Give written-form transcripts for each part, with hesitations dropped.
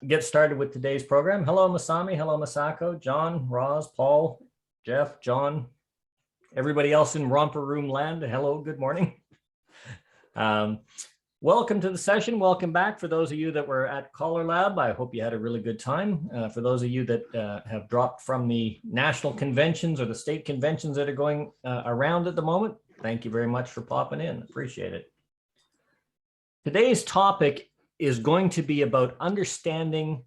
get started with today's program. Hello, Masami. Hello, Masako, John, Roz, Paul, Jeff, John, everybody else in Romper Room land. Hello, good morning. Welcome to the session. Welcome back. For those of you that were at Caller Lab, I hope you had a really good time. For those of you that have dropped from the national conventions or the state conventions that are going around at the moment, thank you very much for popping in. Appreciate it. Today's topic is going to be about understanding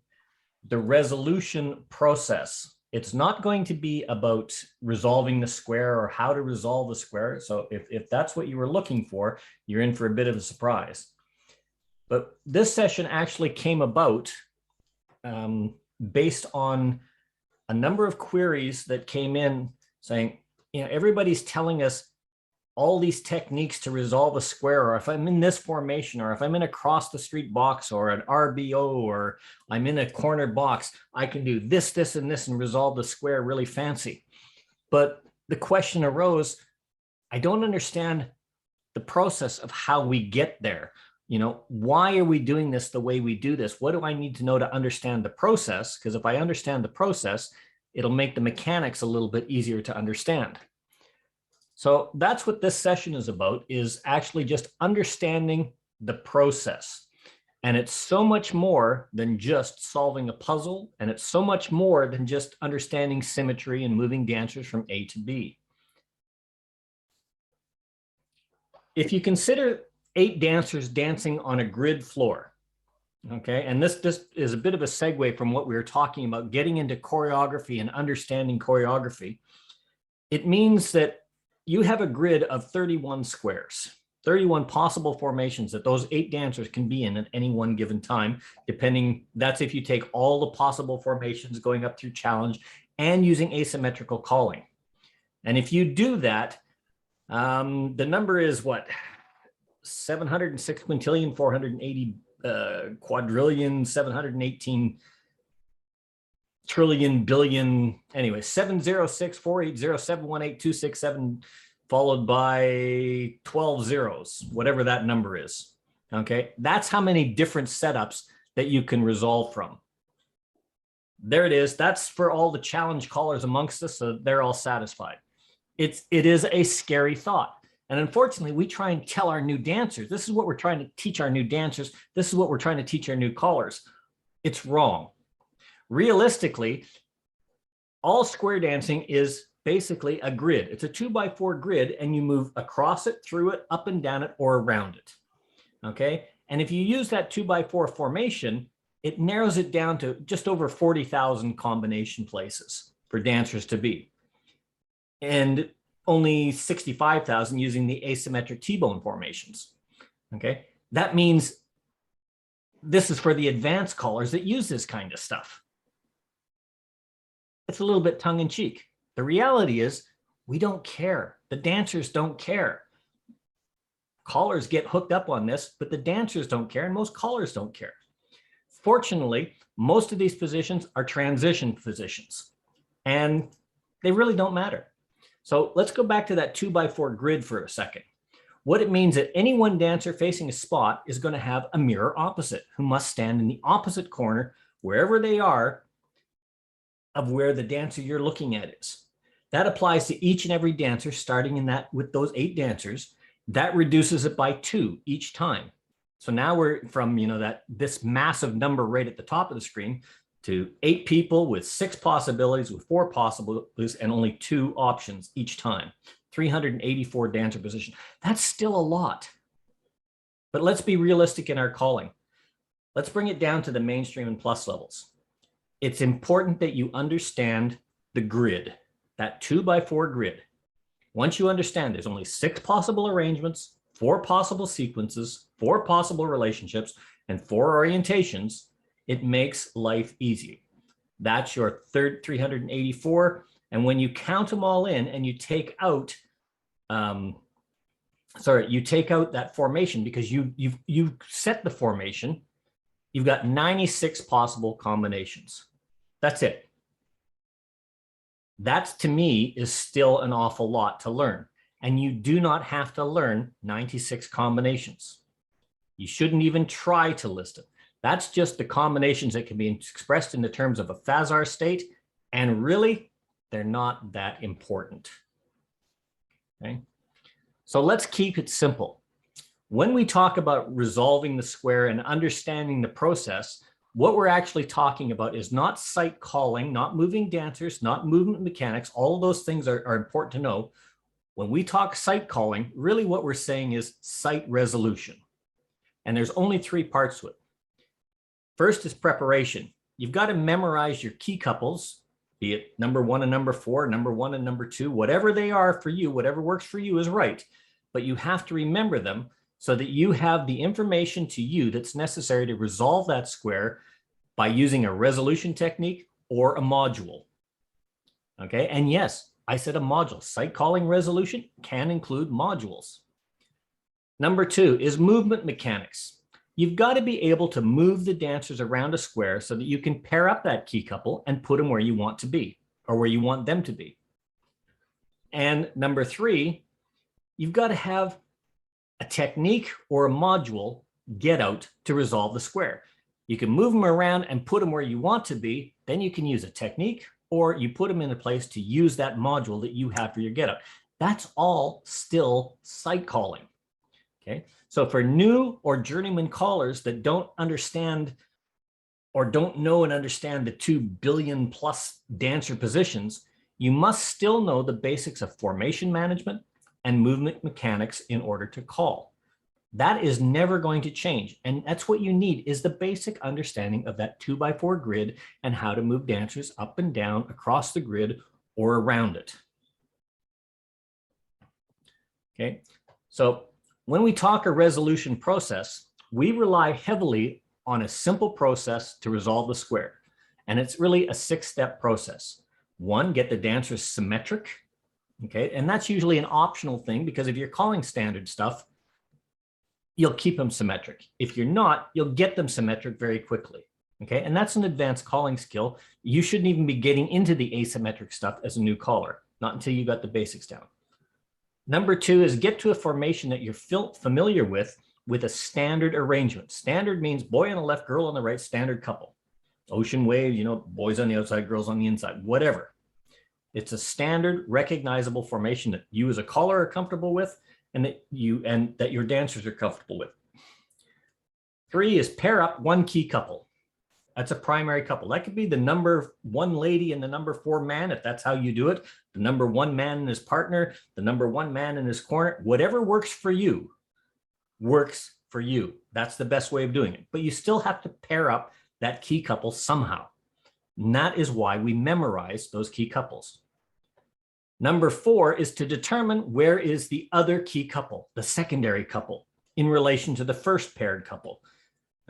the resolution process. It's not going to be about resolving the square or how to resolve the square. So if that's what you were looking for, you're in for a bit of a surprise. But this session actually came about based on a number of queries that came in saying, you know, everybody's telling us all these techniques to resolve a square, or if I'm in this formation, or if I'm in a cross the street box or an RBO, or I'm in a corner box, I can do this, this, and this and resolve the square really fancy. But the question arose, I don't understand the process of how we get there. You know, why are we doing this the way we do this? What do I need to know to understand the process? Because if I understand the process, it'll make the mechanics a little bit easier to understand. So that's what this session is about, is actually just understanding the process. And it's so much more than just solving a puzzle. And it's so much more than just understanding symmetry and moving dancers from A to B. If you consider 8 dancers dancing on a grid floor, okay, and this is a bit of a segue from what we were talking about, getting into choreography and understanding choreography. It means that you have a grid of 31 squares, 31 possible formations that those 8 dancers can be in at any one given time, depending, that's if you take all the possible formations going up through challenge and using asymmetrical calling. And if you do that, the number is what? 706 quintillion, 480 quadrillion, 718 trillion, billion, anyway, 706,480,718,267, followed by 12 zeros, whatever that number is. Okay, that's how many different setups that you can resolve from. There it is. That's for all the challenge callers amongst us, so they're all satisfied. It is a scary thought. And unfortunately, we try and tell our new dancers, this is what we're trying to teach our new dancers. This is what we're trying to teach our new callers. It's wrong. Realistically, all square dancing is basically a grid. It's a 2x4 grid, and you move across it, through it, up and down it, or around it. Okay. And if you use that 2x4 formation, it narrows it down to just over 40,000 combination places for dancers to be. And only 65,000 using the asymmetric T-bone formations. Okay. That means this is for the advanced callers that use this kind of stuff. It's a little bit tongue-in-cheek. The reality is we don't care. The dancers don't care. Callers get hooked up on this, but the dancers don't care, and most callers don't care. Fortunately, most of these positions are transition positions, and they really don't matter. So let's go back to that 2x4 grid for a second. What it means that any one dancer facing a spot is going to have a mirror opposite, who must stand in the opposite corner, wherever they are, of where the dancer you're looking at is. That applies to each and every dancer, starting in that with those 8 dancers. That reduces it by 2 each time. So now we're from, you know, this massive number right at the top of the screen to 8 people with 6 possibilities, with 4 possibilities, and only 2 options each time. 384 dancer position. That's still a lot. But let's be realistic in our calling. Let's bring it down to the mainstream and plus levels. It's important that you understand the grid, that 2x4 grid. Once you understand there's only 6 possible arrangements, 4 possible sequences, 4 possible relationships, and 4 orientations, it makes life easy. That's your third 384. And when you count them all in and you take out, you take out that formation, because you've set the formation, you've got 96 possible combinations. That's it. That, to me, is still an awful lot to learn. And you do not have to learn 96 combinations. You shouldn't even try to list it. That's just the combinations that can be expressed in the terms of a Phasar state, and really, they're not that important. Okay, so let's keep it simple. When we talk about resolving the square and understanding the process, what we're actually talking about is not site calling, not moving dancers, not movement mechanics. All of those things are important to know. When we talk site calling, really what we're saying is site resolution. And there's only 3 parts to it. First is preparation. You've got to memorize your key couples, be it number 1 and number 4, number 1 and number 2, whatever they are for you, whatever works for you is right. But you have to remember them so that you have the information to you that's necessary to resolve that square by using a resolution technique or a module. Okay, and yes, I said a module. Site calling resolution can include modules. Number 2 is movement mechanics. You've got to be able to move the dancers around a square so that you can pair up that key couple and put them where you want to be or where you want them to be. And number 3, you've got to have a technique or a module get out to resolve the square. You can move them around and put them where you want to be. Then you can use a technique, or you put them in a place to use that module that you have for your get out. That's all still site calling. Okay, so for new or journeyman callers that don't understand or don't know and understand the 2 billion plus dancer positions, you must still know the basics of formation management and movement mechanics in order to call. That is never going to change. And that's what you need, is the basic understanding of that 2x4 grid and how to move dancers up and down across the grid or around it. Okay, so when we talk a resolution process, we rely heavily on a simple process to resolve the square. And it's really a 6-step process. 1, get the dancers symmetric. Okay, and that's usually an optional thing, because if you're calling standard stuff, you'll keep them symmetric. If you're not, you'll get them symmetric very quickly. Okay, and that's an advanced calling skill. You shouldn't even be getting into the asymmetric stuff as a new caller, not until you got the basics down. Number 2 is get to a formation that you're familiar with a standard arrangement. Standard means boy on the left, girl on the right, standard couple. Ocean wave, you know, boys on the outside, girls on the inside, whatever. It's a standard recognizable formation that you as a caller are comfortable with, and that your dancers are comfortable with. 3 is pair up 1 key couple. That's a primary couple. That could be the number 1 lady and the number 4 man, if that's how you do it. The number 1 man and his partner, the number 1 man in his corner, whatever works for you, works for you. That's the best way of doing it. But you still have to pair up that key couple somehow. And that is why we memorize those key couples. Number 4 is to determine where is the other key couple, the secondary couple, in relation to the first paired couple.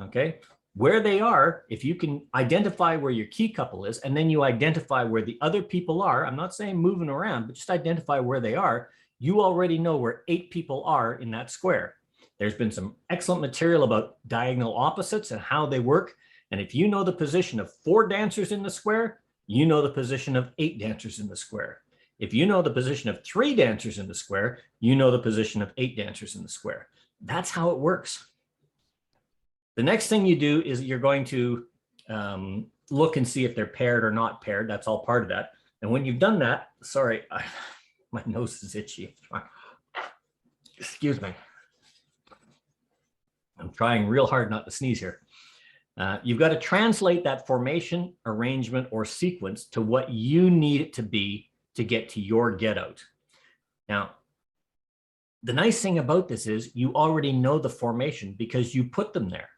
Okay, where they are, if you can identify where your key couple is, and then you identify where the other people are, I'm not saying moving around, but just identify where they are, you already know where 8 people are in that square. There's been some excellent material about diagonal opposites and how they work. And if you know the position of 4 dancers in the square, you know the position of 8 dancers in the square. If you know the position of 3 dancers in the square, you know the position of 8 dancers in the square. That's how it works. The next thing you do is you're going to look and see if they're paired or not paired. That's all part of that. And when you've done that, sorry, my nose is itchy. Excuse me. I'm trying real hard not to sneeze here. You've got to translate that formation, arrangement, or sequence to what you need it to be to get to your get out. Now, the nice thing about this is you already know the formation because you put them there.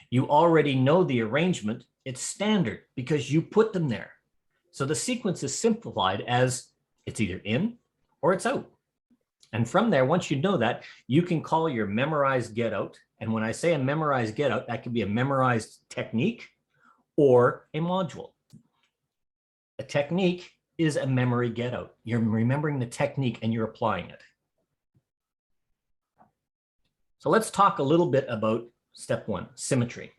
You already know the arrangement. It's standard because you put them there. So the sequence is simplified as it's either in or it's out. And from there, once you know that, you can call your memorized get out. And when I say a memorized get out, that could be a memorized technique or a module. A technique is a memory get out. You're remembering the technique and you're applying it. So let's talk a little bit about step 1, symmetry.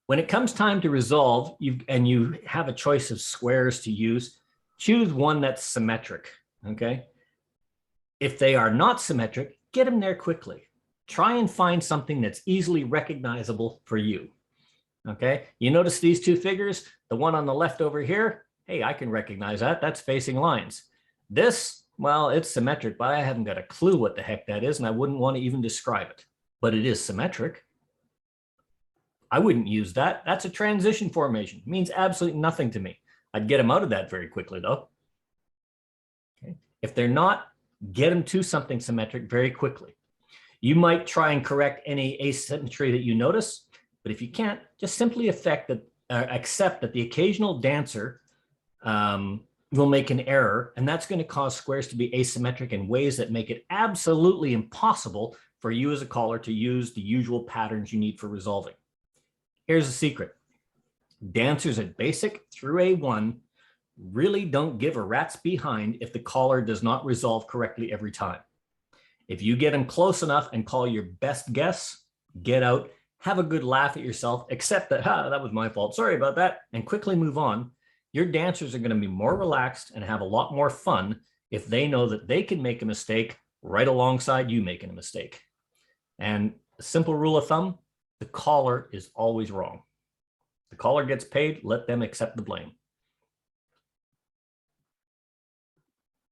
When it comes time to resolve, you have a choice of squares to use, choose one that's symmetric, okay? If they are not symmetric, get them there quickly. try and find something that's easily recognizable for you. Okay, you notice these two figures, the one on the left over here, hey, I can recognize that, that's facing lines. This, well, it's symmetric, but I haven't got a clue what the heck that is, and I wouldn't want to even describe it, but it is symmetric. I wouldn't use that. That's a transition formation. It means absolutely nothing to me. I'd get them out of that very quickly, though. Okay. If they're not, get them to something symmetric very quickly. You might try and correct any asymmetry that you notice, but if you can't, just simply accept that the occasional dancer will make an error, and that's going to cause squares to be asymmetric in ways that make it absolutely impossible for you as a caller to use the usual patterns you need for resolving. Here's the secret. Dancers at basic through A1 really don't give a rat's behind if the caller does not resolve correctly every time. If you get them close enough and call your best guess, get out, have a good laugh at yourself, accept that, that was my fault, sorry about that, and quickly move on, your dancers are going to be more relaxed and have a lot more fun if they know that they can make a mistake right alongside you making a mistake. And a simple rule of thumb, the caller is always wrong. The caller gets paid, let them accept the blame.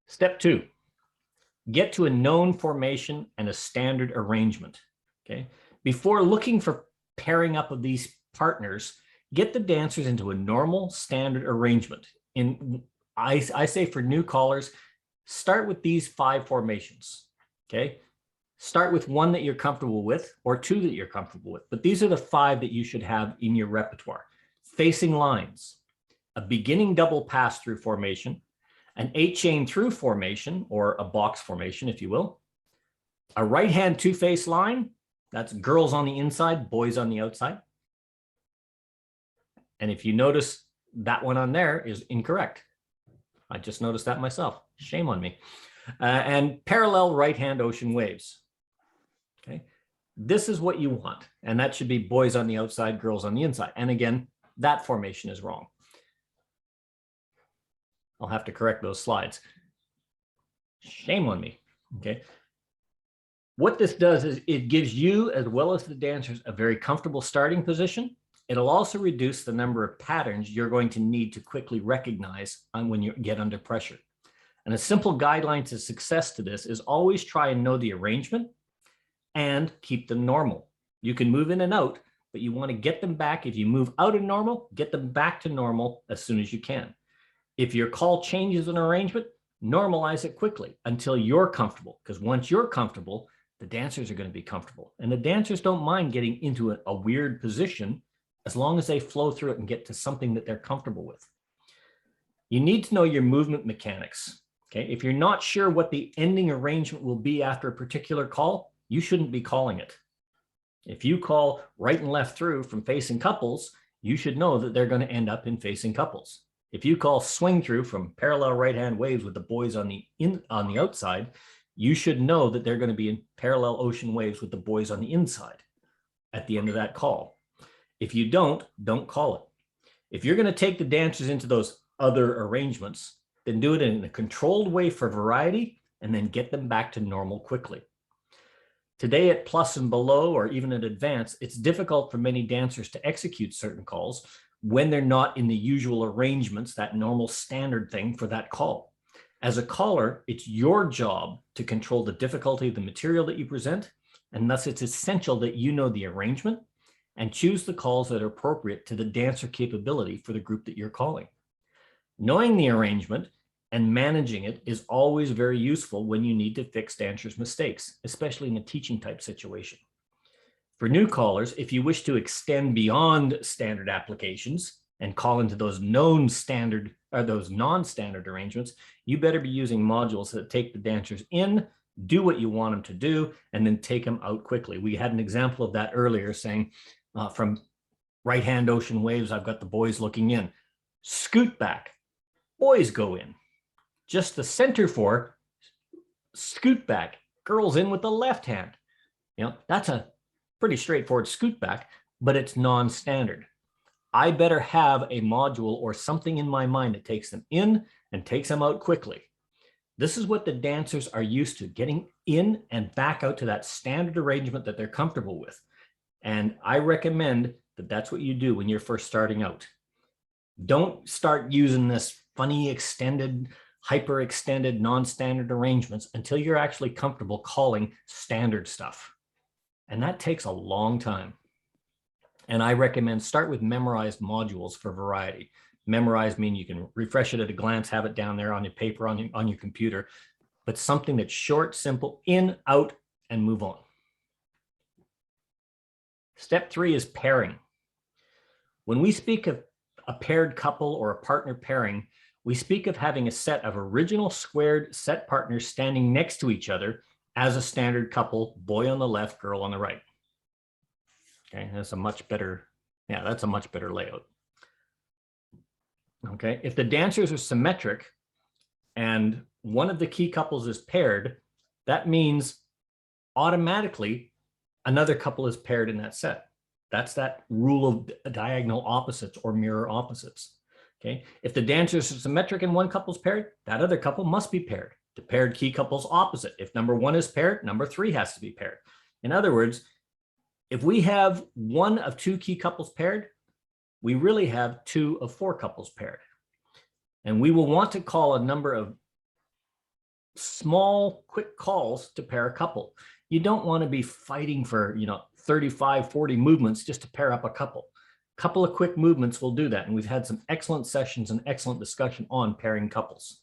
Step 2, get to a known formation and a standard arrangement. Okay. Before looking for pairing up of these partners, get the dancers into a normal standard arrangement. I say for new callers, start with these 5 formations. Okay. Start with one that you're comfortable with or 2 that you're comfortable with. But these are the 5 that you should have in your repertoire. Facing lines, a beginning double pass-through formation, an 8-chain through formation, or a box formation, if you will, a right-hand 2-face line, that's girls on the inside, boys on the outside. And if you notice, that one on there is incorrect. I just noticed that myself. Shame on me. And parallel right-hand ocean waves. Okay, this is what you want. And that should be boys on the outside, girls on the inside. And again, that formation is wrong. I'll have to correct those slides. Shame on me. Okay. What this does is it gives you, as well as the dancers, a very comfortable starting position. It'll also reduce the number of patterns you're going to need to quickly recognize when you get under pressure. And a simple guideline to success to this is always try and know the arrangement and keep them normal. You can move in and out, but you want to get them back. If you move out of normal, get them back to normal as soon as you can. If your call changes an arrangement, normalize it quickly until you're comfortable, because once you're comfortable, the dancers are going to be comfortable. And the dancers don't mind getting into a weird position as long as they flow through it and get to something that they're comfortable with. You need to know your movement mechanics. Okay, if you're not sure what the ending arrangement will be after a particular call, you shouldn't be calling it. If you call right and left through from facing couples, you should know that they're going to end up in facing couples. If you call swing through from parallel right-hand waves with the boys on the outside, you should know that they're going to be in parallel ocean waves with the boys on the inside at the end of that call. If you don't call it. If you're going to take the dancers into those other arrangements, then do it in a controlled way for variety and then get them back to normal quickly. Today at plus and below, or even at advanced, it's difficult for many dancers to execute certain calls when they're not in the usual arrangements, that normal standard thing for that call. As a caller, it's your job to control the difficulty of the material that you present, and thus it's essential that you know the arrangement and choose the calls that are appropriate to the dancer capability for the group that you're calling. Knowing the arrangement and managing it is always very useful when you need to fix dancers' mistakes, especially in a teaching type situation. For new callers, if you wish to extend beyond standard applications and call into those known standard or those non-standard arrangements, you better be using modules that take the dancers in, do what you want them to do, and then take them out quickly. We had an example of that earlier saying from right-hand ocean waves, I've got the boys looking in. Scoot back, boys go in. Just the center for scoot back, girls in with the left hand. You know, that's a pretty straightforward scoot back, but it's non-standard. I better have a module or something in my mind that takes them in and takes them out quickly. This is what the dancers are used to, getting in and back out to that standard arrangement that they're comfortable with. And I recommend that that's what you do when you're first starting out. Don't start using this funny extended, hyper extended, non-standard arrangements until you're actually comfortable calling standard stuff. And that takes a long time. And I recommend start with memorized modules for variety. Memorized mean you can refresh it at a glance, have it down there on your paper, on your computer, but something that's short, simple, in, out, and move on. Step 3 is pairing. When we speak of a paired couple or a partner pairing, we speak of having a set of original squared set partners standing next to each other as a standard couple, boy on the left, girl on the right. Okay, that's a much better, that's a much better layout. Okay, if the dancers are symmetric and one of the key couples is paired, that means automatically another couple is paired in that set. That's that rule of diagonal opposites or mirror opposites. Okay, if the dancers are symmetric and one couple's paired, that other couple must be paired. The paired key couple's opposite. If number 1 is paired, number 3 has to be paired. In other words, if we have one of 2 key couples paired, we really have 2 of 4 couples paired. And we will want to call a number of small, quick calls to pair a couple. You don't want to be fighting for, 35, 40 movements just to pair up a couple. A couple of quick movements will do that. And we've had some excellent sessions and excellent discussion on pairing couples.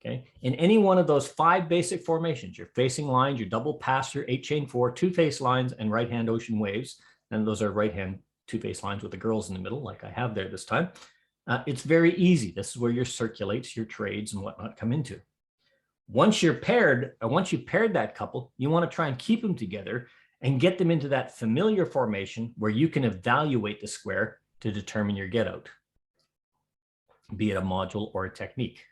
Okay. In any one of those 5 basic formations, your facing lines, your double passer, 8-chain-4, 2-face lines, and right-hand ocean waves, and those are right-hand 2-face lines with the girls in the middle, like I have there this time. It's very easy. This is where your circulates, your trades, and whatnot come into. Once you're paired, or once you've paired that couple, you want to try and keep them together and get them into that familiar formation where you can evaluate the square to determine your get out, be it a module or a technique.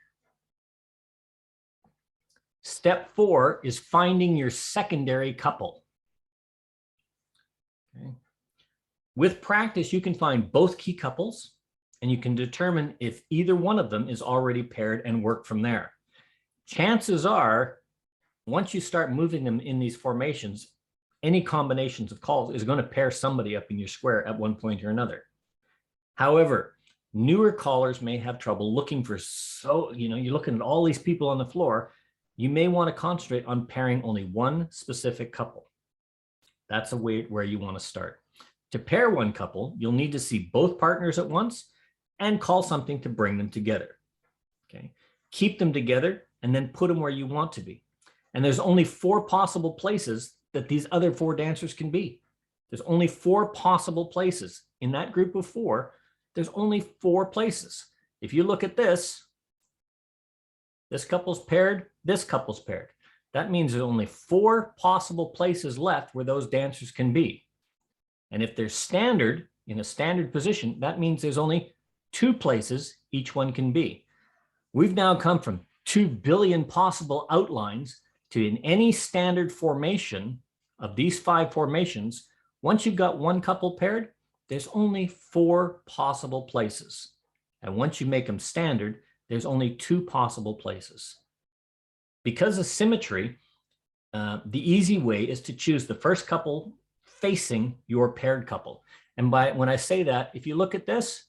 Step 4 is finding your secondary couple. Okay. With practice, you can find both key couples and you can determine if either one of them is already paired and work from there. Chances are, once you start moving them in these formations, any combinations of calls is going to pair somebody up in your square at one point or another. However, newer callers may have trouble looking for, you're looking at all these people on the floor. You may want to concentrate on pairing only one specific couple. That's a way where you want to start. To pair one couple, you'll need to see both partners at once and call something to bring them together. Okay. Keep them together and then put them where you want to be. And there's only 4 possible places that these other 4 dancers can be. There's only 4 possible places. In that group of 4, there's only 4 places. If you look at this couple's paired, this couple's paired. That means there's only 4 possible places left where those dancers can be. And if they're standard, in a standard position, that means there's only 2 places each one can be. We've now come from 2 billion possible outlines to, in any standard formation of these 5 formations, once you've got one couple paired, there's only 4 possible places. And once you make them standard, there's only 2 possible places. Because of symmetry, the easy way is to choose the first couple facing your paired couple. And when I say that, if you look at this,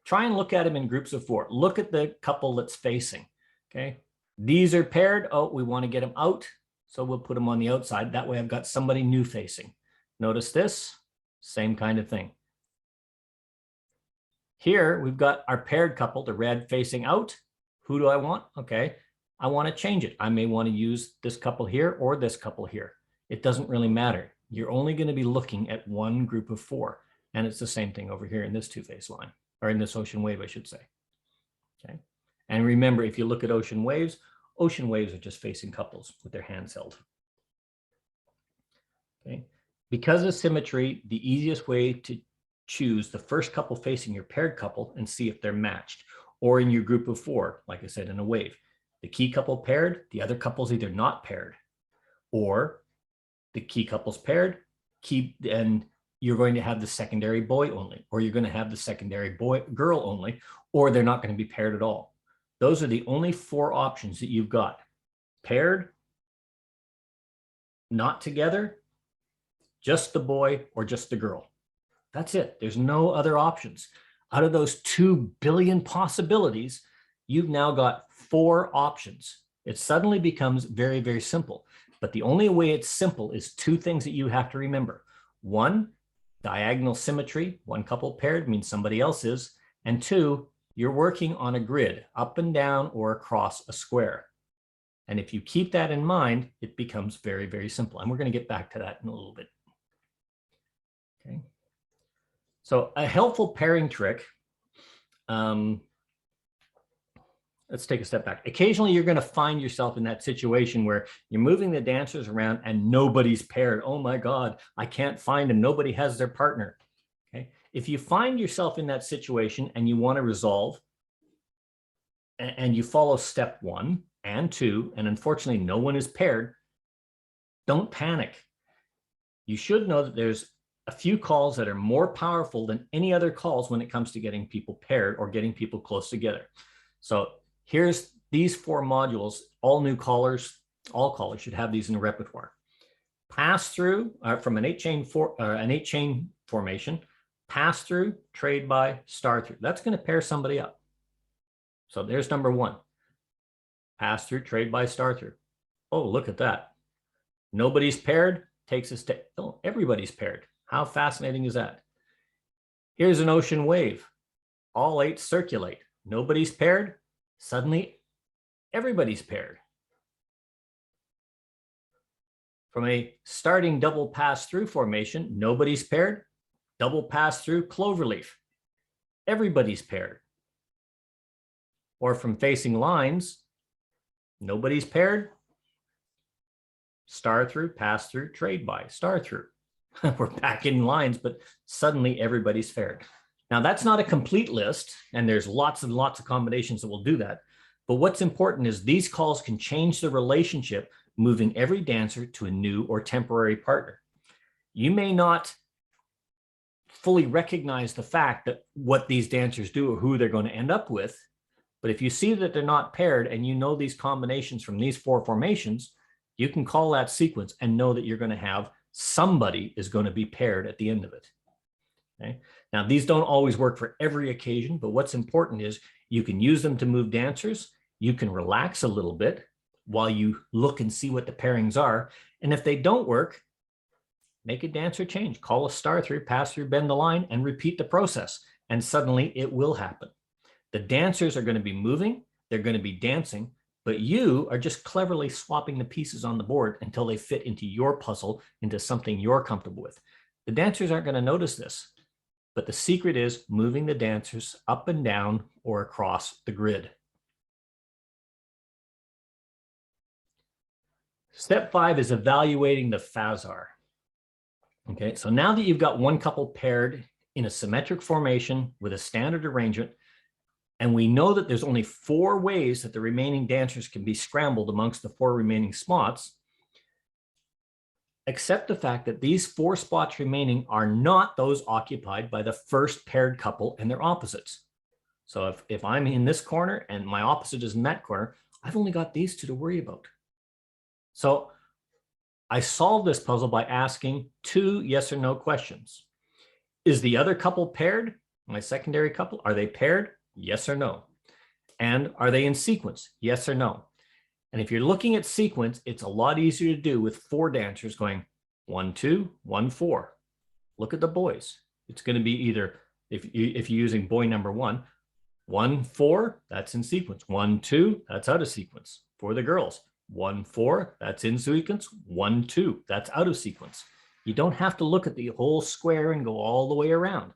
try and look at them in groups of 4. Look at the couple that's facing, okay? These are paired. Oh, we want to get them out, so we'll put them on the outside. That way I've got somebody new facing. Notice this, same kind of thing. Here we've got our paired couple, the red facing out. Who do I want? Okay, I want to change it. I may want to use this couple here or this couple here. It doesn't really matter. You're only going to be looking at one group of 4. And it's the same thing over here in this 2-face line, or in this ocean wave, I should say. Okay. And remember, if you look at ocean waves are just facing couples with their hands held. Okay. Because of symmetry, the easiest way to choose the first couple facing your paired couple and see if they're matched, or in your group of 4, like I said, in a wave. The key couple paired, the other couple's either not paired, or the key couple's paired, and you're going to have the secondary boy only, or you're going to have the secondary girl only, or they're not going to be paired at all. Those are the only 4 options that you've got. Paired, not together, just the boy or just the girl. That's it. There's no other options. Out of those 2 billion possibilities, you've now got 4 options. It suddenly becomes very, very simple. But the only way it's simple is 2 things that you have to remember. 1, diagonal symmetry. 1 couple paired means somebody else is. And 2, you're working on a grid, up and down or across a square. And if you keep that in mind, it becomes very, very simple. And we're going to get back to that in a little bit. Okay. So a helpful pairing trick, let's take a step back. Occasionally, you're going to find yourself in that situation where you're moving the dancers around and nobody's paired. Oh my God, I can't find them. Nobody has their partner. Okay. If you find yourself in that situation and you want to resolve, and you follow step 1 and 2, and unfortunately no one is paired, don't panic. You should know that there's a few calls that are more powerful than any other calls when it comes to getting people paired or getting people close together. So here's these 4 modules. All new callers, all callers should have these in the repertoire. Pass through from an 8-chain formation, pass through, trade by, star through. That's going to pair somebody up. So there's number 1. Pass through, trade by, star through. Oh, look at that. Nobody's paired takes us to, oh, everybody's paired. How fascinating is that? Here's an ocean wave. All 8 circulate. Nobody's paired. Suddenly, everybody's paired. From a starting double pass through formation, nobody's paired. Double pass through cloverleaf. Everybody's paired. Or from facing lines, nobody's paired. Star through, pass through, trade by, star through. We're back in lines, but suddenly everybody's paired. Now that's not a complete list, and there's lots and lots of combinations that will do that. But what's important is these calls can change the relationship, moving every dancer to a new or temporary partner. You may not fully recognize the fact that what these dancers do or who they're going to end up with. But if you see that they're not paired and you know these combinations from these 4 formations, you can call that sequence and know that you're going to have somebody is going to be paired at the end of it. Okay. Now, these don't always work for every occasion, but what's important is you can use them to move dancers. You can relax a little bit while you look and see what the pairings are. And if they don't work, make a dancer change. Call a star through, pass through, bend the line, and repeat the process. And suddenly it will happen. The dancers are going to be moving, they're going to be dancing, but you are just cleverly swapping the pieces on the board until they fit into your puzzle, into something you're comfortable with. The dancers aren't going to notice this, but the secret is moving the dancers up and down or across the grid. Step 5 is evaluating the Phasar. Okay, so now that you've got 1 couple paired in a symmetric formation with a standard arrangement, and we know that there's only 4 ways that the remaining dancers can be scrambled amongst the 4 remaining spots, accept the fact that these 4 spots remaining are not those occupied by the first paired couple and their opposites. So if I'm in this corner and my opposite is in that corner, I've only got these 2 to worry about. So I solved this puzzle by asking 2 yes or no questions. Is the other couple paired? My secondary couple, are they paired? Yes or no. And are they in sequence? Yes or no. And if you're looking at sequence, it's a lot easier to do with 4 dancers going 1, 2, 1, 4. Look at the boys. It's going to be either, if you're using boy number 1, 1, 4, that's in sequence. 1, 2, that's out of sequence. For the girls, 1, 4, that's in sequence. 1, 2, that's out of sequence. You don't have to look at the whole square and go all the way around.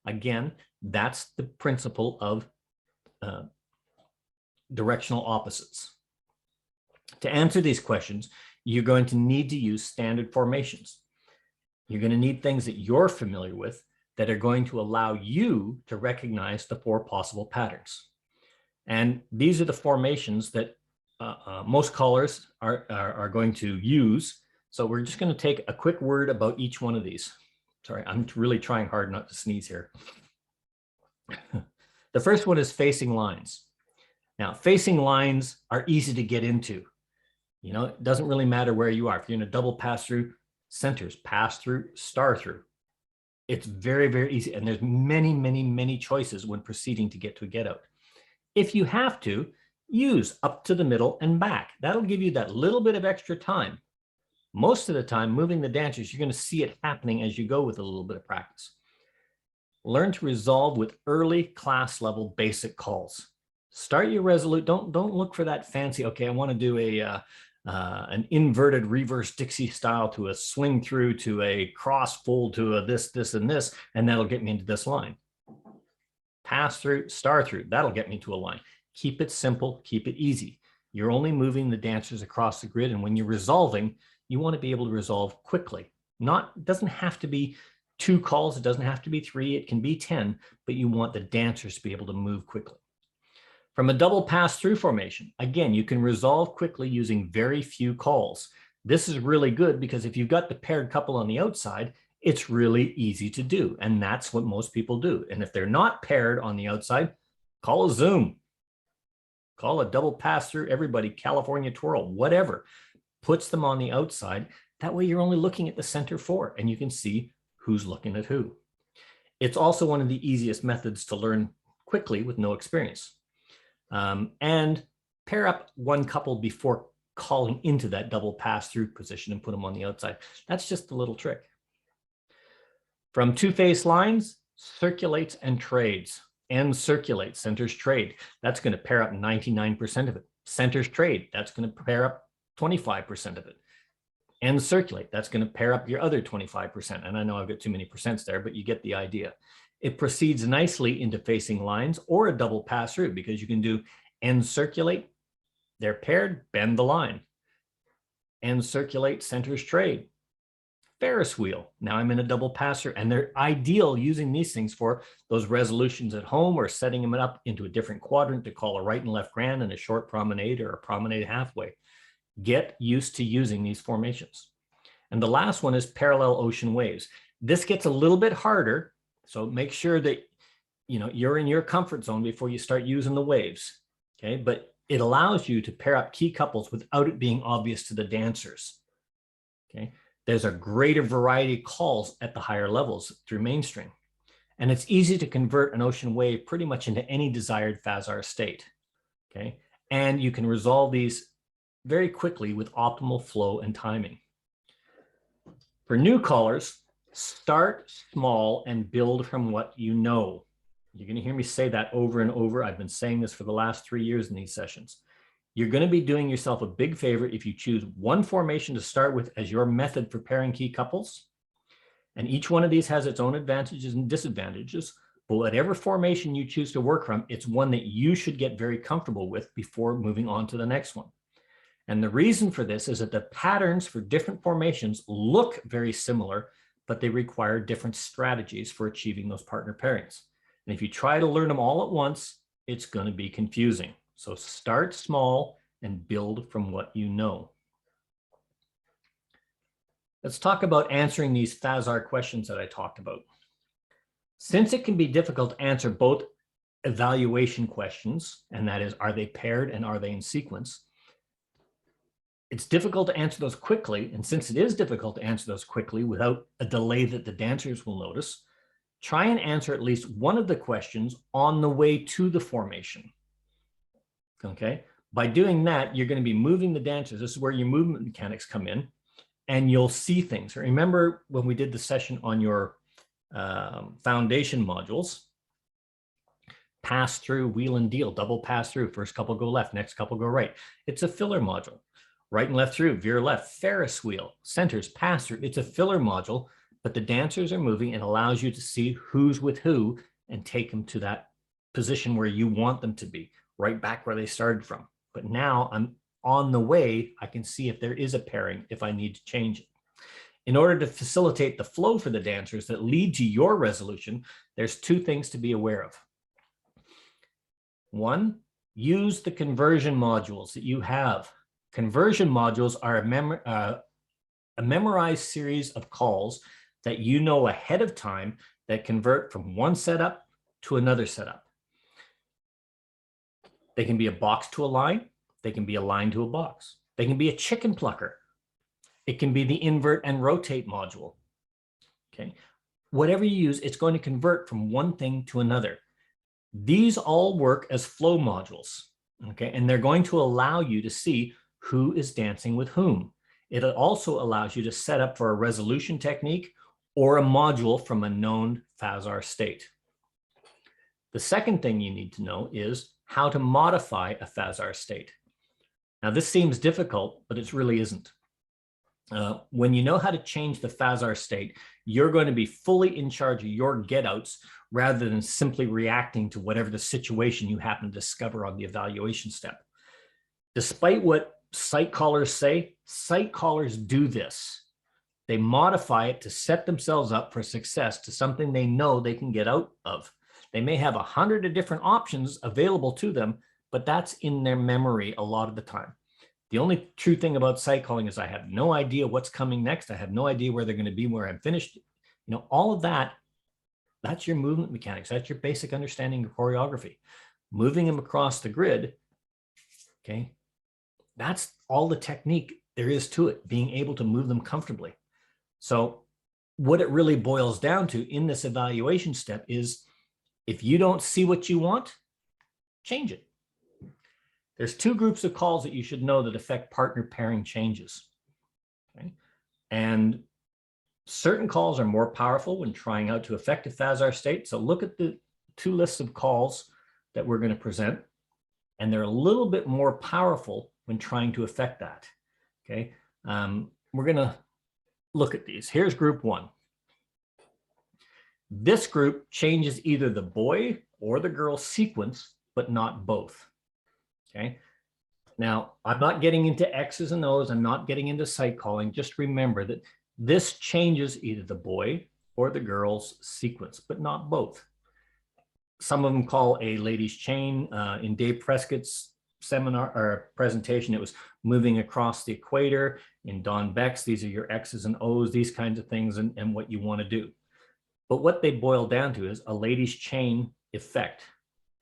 Again, that's the principle of directional opposites. To answer these questions, you're going to need to use standard formations. You're going to need things that you're familiar with that are going to allow you to recognize the 4 possible patterns. And these are the formations that most callers are going to use. So we're just going to take a quick word about each one of these. Sorry, I'm really trying hard not to sneeze here. The first one is facing lines. Now, facing lines are easy to get into. You know, it doesn't really matter where you are. If you're in a double pass through, centers, pass through, star through. It's very, very easy. And there's many, many, many choices when proceeding to get to a get out. If you have to, use up to the middle and back. That'll give you that little bit of extra time. Most of the time, moving the dancers, you're going to see it happening as you go with a little bit of practice. Learn to resolve with early class level basic calls. Start your resolute. Don't look for that fancy, okay, I want to do an inverted reverse Dixie style to a swing through to a cross fold to a this, and this, and that'll get me into this line. Pass through, star through, that'll get me to a line. Keep it simple, keep it easy. You're only moving the dancers across the grid, and when you're resolving, you want to be able to resolve quickly. It doesn't have to be 2 calls, it doesn't have to be 3, it can be 10, but you want the dancers to be able to move quickly. From a double pass-through formation, again, you can resolve quickly using very few calls. This is really good because if you've got the paired couple on the outside, it's really easy to do, and that's what most people do. And if they're not paired on the outside, call a Zoom. Call a double pass-through, everybody, California twirl, whatever. Puts them on the outside. That way you're only looking at the center 4, and you can see who's looking at who. It's also one of the easiest methods to learn quickly with no experience. And pair up one couple before calling into that double pass-through position and put them on the outside. That's just a little trick. From 2-face lines, circulates and trades. And circulates, centers trade. That's going to pair up 99% of it. Centers trade, that's going to pair up 25% of it. And circulate, that's going to pair up your other 25%. And I know I've got too many percents there, but you get the idea. It proceeds nicely into facing lines or a double pass through because you can do and circulate, they're paired, bend the line. And circulate, centers trade. Ferris wheel, now I'm in a double pass through, and they're ideal using these things for those resolutions at home or setting them up into a different quadrant to call a right and left grand and a short promenade or a promenade halfway. Get used to using these formations. And the last one is parallel ocean waves. This gets a little bit harder, so make sure that you're in your comfort zone before you start using the waves. Okay, but it allows you to pair up key couples without it being obvious to the dancers. Okay, there's a greater variety of calls at the higher levels through mainstream, and it's easy to convert an ocean wave pretty much into any desired Phasar state. Okay, and you can resolve these very quickly with optimal flow and timing. For new callers, start small and build from what you know. You're going to hear me say that over and over. I've been saying this for the last 3 years in these sessions. You're going to be doing yourself a big favor if you choose one formation to start with as your method for pairing key couples. And each one of these has its own advantages and disadvantages. But whatever formation you choose to work from, it's one that you should get very comfortable with before moving on to the next one. And the reason for this is that the patterns for different formations look very similar, but they require different strategies for achieving those partner pairings. And if you try to learn them all at once, it's going to be confusing. So start small and build from what you know. Let's talk about answering these Phasar questions that I talked about. Since it can be difficult to answer both evaluation questions, and that is, are they paired and are they in sequence? It's difficult to answer those quickly. And since it is difficult to answer those quickly without a delay that the dancers will notice, try and answer at least one of the questions on the way to the formation. Okay. By doing that, you're going to be moving the dancers. This is where your movement mechanics come in, and you'll see things. Remember when we did the session on your foundation modules, pass through, wheel and deal, double pass through, first couple go left, next couple go right. It's a filler module. Right and left through, veer left, Ferris wheel, centers, pass through. It's a filler module, but the dancers are moving and allows you to see who's with who and take them to that position where you want them to be, right back where they started from. But now I'm on the way, I can see if there is a pairing, if I need to change it. In order to facilitate the flow for the dancers that lead to your resolution, there's 2 things to be aware of. 1, use the conversion modules that you have. Conversion modules are a memorized series of calls that you know ahead of time that convert from one setup to another setup. They can be a box to a line. They can be a line to a box. They can be a chicken plucker. It can be the invert and rotate module. Okay. Whatever you use, it's going to convert from one thing to another. These all work as flow modules. Okay. And they're going to allow you to see who is dancing with whom. It also allows you to set up for a resolution technique or a module from a known Phasar state. The second thing you need to know is how to modify a Phasar state. Now, this seems difficult, but it really isn't. When you know how to change the Phasar state, you're going to be fully in charge of your get-outs rather than simply reacting to whatever the situation you happen to discover on the evaluation step. Despite what site callers say, site callers do this. They modify it to set themselves up for success to something they know they can get out of. They may have 100 different options available to them, but that's in their memory a lot of the time. The only true thing about site calling is I have no idea what's coming next. I have no idea where they're going to be where I'm finished. You know, all of that, that's your movement mechanics. That's your basic understanding of choreography. Moving them across the grid, okay, that's all the technique there is to it, being able to move them comfortably. So what it really boils down to in this evaluation step is if you don't see what you want, change it. There's two groups of calls that you should know that affect partner pairing changes. Okay? And certain calls are more powerful when trying out to affect a Phasar state. So look at the two lists of calls that we're going to present, and they're a little bit more powerful when trying to affect that. Okay, we're going to look at these. Here's group one. This group changes either the boy or the girl sequence, but not both. Okay. Now, I'm not getting into X's and O's. I'm not getting into site calling. Just remember that this changes either the boy or the girl's sequence, but not both. Some of them call a ladies chain. In Dave Prescott's seminar or presentation, it was moving across the equator. In Don Beck's, these are your X's and O's, these kinds of things, and what you want to do. But what they boil down to is a ladies chain effect.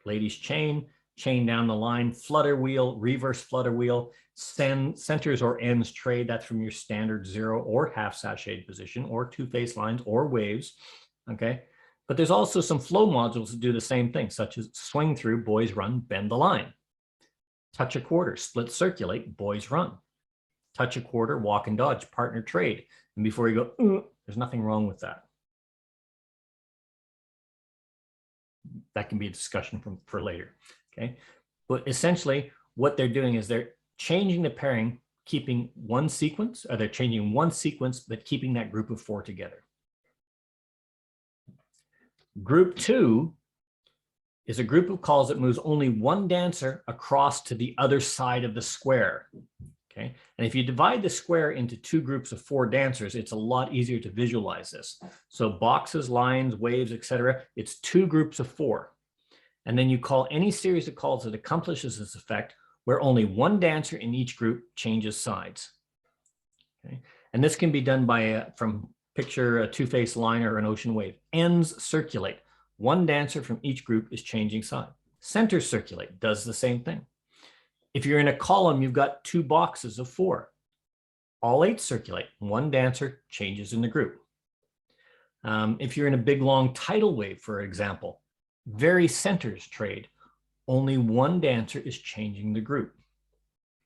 Ladies chain, chain down the line, flutter wheel, reverse flutter wheel, centers or ends trade. That's from your standard 0 or half sashayed position or two-face lines or waves. Okay. But there's also some flow modules that do the same thing, such as swing through, boys run, bend the line. Touch a quarter, split circulate, boys run. Touch a quarter, walk and dodge, partner trade. And before you go, there's nothing wrong with that. That can be a discussion for later. Okay. But essentially what they're doing is they're changing the pairing, keeping one sequence, or they're changing one sequence, but keeping that group of 4 together. Group 2 is a group of calls that moves only one dancer across to the other side of the square. Okay. And if you divide the square into 2 groups of 4 dancers, it's a lot easier to visualize this. So boxes, lines, waves, etc. It's 2 groups of 4. And then you call any series of calls that accomplishes this effect where only one dancer in each group changes sides. Okay. And this can be done by from picture a two-face line or an ocean wave. Ends circulate. One dancer from each group is changing side. Centers circulate, does the same thing. If you're in a column, you've got 2 boxes of 4. All 8 circulate. One dancer changes in the group. If you're in a big, long tidal wave, for example, very centers trade. Only one dancer is changing the group.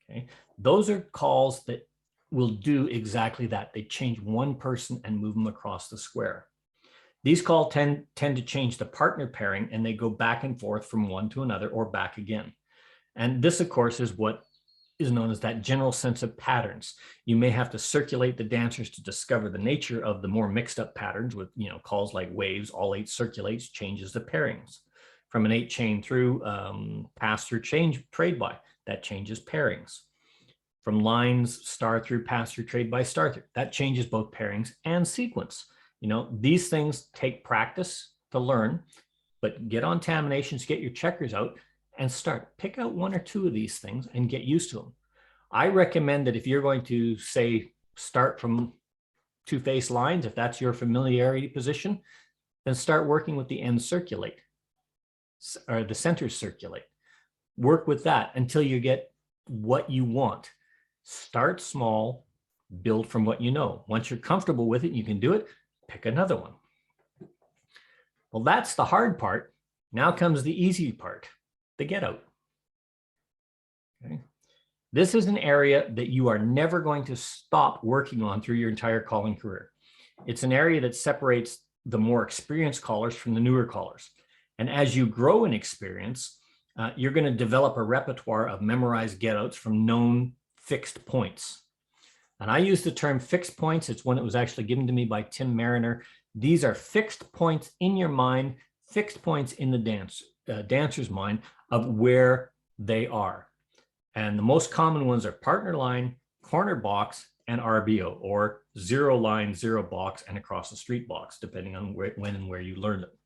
Okay, those are calls that will do exactly that. They change one person and move them across the square. These calls tend to change the partner pairing, and they go back and forth from one to another or back again. And this, of course, is what is known as that general sense of patterns. You may have to circulate the dancers to discover the nature of the more mixed up patterns with, calls like waves, all 8 circulates, changes the pairings. From an 8 chain through, pass through, change, trade by, that changes pairings. From lines, star through, pass through, trade by, star through, that changes both pairings and sequence. These things take practice to learn, but get on Taminations, get your checkers out, and start. Pick out 1 or 2 of these things and get used to them. I recommend that if you're going to, say, start from two-face lines, if that's your familiarity position, then start working with the ends circulate or the centers circulate. work with that until you get what you want. Start small, build from what you know. Once you're comfortable with it, you can do it, pick another one. Well, that's the hard part. Now comes the easy part, the get out. Okay. This is an area that you are never going to stop working on through your entire calling career. It's an area that separates the more experienced callers from the newer callers. And as you grow in experience, you're going to develop a repertoire of memorized get outs from known fixed points. And I use the term fixed points. It's one that was actually given to me by Tim Mariner. These are fixed points in your mind, fixed points in the dancer's mind of where they are. And the most common ones are partner line, corner box, and RBO, or zero line, zero box, and across the street box, depending on when and where you learned it.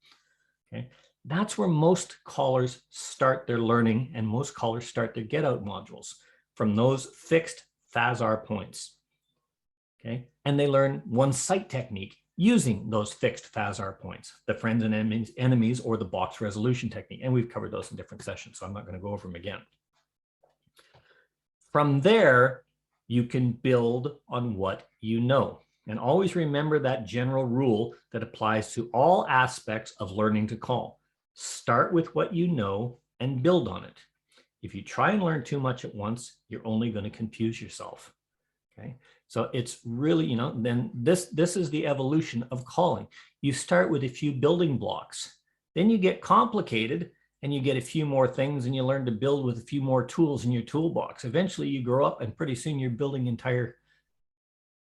Okay, that's where most callers start their learning, and most callers start their get out modules from those fixed Phasar points. Okay, and they learn one sight technique using those fixed Phasar points, the friends and enemies, or the box resolution technique. And we've covered those in different sessions, so I'm not going to go over them again. From there, you can build on what you know. And always remember that general rule that applies to all aspects of learning to call. Start with what you know and build on it. If you try and learn too much at once, you're only going to confuse yourself. Okay, so it's really, then this is the evolution of calling. You start with a few building blocks, then you get complicated and you get a few more things and you learn to build with a few more tools in your toolbox. Eventually you grow up and pretty soon you're building entire,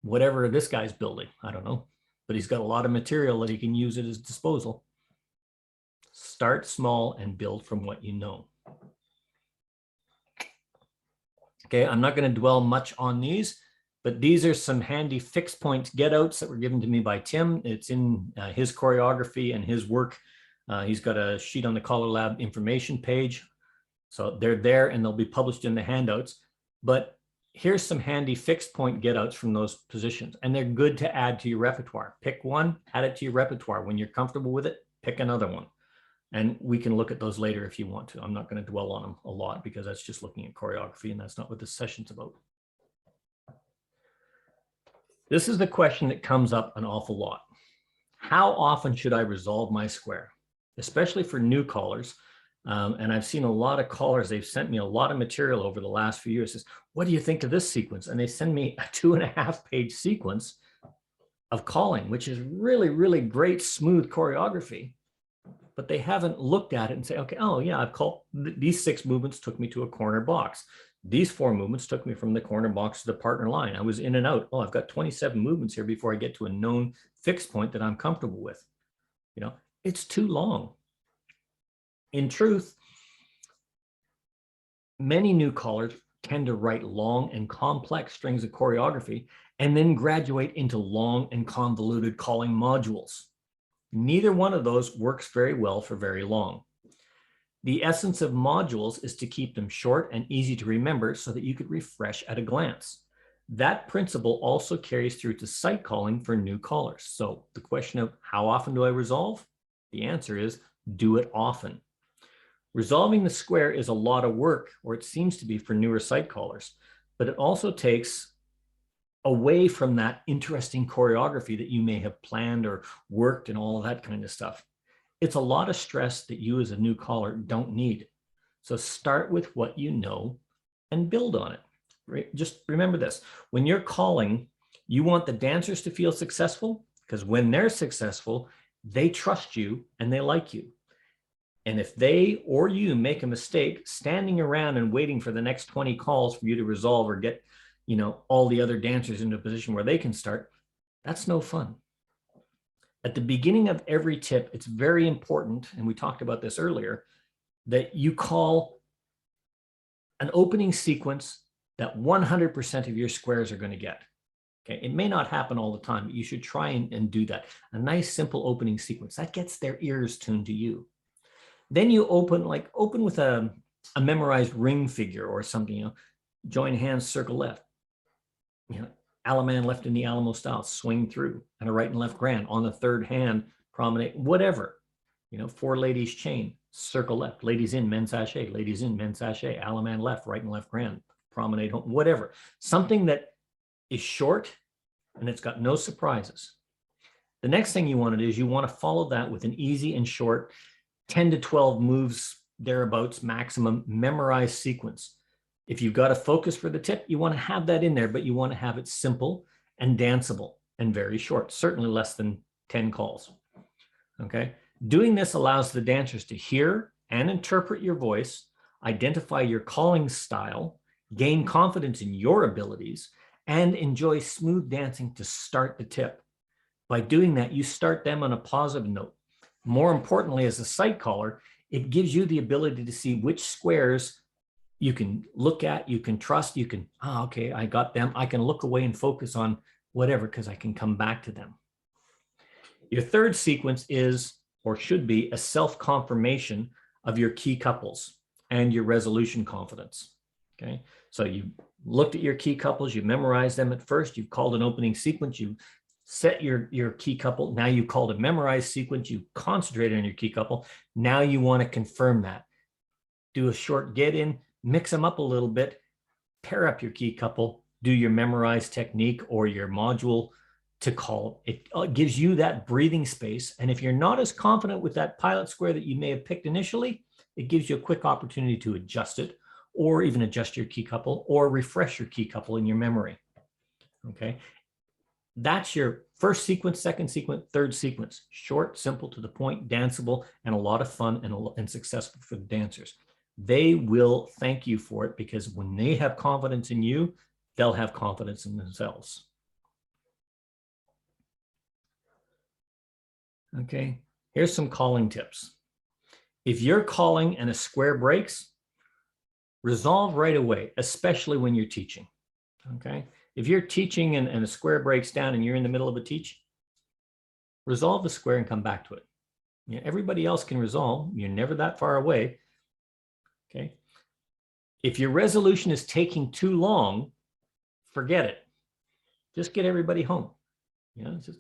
whatever this guy's building, I don't know, but he's got a lot of material that he can use at his disposal. Start small and build from what you know. Okay, I'm not going to dwell much on these, but these are some handy fixed point get outs that were given to me by Tim. It's in his choreography and his work. He's got a sheet on the Caller Lab information page. So they're there and they'll be published in the handouts. But here's some handy fixed point get outs from those positions. And they're good to add to your repertoire. Pick one, add it to your repertoire. When you're comfortable with it, pick another one. And we can look at those later if you want to. I'm not going to dwell on them a lot because that's just looking at choreography and that's not what this session's about. This is the question that comes up an awful lot. How often should I resolve my square? Especially for new callers. And I've seen a lot of callers, they've sent me a lot of material over the last few years. Says, what do you think of this sequence? And they send me a 2.5-page sequence of calling, which is really, really great, smooth choreography. But they haven't looked at it and say, okay, oh yeah, I've called, these 6 movements took me to a corner box. These 4 movements took me from the corner box to the partner line. I was in and out. Oh, I've got 27 movements here before I get to a known fixed point that I'm comfortable with. It's too long. In truth, many new callers tend to write long and complex strings of choreography and then graduate into long and convoluted calling modules. Neither one of those works very well for very long. The essence of modules is to keep them short and easy to remember so that you could refresh at a glance. That principle also carries through to sight calling for new callers. So the question of how often do I resolve? The answer is do it often. Resolving the square is a lot of work, or it seems to be for newer sight callers, but it also takes away from that interesting choreography that you may have planned or worked and all of that kind of stuff. It's a lot of stress that you as a new caller don't need. So start with what you know and build on it. Just remember this, when you're calling, you want the dancers to feel successful because when they're successful, they trust you and they like you. And if they or you make a mistake, standing around and waiting for the next 20 calls for you to resolve or get, all the other dancers into a position where they can start, that's no fun. At the beginning of every tip, it's very important, and we talked about this earlier, that you call an opening sequence that 100% of your squares are going to get. Okay, it may not happen all the time, but you should try and do that. A nice, simple opening sequence that gets their ears tuned to you. Then you open with a memorized ring figure or something. Join hands, circle left. Alaman left in the Alamo style, swing through, and a right and left grand on the third hand, promenade, whatever. Four ladies chain, circle left, ladies in, men's sachet, ladies in, men's sachet, Alaman left, right and left grand, promenade home, whatever. Something that is short and it's got no surprises. The next thing you want to do is you want to follow that with an easy and short 10 to 12 moves, thereabouts maximum, memorized sequence. If you've got a focus for the tip, you want to have that in there, but you want to have it simple and danceable and very short, certainly less than 10 calls. Okay. Doing this allows the dancers to hear and interpret your voice, identify your calling style, gain confidence in your abilities, and enjoy smooth dancing to start the tip. By doing that, you start them on a positive note. More importantly, as a sight caller, it gives you the ability to see which squares you can look at, you can trust, you can, okay, I got them. I can look away and focus on whatever because I can come back to them. Your third sequence is, or should be, a self-confirmation of your key couples and your resolution confidence. Okay, so you looked at your key couples, you memorized them at first, you've called an opening sequence, you set your key couple, now you called a memorized sequence, you concentrated on your key couple, now you want to confirm that. Do a short get in, mix them up a little bit, pair up your key couple, do your memorized technique or your module to call. It gives you that breathing space. And if you're not as confident with that pilot square that you may have picked initially, it gives you a quick opportunity to adjust it, or even adjust your key couple or refresh your key couple in your memory. Okay. That's your first sequence, second sequence, third sequence. Short, simple, to the point, danceable, and a lot of fun and successful for the dancers. They will thank you for it because when they have confidence in you, they'll have confidence in themselves. Okay, here's some calling tips. If you're calling and a square breaks, resolve right away, especially when you're teaching. Okay, if you're teaching and a square breaks down and you're in the middle of a teach, resolve the square and come back to it. Everybody else can resolve. You're never that far away. Okay, if your resolution is taking too long, forget it. Just get everybody home. Just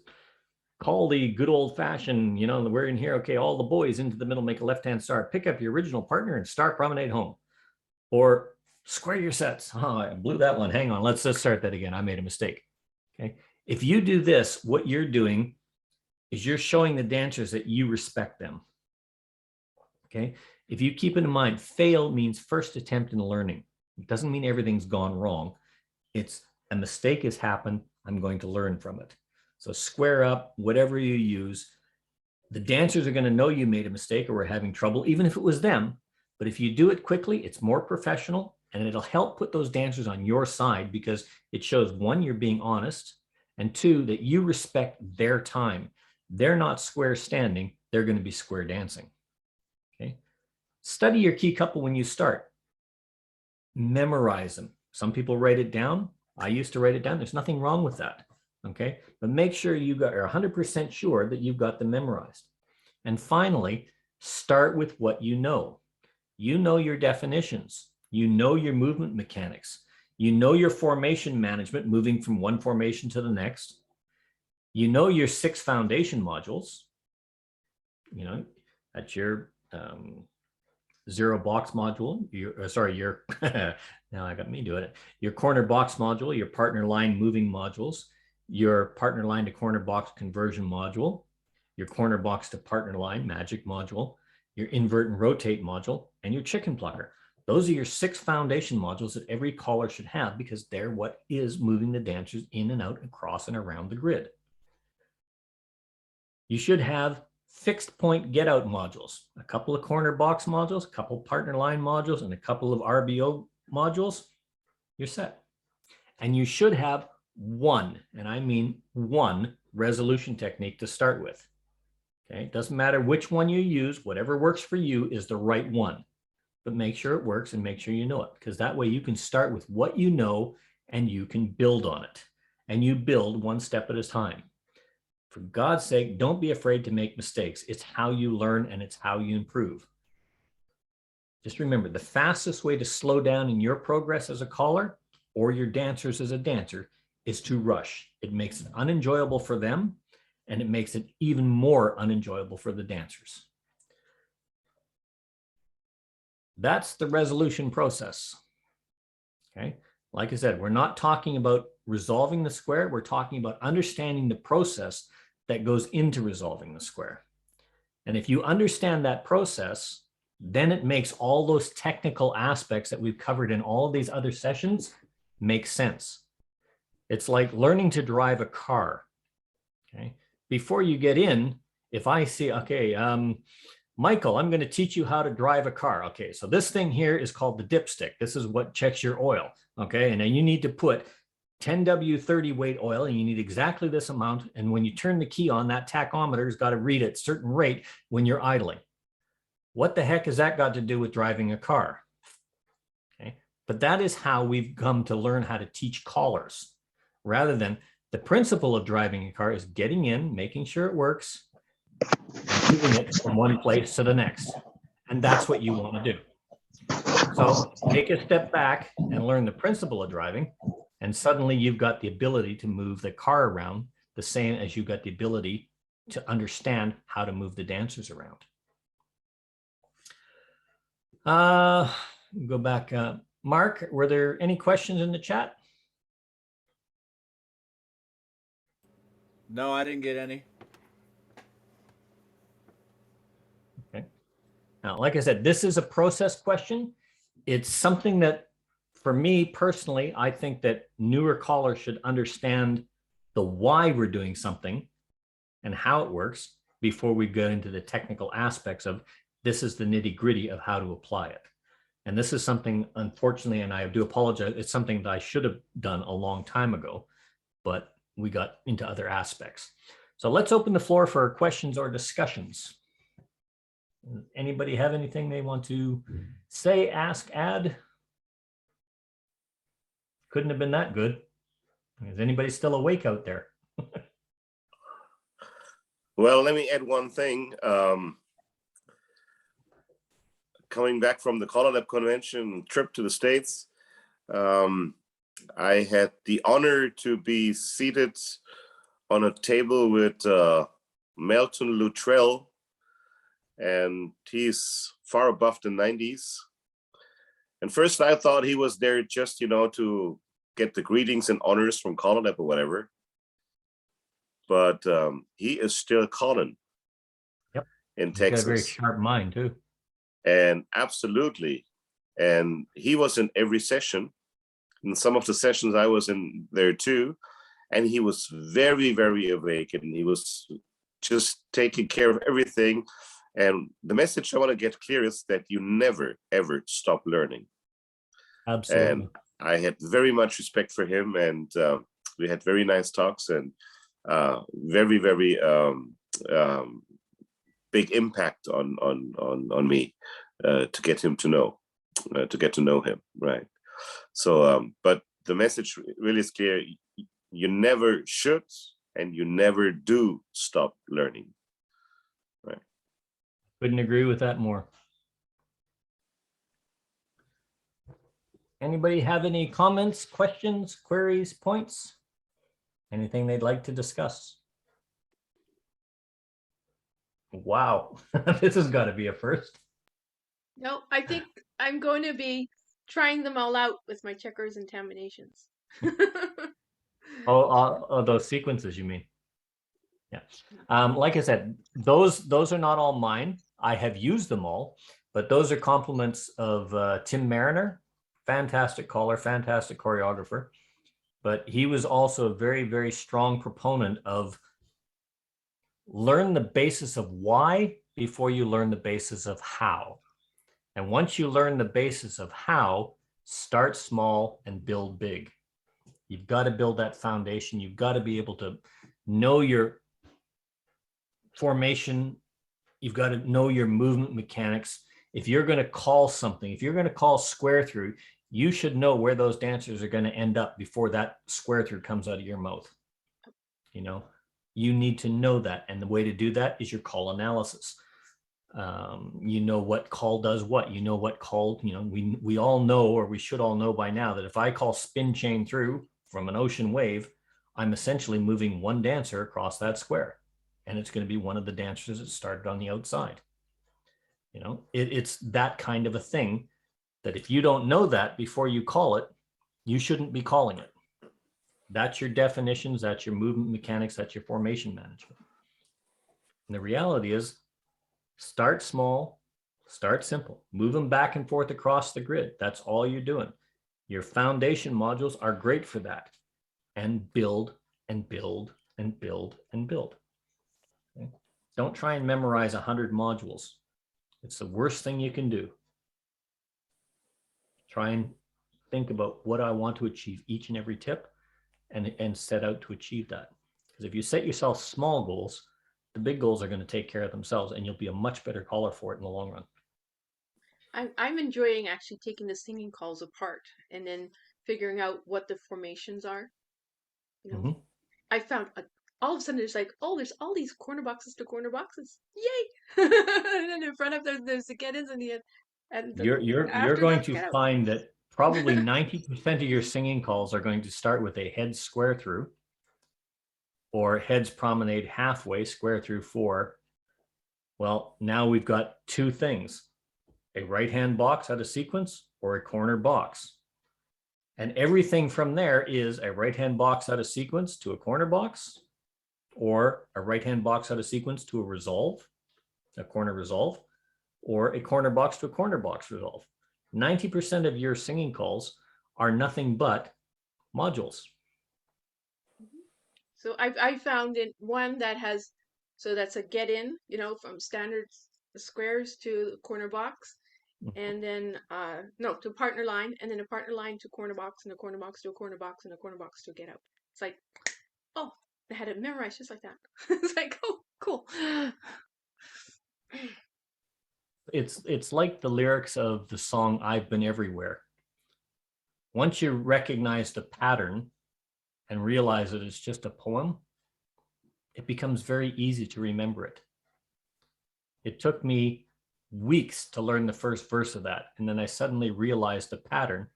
call the good old fashioned, we're in here. Okay, all the boys into the middle, make a left-hand star, pick up your original partner and start promenade home. Or square your sets. I blew that one. Hang on, let's just start that again. I made a mistake. Okay, if you do this, what you're doing is you're showing the dancers that you respect them. Okay, if you keep it in mind, fail means first attempt in learning. It doesn't mean everything's gone wrong. It's a mistake has happened. I'm going to learn from it. So square up, whatever you use. The dancers are going to know you made a mistake or were having trouble, even if it was them. But if you do it quickly, it's more professional and it'll help put those dancers on your side because it shows, one, you're being honest, and two, that you respect their time. They're not square standing. They're going to be square dancing. Okay. Study your key couple when you start. Memorize them. Some people write it down. I used to write it down. There's nothing wrong with that. Okay. But make sure you're 100% sure that you've got them memorized. And finally, start with what you know. You know your definitions. You know your movement mechanics. You know your formation management, moving from one formation to the next. You know your 6 foundation modules. That's your 0 box module. Your now I got me doing it. Your corner box module, your partner line moving modules, your partner line to corner box conversion module, your corner box to partner line magic module, your invert and rotate module, and your chicken plucker. Those are your 6 foundation modules that every caller should have because they're what is moving the dancers in and out, across and around the grid. You should have fixed point get out modules, a couple of corner box modules, a couple partner line modules, and a couple of RBO modules. You're set. And you should have one, and I mean one, resolution technique to start with. Okay, it doesn't matter which one you use, whatever works for you is the right one. But make sure it works and make sure you know it, because that way you can start with what you know and you can build on it. And you build one step at a time. For God's sake, don't be afraid to make mistakes. It's how you learn and it's how you improve. Just remember, the fastest way to slow down in your progress as a caller or your dancers as a dancer is to rush. It makes it unenjoyable for them and it makes it even more unenjoyable for the dancers. That's the resolution process. Okay. Like I said, we're not talking about resolving the square. We're talking about understanding the process that goes into resolving the square. And if you understand that process, then it makes all those technical aspects that we've covered in all of these other sessions make sense. It's like learning to drive a car. Okay. Before you get in, if I see, okay, Michael, I'm going to teach you how to drive a car. Okay, so this thing here is called the dipstick. This is what checks your oil. Okay, and then you need to put 10W30 weight oil, and you need exactly this amount. And when you turn the key on, that tachometer has got to read at a certain rate when you're idling. What the heck has that got to do with driving a car? Okay, but that is how we've come to learn how to teach callers, rather than the principle of driving a car is getting in, making sure it works, and moving it from one place to the next. And that's what you want to do. So take a step back and learn the principle of driving, and suddenly you've got the ability to move the car around the same as you got the ability to understand how to move the dancers around. Go back. Mark, were there any questions in the chat? No, I didn't get any. Okay. Now, like I said, this is a process question. It's something that, for me personally, I think that newer callers should understand the why we're doing something and how it works before we go into the technical aspects of this is the nitty gritty of how to apply it. And this is something, unfortunately, and I do apologize, it's something that I should have done a long time ago, but we got into other aspects. So let's open the floor for questions or discussions. Anybody have anything they want to say, ask, add? Couldn't have been that good. Is anybody still awake out there? Well, let me add one thing. Coming back from the Color Lab convention trip to the States, I had the honor to be seated on a table with Melton Luttrell, and he's far above the 90s. And first I thought he was there just, to get the greetings and honors from Color Lab or whatever. But he is still calling. Yep. In Texas. He's got a very sharp mind too. And absolutely. And he was in every session. In some of the sessions I was in there too. And he was very, very awake, and he was just taking care of everything. And the message I want to get clear is that you never, ever stop learning. Absolutely. And I had very much respect for him, and we had very nice talks, and very, very big impact on me to get him to know him, right? So, but the message really is clear: you never should, and you never do stop learning, right? Couldn't agree with that more. Anybody have any comments, questions, queries, points? Anything they'd like to discuss? Wow, this has got to be a first. No, I think I'm going to be trying them all out with my checkers and terminations. Oh, those sequences, you mean? Yeah. Like I said, those are not all mine. I have used them all, but those are compliments of Tim Mariner. Fantastic caller, fantastic choreographer. But he was also a very, very strong proponent of learn the basis of why before you learn the basis of how. And once you learn the basis of how, start small and build big. You've got to build that foundation. You've got to be able to know your formation. You've got to know your movement mechanics. If you're going to call something, if you're going to call square through, you should know where those dancers are going to end up before that square through comes out of your mouth. You need to know that. And the way to do that is your call analysis. You know what call does what, what call, we all know, or we should all know by now, that if I call spin chain through from an ocean wave, I'm essentially moving one dancer across that square. And it's going to be one of the dancers that started on the outside. You know, it's that kind of a thing that if you don't know that before you call it, you shouldn't be calling it. That's your definitions, that's your movement mechanics, that's your formation management. And the reality is, start small, start simple, move them back and forth across the grid. That's all you're doing. Your foundation modules are great for that. And build and build and build and build. Okay? Don't try and memorize 100 modules. It's the worst thing you can do. Try and think about what I want to achieve each and every tip and set out to achieve that. Because if you set yourself small goals, the big goals are going to take care of themselves and you'll be a much better caller for it in the long run. I'm enjoying actually taking the singing calls apart and then figuring out what the formations are. You know, I found all of a sudden there's like, oh, there's all these corner boxes to corner boxes. Yay! And then in front of there's the get-ins and the and the You're going to find that probably 90% of your singing calls are going to start with a head square through or heads promenade halfway, square through 4. Well, now we've got two things, a right-hand box out of sequence or a corner box. And everything from there is a right-hand box out of sequence to a corner box, or a right-hand box out of sequence to a resolve, a corner resolve, or a corner box to a corner box resolve. 90% of your singing calls are nothing but modules. So I found in one that has, so that's a get in, you know, from standard squares to corner box, and then no, to partner line, and then a partner line to corner box, and a corner box to a corner box, and a corner box to get out. It's like, oh, I had it memorized just like that. It's like, oh, cool. It's like the lyrics of the song I've Been Everywhere. Once you recognize the pattern and realize that it's just a poem, it becomes very easy to remember it. It took me weeks to learn the first verse of that, and then I suddenly realized the pattern,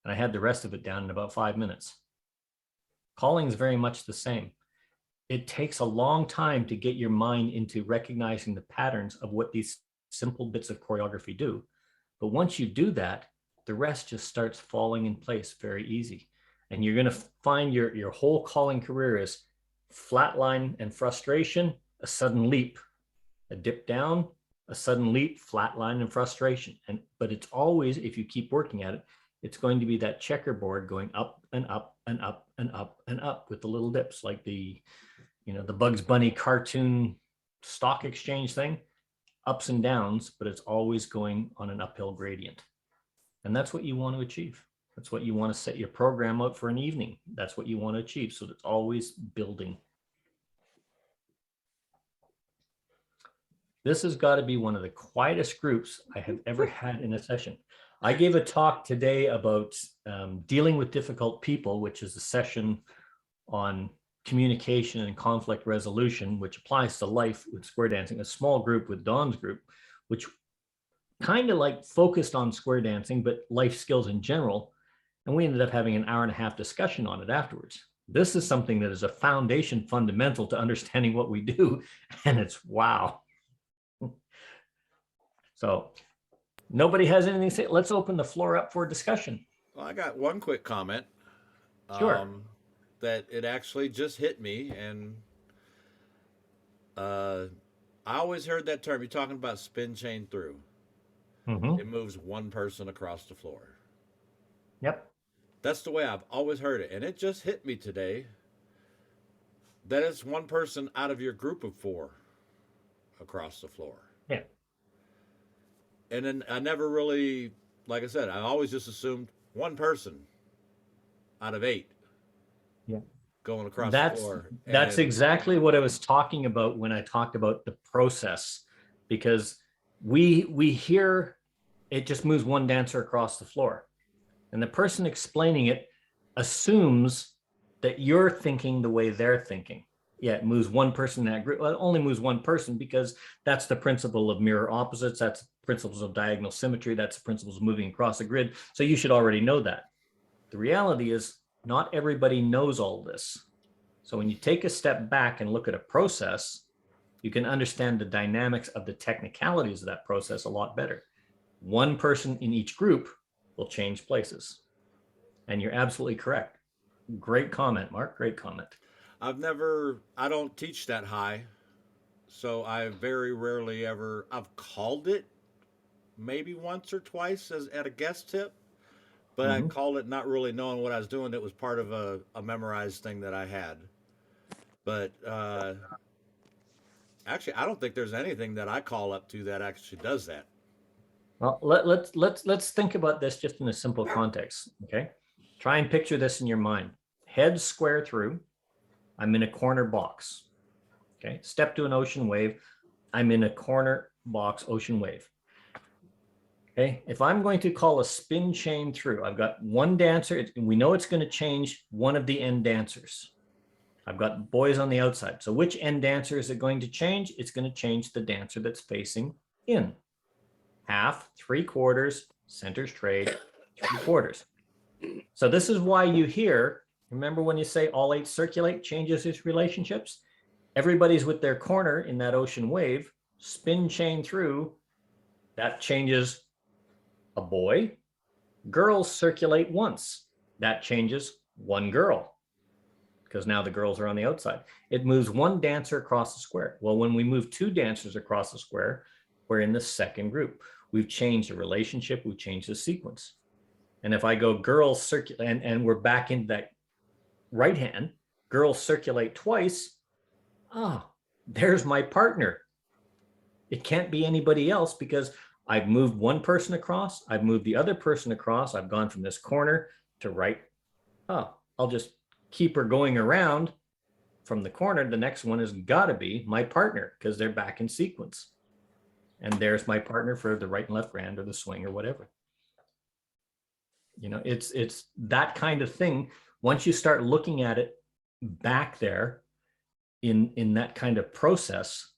and I had the rest of it down in about 5 minutes. Calling is very much the same. It takes a long time to get your mind into recognizing the patterns of what these simple bits of choreography do. But once you do that, the rest just starts falling in place very easy. And you're going to find your whole calling career is flatline and frustration, a sudden leap, a dip down, a sudden leap, flatline and frustration. But it's always, if you keep working at it, it's going to be that checkerboard going up and up and up and up and up with the little dips, like the Bugs Bunny cartoon stock exchange thing, ups and downs, but it's always going on an uphill gradient. And that's what you want to achieve. That's what you want to set your program out for an evening. That's what you want to achieve. So it's always building. This has got to be one of the quietest groups I have ever had in a session. I gave a talk today about dealing with difficult people, which is a session on communication and conflict resolution, which applies to life with square dancing, a small group with Dawn's group, which kind of like focused on square dancing, but life skills in general. And we ended up having an hour and a half discussion on it afterwards. This is something that is a foundation fundamental to understanding what we do. And it's wow. So nobody has anything to say. Let's open the floor up for discussion. Well, I got one quick comment. Sure. That it actually just hit me, and I always heard that term. You're talking about spin chain through. Mm-hmm. It moves one person across the floor. Yep. That's the way I've always heard it, and it just hit me today that it's one person out of your group of 4 across the floor. Yeah. And then I never really, like I said, I always just assumed one person out of 8. Yeah. Going across the floor. That's exactly what I was talking about when I talked about the process, because we hear it just moves one dancer across the floor, and the person explaining it assumes that you're thinking the way they're thinking. Yeah, it moves one person in that group. Well, it only moves one person because that's the principle of mirror opposites. That's principles of diagonal symmetry. That's the principles of moving across the grid. So you should already know that. The reality is not everybody knows all this. So when you take a step back and look at a process, you can understand the dynamics of the technicalities of that process a lot better. One person in each group will change places. And you're absolutely correct. Great comment, Mark. Great comment. I don't teach that high. So I very rarely ever, I've called it maybe once or twice as at a guest tip, but I called it not really knowing what I was doing. It was part of a memorized thing that I had. But actually, I don't think there's anything that I call up to that actually does that. Well, let's think about this just in a simple context. Okay, try and picture this in your mind. Head square through. I'm in a corner box. Okay, step to an ocean wave. I'm in a corner box ocean wave. Okay, if I'm going to call a spin chain through, I've got one dancer. We know it's going to change one of the end dancers. I've got boys on the outside. So which end dancer is it going to change? It's going to change the dancer that's facing in. Half, 3/4, centers trade, 3/4. So this is why you hear, remember when you say all 8 circulate, changes its relationships? Everybody's with their corner in that ocean wave, spin chain through, that changes a boy. Girls circulate once, that changes one girl, because now the girls are on the outside. It moves one dancer across the square. Well, when we move 2 dancers across the square, we're in the second group. We've changed the relationship, we've changed the sequence. And if I go girls circulate, and we're back into that right hand, girls circulate twice, there's my partner. It can't be anybody else because I've moved one person across, I've moved the other person across, I've gone from this corner to right. I'll just keep her going around from the corner. The next one has got to be my partner because they're back in sequence. And there's my partner for the right and left hand or the swing or whatever. You know, it's that kind of thing. Once you start looking at it back there in that kind of process,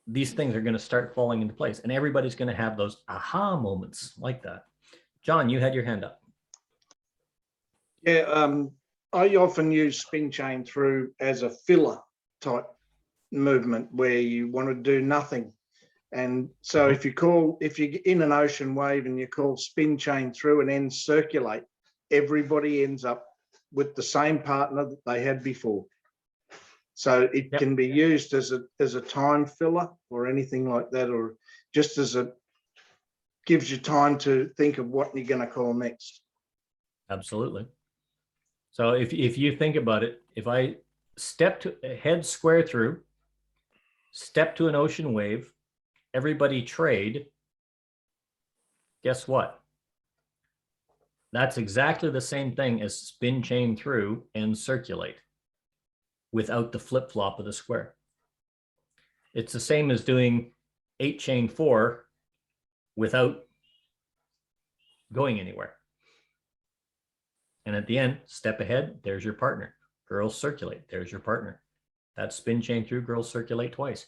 these things are going to start falling into place, and everybody's going to have those aha moments like that. John, you had your hand up. Yeah, I often use spin chain through as a filler type movement where you want to do nothing. And so if you're in an ocean wave and you call spin chain through and then circulate, everybody ends up with the same partner that they had before. So it can be used as a time filler or anything like that, or just as gives you time to think of what you're going to call next. Absolutely. So if you think about it, if I step to head square through, step to an ocean wave, everybody trade, guess what? That's exactly the same thing as spin chain through and circulate without the flip-flop of the square. It's the same as doing 8 chain 4 without going anywhere. And at the end, step ahead, there's your partner. Girls circulate, there's your partner. That's spin chain through, girls circulate twice.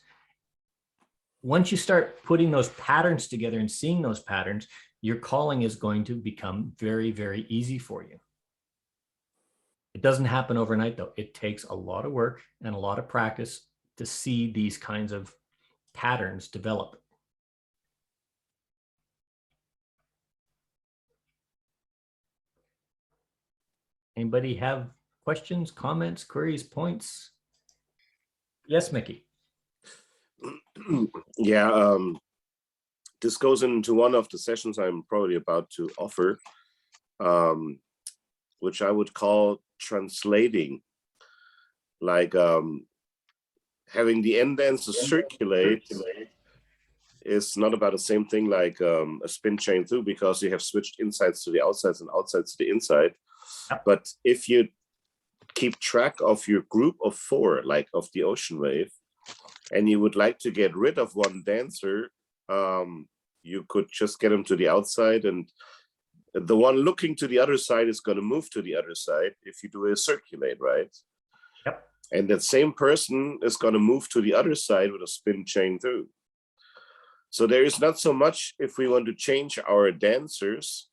Once you start putting those patterns together and seeing those patterns, your calling is going to become very, very easy for you. It doesn't happen overnight, though. It takes a lot of work and a lot of practice to see these kinds of patterns develop. Anybody have questions, comments, queries, points? Yes, Mickey. Yeah, this goes into one of the sessions I'm probably about to offer, which I would call translating, like having the end dancers circulate is not about the same thing like a spin chain through, because you have switched insides to the outsides and outsides to the inside. But if you keep track of your group of 4, like of the ocean wave, and you would like to get rid of one dancer, you could just get him to the outside, and the one looking to the other side is going to move to the other side if you do a circulate, right? Yep. And that same person is going to move to the other side with a spin chain through. So there is not so much if we want to change our dancers.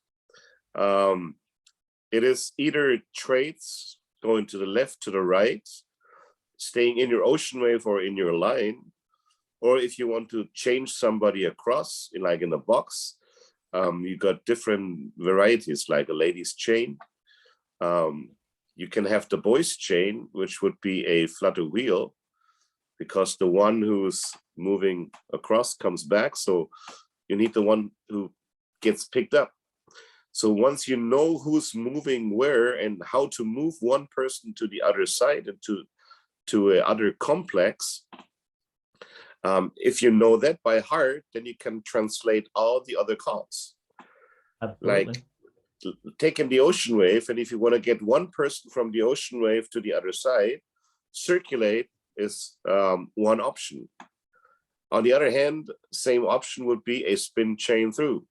It is either trades going to the left, to the right. staying in your ocean wave or in your line, or if you want to change somebody across, like in a box, you got different varieties, like a lady's chain. You can have the boys' chain, which would be a flutter wheel, because the one who's moving across comes back. So you need the one who gets picked up. So once you know who's moving where and how to move one person to the other side and to a other complex, if you know that by heart, then you can translate all the other calls. Absolutely. Like taking the ocean wave, and if you want to get one person from the ocean wave to the other side, circulate is one option. On the other hand, same option would be a spin chain through.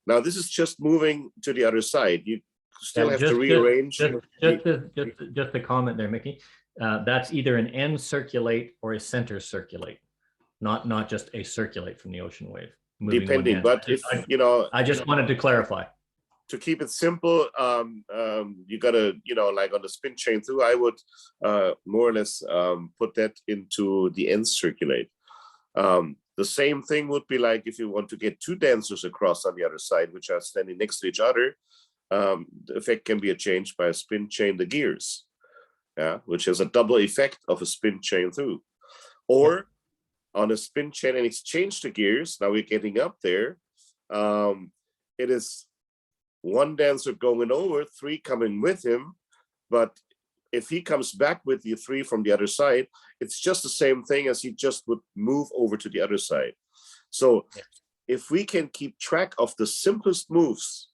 Now this is just moving to the other side. You still have to rearrange. Just a comment there, Mickey. That's either an end circulate or a center circulate, not just a circulate from the ocean wave. Depending, but if you know, I just wanted to clarify. To keep it simple, you gotta, like on the spin chain through, I would more or less put that into the end circulate. The same thing would be like if you want to get two dancers across on the other side, which are standing next to each other, the effect can be changed by a spin chain the gears, which has a double effect of a spin chain through. Or on a spin chain and exchange the gears, now we're getting up there, it is one dancer going over, three coming with him, but if he comes back with the three from the other side, it's just the same thing as he just would move over to the other side. So if we can keep track of the simplest moves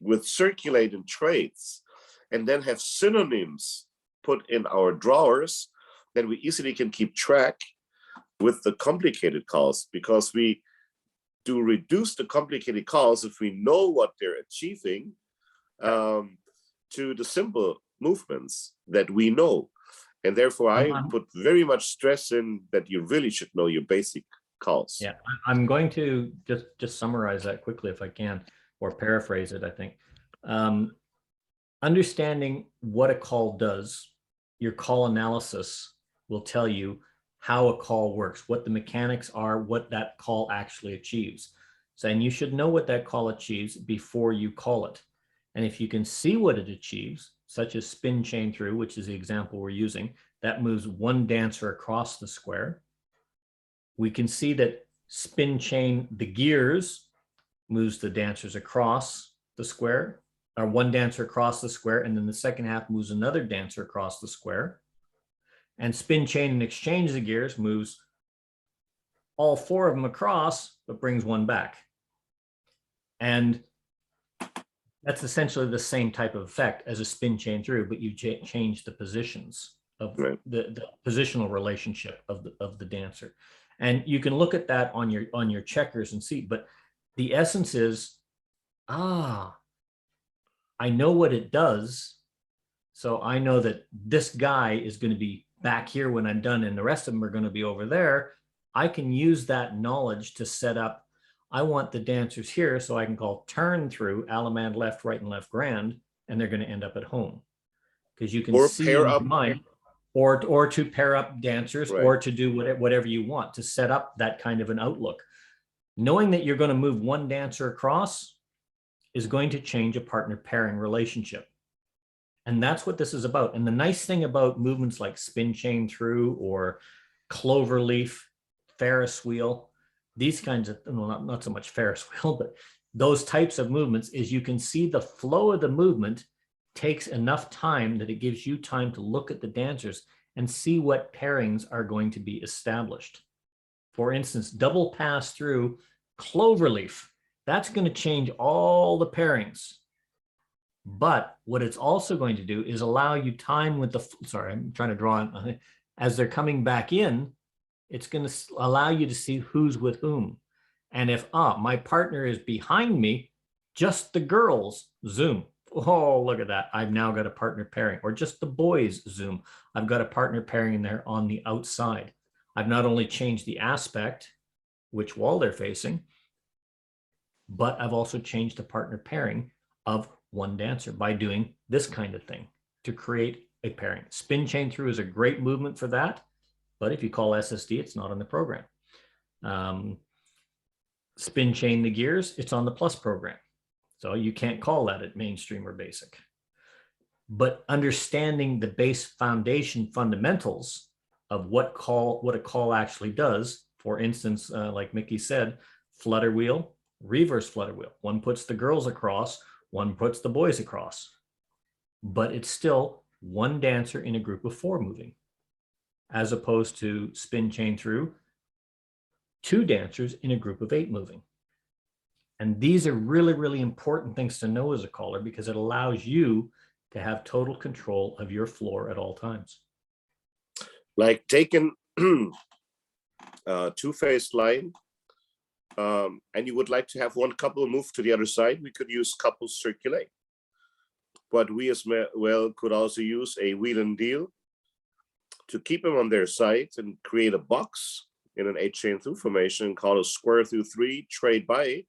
with circulate and trades, and then have synonyms put in our drawers, then we easily can keep track with the complicated calls, because we do reduce the complicated calls if we know what they're achieving to the simple movements that we know. And therefore I put very much stress in that you really should know your basic calls. Yeah, I'm going to just summarize that quickly if I can, or paraphrase it, I think. Understanding what a call does, your call analysis will tell you how a call works, what the mechanics are, what that call actually achieves. So, and you should know what that call achieves before you call it. And if you can see what it achieves, such as spin chain through, which is the example we're using, that moves one dancer across the square. We can see that spin chain, the gears, moves the dancers across the square, or one dancer across the square, and then the second half moves another dancer across the square. And spin chain and exchange the gears moves all four of them across, but brings one back. And that's essentially the same type of effect as a spin chain through, but you change the positions of the positional relationship of the dancer. And you can look at that on your checkers and see, but the essence is, I know what it does. So I know that this guy is going to be back here when I'm done, and the rest of them are going to be over there. I can use that knowledge to set up, I want the dancers here, so I can call turn through, Allemande left, right, and left grand, and they're going to end up at home. Because you can or see pair in up, mind, or to pair up dancers, right, or to do whatever you want to set up that kind of an outlook. Knowing that you're going to move one dancer across is going to change a partner pairing relationship. And that's what this is about. And the nice thing about movements like spin chain through or cloverleaf, Ferris wheel, these kinds of, well, not so much Ferris wheel, but those types of movements is you can see the flow of the movement takes enough time that it gives you time to look at the dancers and see what pairings are going to be established. For instance, double pass through cloverleaf, that's going to change all the pairings. But what it's also going to do is allow you time with the, sorry, I'm trying to draw on, as they're coming back in, it's going to allow you to see who's with whom. And if, my partner is behind me, just the girls, zoom. Oh, look at that. I've now got a partner pairing. Or just the boys, zoom. I've got a partner pairing in there on the outside. I've not only changed the aspect, which wall they're facing, but I've also changed the partner pairing of one dancer by doing this kind of thing to create a pairing. Spin chain through is a great movement for that, but if you call SSD, it's not on the program. Spin chain the gears, it's on the plus program. So you can't call that at mainstream or basic. But understanding the base foundation fundamentals of what a call actually does, for instance, like Mickey said, flutter wheel, reverse flutter wheel. One puts the girls across, one puts the boys across. But it's still one dancer in a group of 4 moving, as opposed to spin chain through, 2 dancers in a group of 8 moving. And these are really, really important things to know as a caller, because it allows you to have total control of your floor at all times. Like taking a 2-phase line, and you would like to have one couple move to the other side, we could use couples circulate. But we as well could also use a wheel and deal to keep them on their side and create a box in an 8 chain through formation and call a square through 3 trade by.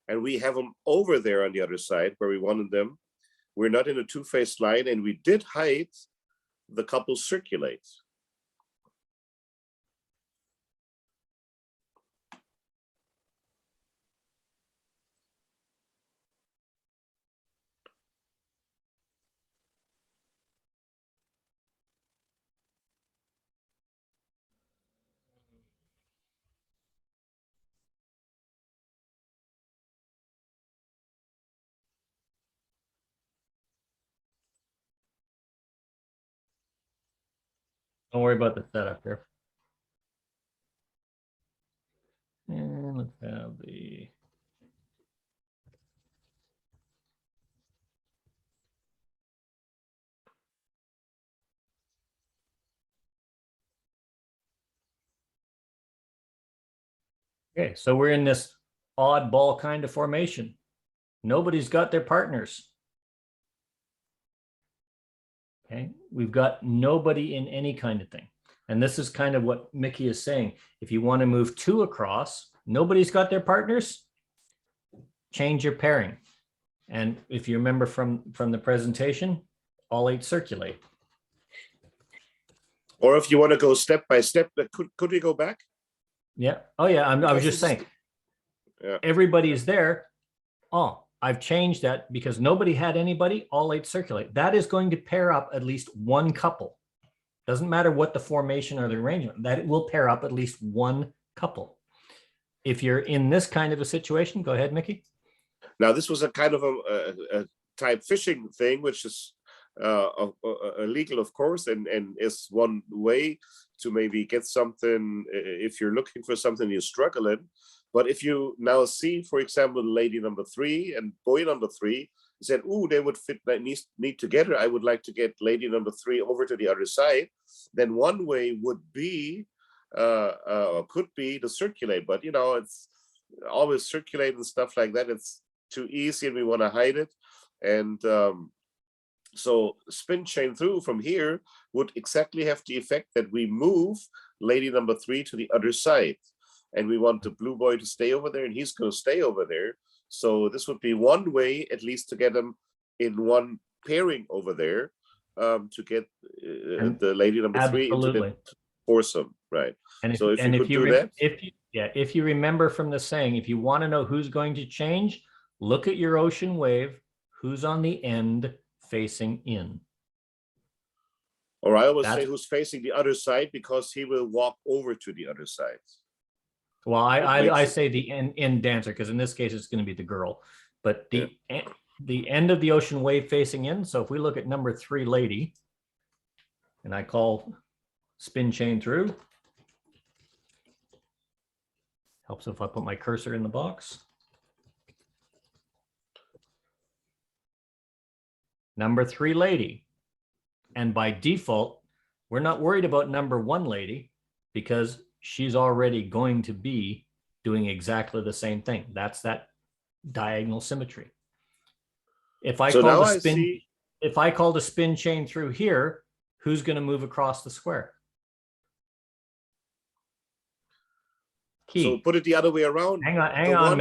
And we have them over there on the other side where we wanted them. We're not in a 2-phase line, and we did hide the couples circulate. Don't worry about the setup here. And let's have the okay, so we're in this oddball kind of formation. Nobody's got their partners. Okay, we've got nobody in any kind of thing. And this is kind of what Mickey is saying. If you want to move 2 across, nobody's got their partners, change your pairing. And if you remember from the presentation, all 8 circulate. Or if you want to go step by step, could we go back? Yeah. Oh, yeah. I was just saying, yeah. Everybody is there. Oh, I've changed that because nobody had anybody. All 8 circulate. That is going to pair up at least one couple. Doesn't matter what the formation or the arrangement, that it will pair up at least one couple. If you're in this kind of a situation, go ahead, Mickey. Now, this was a kind of a type fishing thing, which is illegal, of course, and is one way to maybe get something if you're looking for something you struggle in. But if you now see, for example, lady number 3 and boy number 3 said, "Ooh, they would fit neat together. I would like to get lady number 3 over to the other side." Then one way would be, or could be, to circulate. But you know, it's always circulate and stuff like that. It's too easy, and we want to hide it. And so spin chain through from here would exactly have the effect that we move lady number 3 to the other side. And we want the blue boy to stay over there, and he's going to stay over there. So this would be one way, at least, to get them in one pairing over there, to get the lady number 3 into the foursome, right? And so if you could do that, if you remember from the saying, if you want to know who's going to change, look at your ocean wave. Who's on the end facing in? Or I always say who's facing the other side, because he will walk over to the other side. Well, I say the end dancer, because in this case it's going to be the girl, but the end of the ocean wave facing in. So if we look at number 3 lady, and I call spin chain through, helps if I put my cursor in the box. Number 3 lady, and by default we're not worried about number 1 lady, because she's already going to be doing exactly the same thing. That's that diagonal symmetry. If I call the spin chain through here, who's going to move across the square? Key. So put it the other way around. Hang on,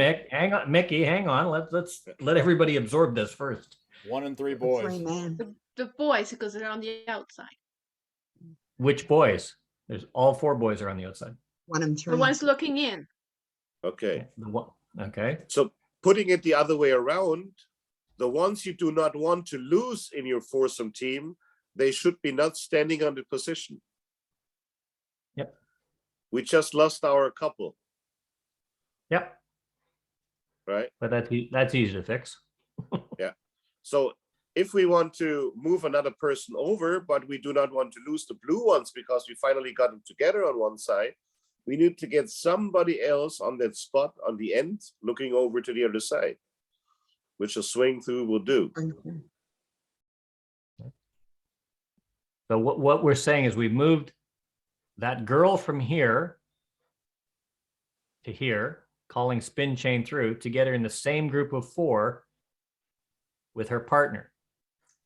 Mickey. Hang on. Let's let everybody absorb this first. 1 and 3 boys. The boys, because they're on the outside. Which boys? There's all 4 boys are on the outside. One and The three. ones looking in. Okay. The one, okay. So putting it the other way around, the ones you do not want to lose in your foursome team, they should be not standing on the position. Yep. We just lost our couple, Yep. right? But that's easy to fix. So if we want to move another person over, but we do not want to lose the blue ones because we finally got them together on one side, we need to get somebody else on that spot on the end, looking over to the other side, which a swing through will do. Okay. So what we're saying is we moved that girl from here to here, calling spin chain through, to get her in the same group of 4 with her partner.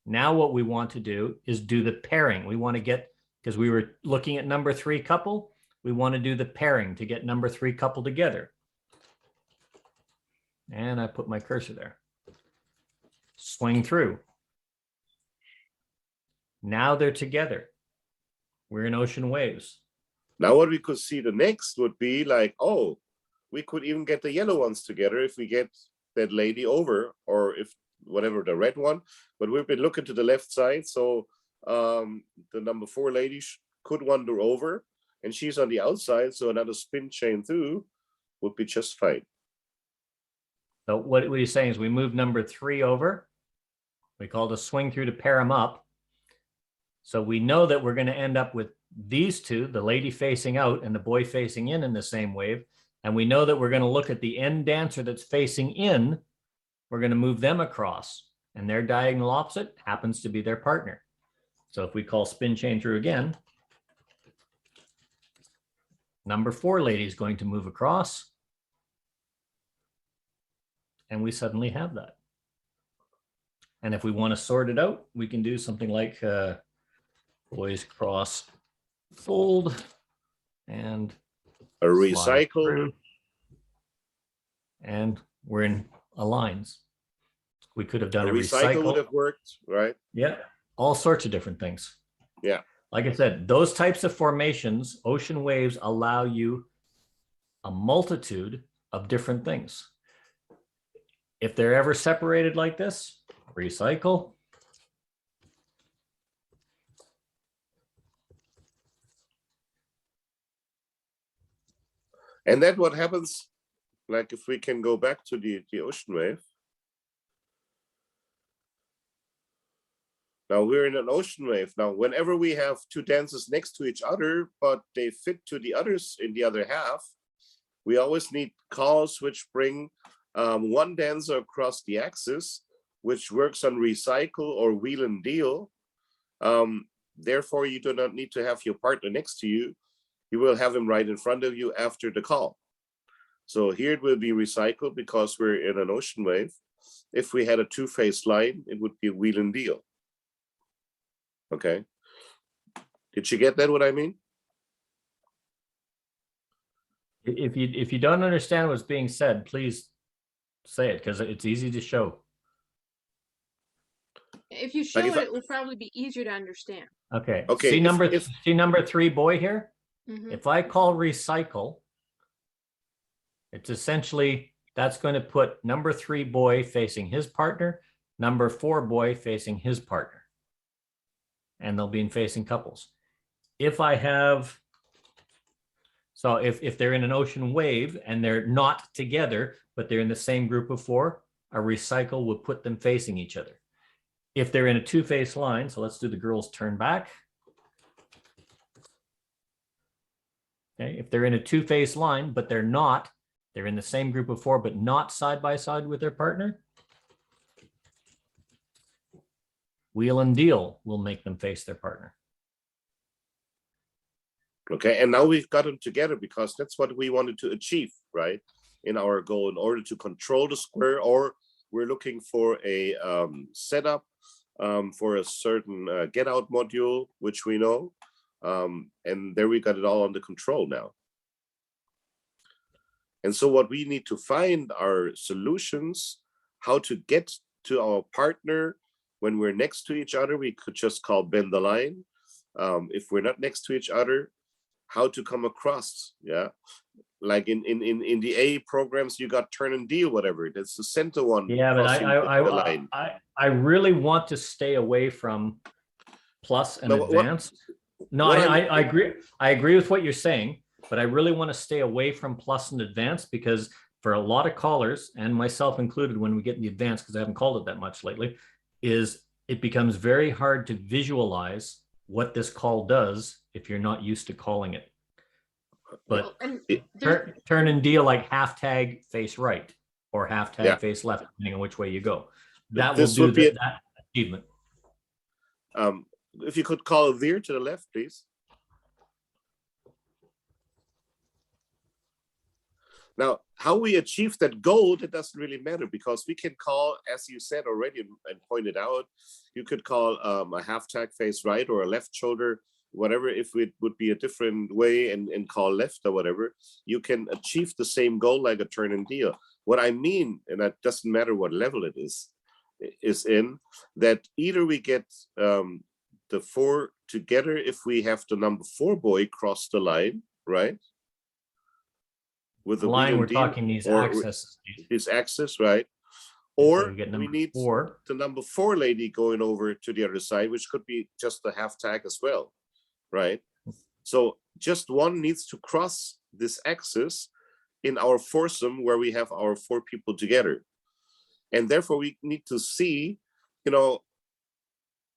Now what we want to do is do the pairing. We want to get, because we were looking at number 3 couple, we want to do the pairing to get number 3 couple together. And I put my cursor there. Swing through. Now they're together. We're in ocean waves. Now what we could see the next would be like, oh, we could even get the yellow ones together if we get that lady over, or if whatever, the red one. But we've been looking to the left side, so the number 4 lady could wander over, and she's on the outside, so another spin chain through would be just fine. So what he's saying is we move number 3 over. We call it a swing through to pair them up. So we know that we're going to end up with these 2, the lady facing out and the boy facing in the same wave. And we know that we're going to look at the end dancer that's facing in. We're going to move them across, and their diagonal opposite happens to be their partner. So if we call spin chain through again, number 4 lady is going to move across. And we suddenly have that. And if we want to sort it out, we can do something like boys cross fold and A slide recycle. through. And we're in aligns. We could have done a recycle would recycle. have worked, right? Yeah, all sorts of different things. Yeah. Like I said, those types of formations, ocean waves, allow you a multitude of different things. If they're ever separated like this, recycle. And then what happens, like if we can go back to the ocean wave. Now we're in an ocean wave. Now, whenever we have 2 dancers next to each other, but they fit to the others in the other half, we always need calls which bring one dancer across the axis, which works on recycle or wheel and deal. Therefore, you do not need to have your partner next to you. You will have him right in front of you after the call. So here it will be recycled because we're in an ocean wave. If we had a 2-phase line, it would be a wheel and deal. Okay. Did you get that, what I mean? If you don't understand what's being said, please say it, because it's easy to show. If you show Like if it, it will probably be easier to understand. Okay. Okay, See if- see number 3 boy here? Mhm. If I call recycle, it's essentially, that's going to put number 3 boy facing his partner, number 4 boy facing his partner. And they'll be in facing couples. If I have, so if they're in an ocean wave and they're not together, but they're in the same group of 4, a recycle will put them facing each other. If they're in a 2-phase line, so let's do the girls turn back. Okay, if they're in a 2-phase line, but they're not, they're in the same group of 4, but not side by side with their partner, wheel and deal will make them face their partner. Okay, and now we've got them together because that's what we wanted to achieve, right? In our goal, in order to control the square, or we're looking for a setup for a certain get out module, which we know. And there we got it all under control now. And so what we need to find are solutions, how to get to our partner When we're next to each other, we could just call bend the line. If we're not next to each other, how to come across, yeah? Like in the A programs, you got turn and deal, whatever. That's the center one. Yeah, but the line. I really want to stay away from plus and No, advanced. No, I agree. I agree with what you're saying, but I really want to stay away from plus and advanced, because for a lot of callers, and myself included, when we get in the advanced, because I haven't called it that much lately, is it becomes very hard to visualize what this call does if you're not used to calling it. But turn and deal, like half tag face right or half tag face left, depending on which way you go. That will do that achievement. If you could call veer to the left, please. Now, how we achieve that goal, that doesn't really matter, because we can call, as you said already and pointed out, you could call a half tag face right or a left shoulder, whatever. If it would be a different way and call left or whatever, you can achieve the same goal like a turn and deal. What I mean, and that doesn't matter what level it is in, that either we get the 4 together if we have the number 4 boy cross the line, right? With the line, we're talking these accesses. His access, right? Or so we need 4. The number 4 lady going over to the other side, which could be just a half tag as well, right? So just one needs to cross this axis in our foursome where we have our 4 people together. And therefore we need to see,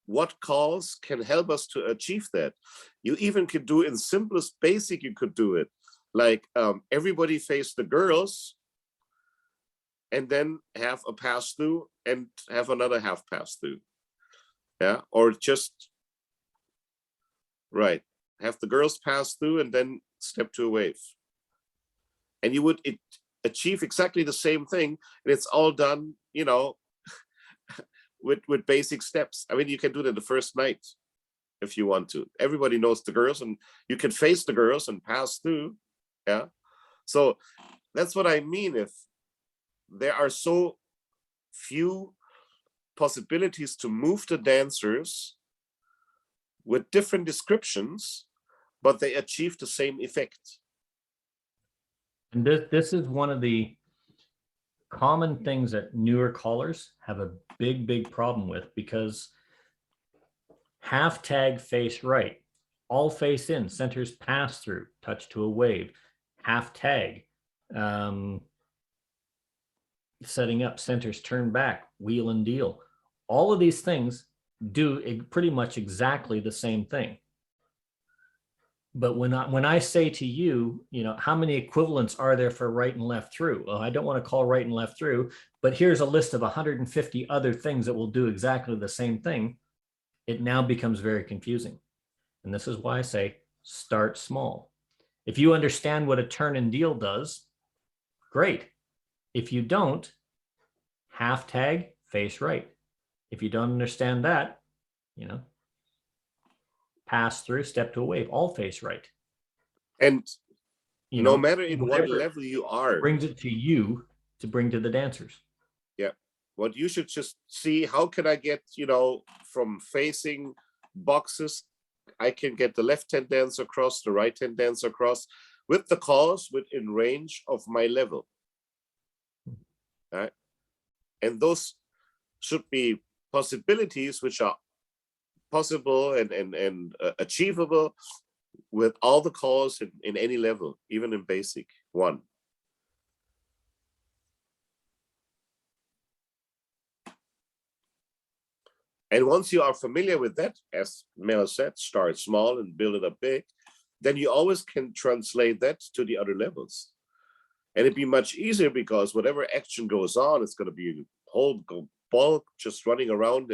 what calls can help us to achieve that. You even could do in simplest basic, you could do it. Like everybody face the girls and then have a pass through and have another half pass through. Yeah, or just, right, have the girls pass through and then step to a wave. And you would achieve exactly the same thing. And it's all done, with basic steps. I mean, you can do that the first night if you want to. Everybody knows the girls and you can face the girls and pass through. Yeah. So that's what I mean. If there are so few possibilities to move the dancers with different descriptions, but they achieve the same effect. And this is one of the common things that newer callers have a big problem with, because half tag face right, all face in, centers pass through, touch to a wave, half tag, setting up, centers turn back, wheel and deal. All of these things do pretty much exactly the same thing. But when I say to you, how many equivalents are there for right and left through? Well, I don't want to call right and left through, but here's a list of 150 other things that will do exactly the same thing. It now becomes very confusing. And this is why I say start small. If you understand what a turn and deal does, great. If you don't, half tag, face right. If you don't understand that, pass through, step to a wave, all face right. And no matter in what level you are, brings it to you to bring to the dancers. Yeah. What you should just see, how can I get, from facing boxes, I can get the left-hand dancer across, the right-hand dancer across, with the calls within range of my level. Right? And those should be possibilities which are possible and achievable with all the calls in any level, even in basic 1. And once you are familiar with that, as Mel said, start small and build it up big, then you always can translate that to the other levels. And it'd be much easier, because whatever action goes on, it's going to be a whole ball just running around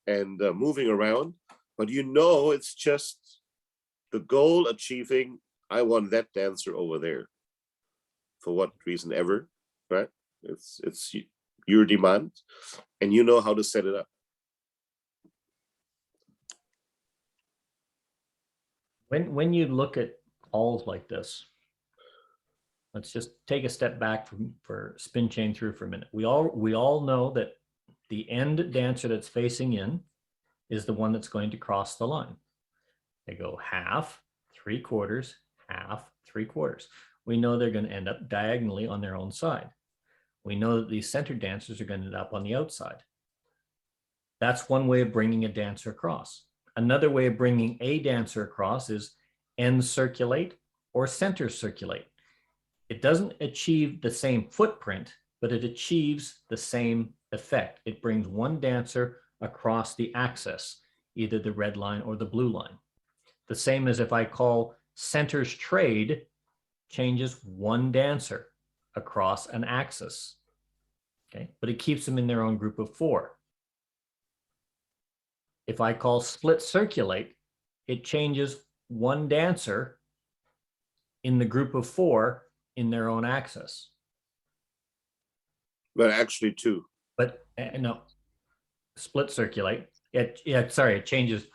and moving around. But it's just the goal achieving, I want that dancer over there. For what reason ever, right? It's your demand, and you know how to set it up. When you look at calls like this, let's just take a step back for spin chain through for a minute. We all know that the end dancer that's facing in is the one that's going to cross the line. They go half, 3/4, half, 3/4. We know they're going to end up diagonally on their own side. We know that these center dancers are going to end up on the outside. That's one way of bringing a dancer across. Another way of bringing a dancer across is end circulate or center circulate. It doesn't achieve the same footprint, but it achieves the same effect. It brings one dancer across the axis, either the red line or the blue line. The same as if I call centers trade, changes one dancer across an axis. Okay, but it keeps them in their own group of 4. If I call split circulate, it changes one dancer in the group of 4 in their own axis. But actually 2. But no, split circulate. It changes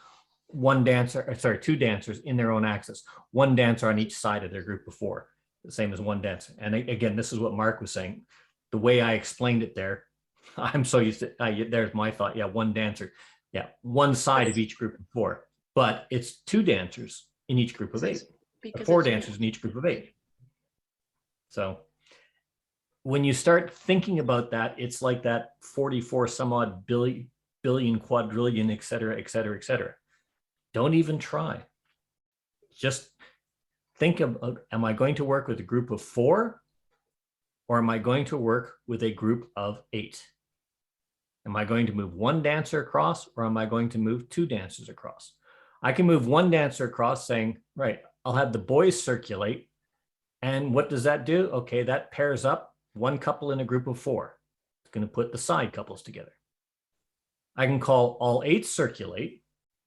one dancer, 2 dancers in their own axis. One dancer on each side of their group of 4, the same as one dancer. And again, this is what Mark was saying. The way I explained it there, I'm so used to, there's my thought. Yeah, one dancer. Yeah, one side of each group of 4. But it's 2 dancers in each group of 8. Because 4 it's dancers in each group of 8. So when you start thinking about that, it's like that 44 some odd billion, quadrillion, et cetera, et cetera, et cetera. Don't even try. Just think of, am I going to work with a group of 4 or am I going to work with a group of 8? Am I going to move one dancer across or am I going to move 2 dancers across? I can move one dancer across saying, right, I'll have the boys circulate. And what does that do? Okay, that pairs up one couple in a group of 4. It's going to put the side couples together. I can call all 8 circulate.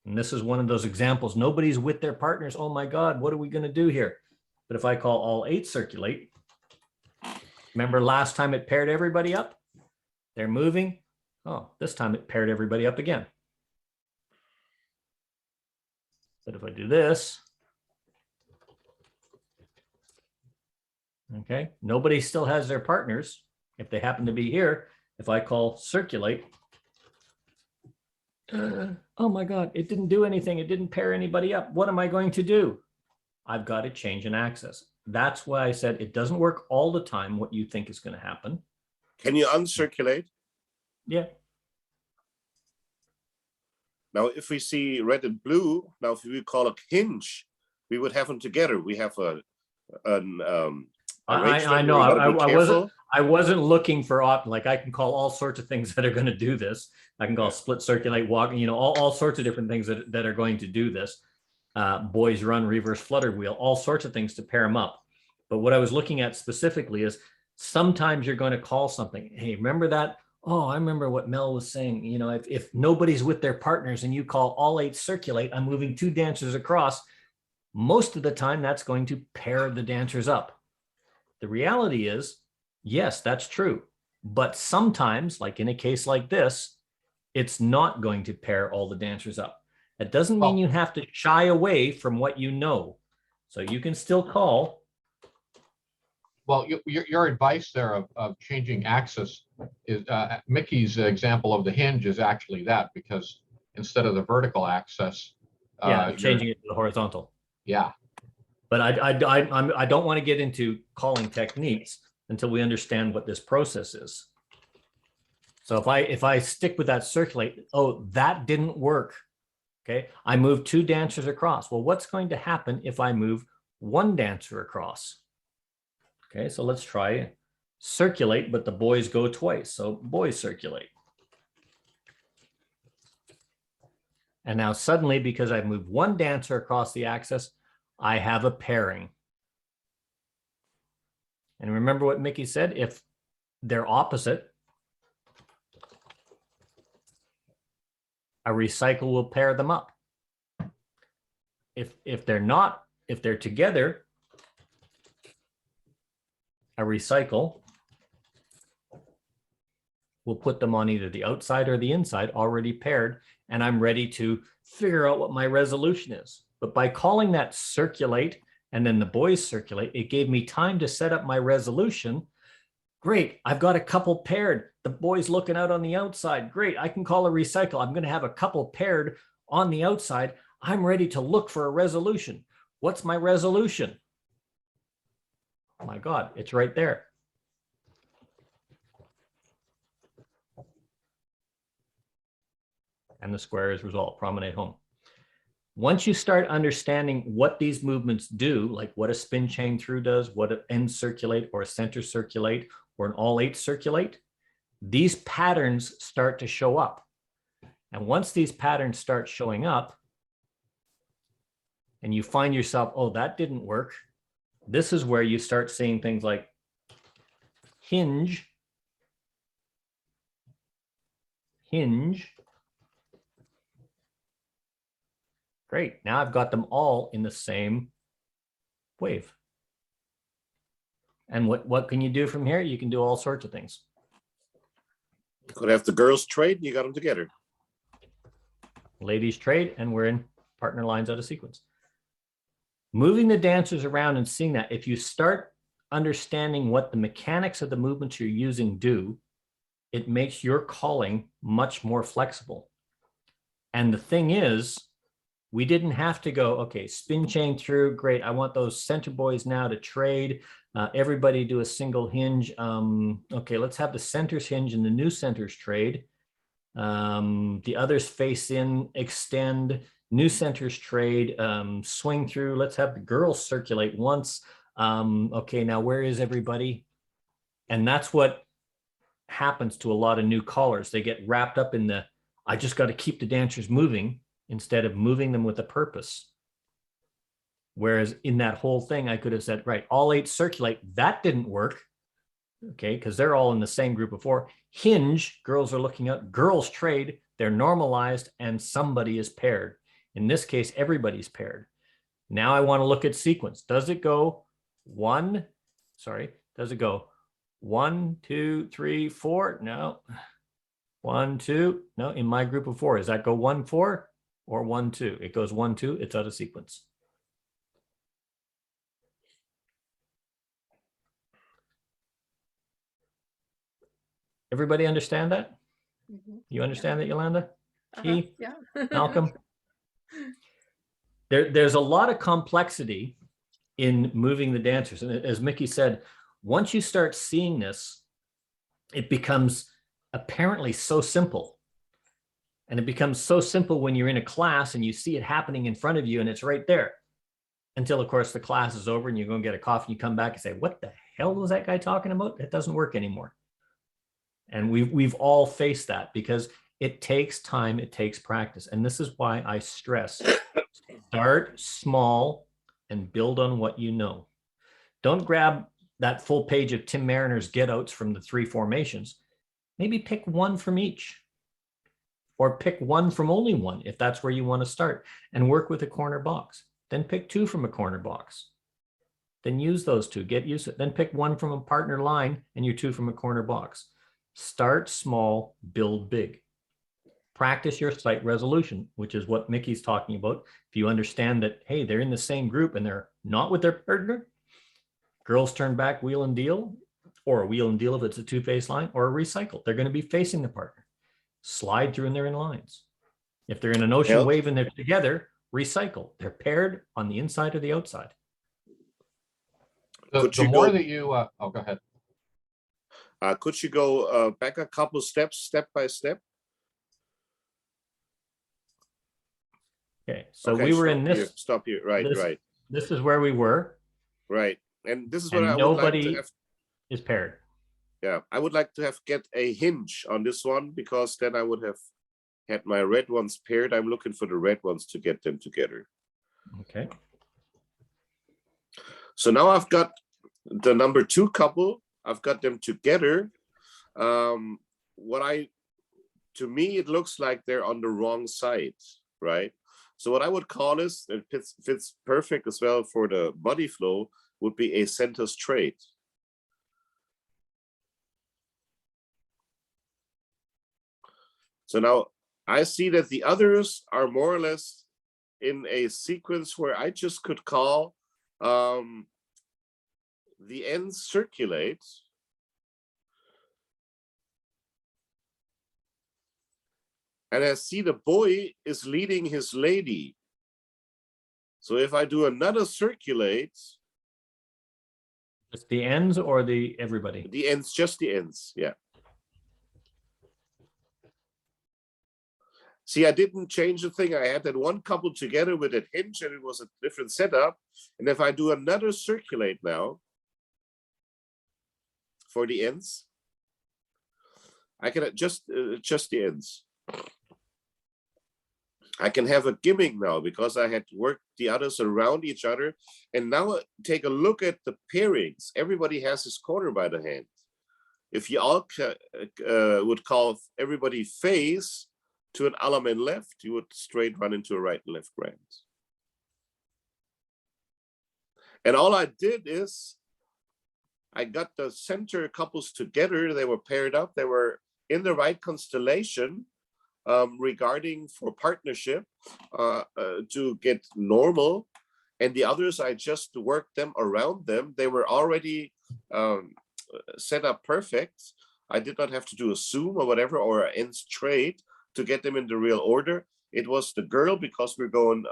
And this is one of those examples. Nobody's with their partners. Oh my God, what are we going to do here? But if I call all 8 circulate, remember last time it paired everybody up? They're moving. Oh, this time it paired everybody up again. But if I do this, okay, nobody still has their partners. If they happen to be here, if I call circulate, oh my God, it didn't do anything. It didn't pair anybody up. What am I going to do? I've got to change an axis. That's why I said it doesn't work all the time what you think is going to happen. Can you uncirculate? Yeah. Now, if we see red and blue, now if we call a hinge, we would have them together. We have a I know. I wasn't looking for like I can call all sorts of things that are going to do this. I can call split circulate, walk, all sorts of different things that are going to do this. Boys run, reverse flutter wheel, all sorts of things to pair them up. But what I was looking at specifically is sometimes you're going to call something. Hey, remember that? Oh, I remember what Mel was saying. If nobody's with their partners and you call all 8 circulate, I'm moving 2 dancers across. Most of the time, that's going to pair the dancers up. The reality is, yes, that's true. But sometimes, like in a case like this, it's not going to pair all the dancers up. That doesn't mean you have to shy away from what you know. So you can still call. Well, your advice there of changing axis is Mickey's example of the hinge is actually that, because instead of the vertical axis, changing it to the horizontal. Yeah. But I don't want to get into calling techniques until we understand what this process is. So if I stick with that circulate, oh, that didn't work. Okay, I moved 2 dancers across. Well, what's going to happen if I move 1 dancer across? Okay, so let's try circulate, but the boys go twice. So boys circulate. And now suddenly, because I've moved 1 dancer across the axis, I have a pairing. And remember what Mickey said, if they're opposite, a recycle will pair them up. If they're not, if they're together, a recycle will put them on either the outside or the inside, already paired, and I'm ready to figure out what my resolution is. But by calling that circulate and then the boys circulate, it gave me time to set up my resolution. Great, I've got a couple paired. The boy's looking out on the outside. Great, I can call a recycle. I'm going to have a couple paired on the outside. I'm ready to look for a resolution. What's my resolution? Oh my God, it's right there. And the square is resolved. Promenade home. Once you start understanding what these movements do, like what a spin chain through does, what an end circulate or a center circulate or an all eight circulate, these patterns start to show up. And once these patterns start showing up and you find yourself, oh, that didn't work, this is where you start seeing things like hinge, hinge. Great, now I've got them all in the same wave. And what can you do from here? You can do all sorts of things. Could have the girls trade and you got them together. Ladies trade and we're in partner lines out of sequence. Moving the dancers around and seeing that, if you start understanding what the mechanics of the movements you're using do, it makes your calling much more flexible. And the thing is, we didn't have to go, okay, spin chain through, great. I want those center boys now to trade. Everybody do a single hinge. Okay, let's have the centers hinge and the new centers trade. The others face in, extend, new centers trade, swing through. Let's have the girls circulate once. Okay, now where is everybody? And that's what happens to a lot of new callers. They get wrapped up in the, I just got to keep the dancers moving, instead of moving them with a purpose. Whereas in that whole thing, I could have said, right, all eight circulate. That didn't work, okay, because they're all in the same group of four. Hinge, girls are looking at, girls trade, they're normalized, and somebody is paired. In this case, everybody's paired. Now I want to look at sequence. Does it go does it go 1, 2, 3, 4? No. 1, 2, no, in my group of four. Does that go 1, 4? Or 1, 2. It goes 1, 2. It's out of sequence. Everybody understand that? You understand that, Yolanda? Keith? Yeah. Malcolm? There's a lot of complexity in moving the dancers. And as Mickey said, once you start seeing this, it becomes apparently so simple. And it becomes so simple when you're in a class and you see it happening in front of you and it's right there. Until, of course, the class is over and you go and get a coffee and you come back and say, what the hell was that guy talking about? It doesn't work anymore. And we've all faced that because it takes time, it takes practice. And this is why I stress, start small and build on what you know. Don't grab that full page of Tim Mariner's get outs from the 3 formations. Maybe pick one from each. Or pick one from only one, if that's where you want to start, and work with a corner box. Then pick 2 from a corner box. Then use those 2, get used to it. Then pick 1 from a partner line and your 2 from a corner box. Start small, build big. Practice your sight resolution, which is what Mickey's talking about. If you understand that, hey, they're in the same group and they're not with their partner, girls turn back, wheel and deal, or a wheel and deal if it's a 2-face line, or a recycle. They're going to be facing the partner. Slide through and they're in lines. If they're in an ocean wave and they're together, recycle. They're paired on the inside or the outside. The more that you, oh, go ahead. Could you go back a couple steps, step by step? Okay, so we were in this. Stop here, right, right. This is where we were. Right, and this is what I would nobody like to have. Is paired. Yeah, I would like to get a hinge on this one because then I would have had my red ones paired. I'm looking for the red ones to get them together. Okay. So now I've got the number 2 couple. I've got them together. To me, it looks like they're on the wrong side, right? So what I would call is, it fits perfect as well for the body flow, would be a center straight. So now I see that the others are more or less in a sequence where I just could call the ends circulate and I see the boy is leading his lady. So if I do another circulate, Just the ends or the everybody? the ends, just the ends, yeah. See, I didn't change the thing. I had that one coupled together with that hinge, and it was a different setup. And if I do another circulate now for the ends, I can adjust the ends. I can have a gimmick now because I had worked the others around each other. And now take a look at the pairings. Everybody has his corner by the hand. If you all would call everybody face to an element left, you would straight run into a right and left grand. And all I did is I got the center couples together. They were paired up. They were in the right constellation regarding for partnership to get normal. And the others, I just worked them around them. They were already set up perfect. I did not have to do a zoom or whatever, or an ends trade to get them in the real order. It was the girl, because we're going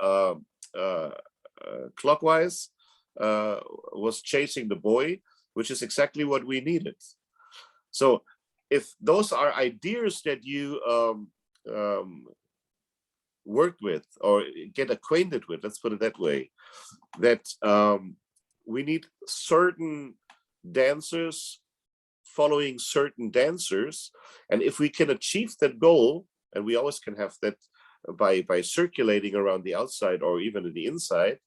clockwise, was chasing the boy, which is exactly what we needed. So if those are ideas that you worked with or get acquainted with, let's put it that way, that we need certain dancers following certain dancers. And if we can achieve that goal, and we always can have that by circulating around the outside or even in the inside,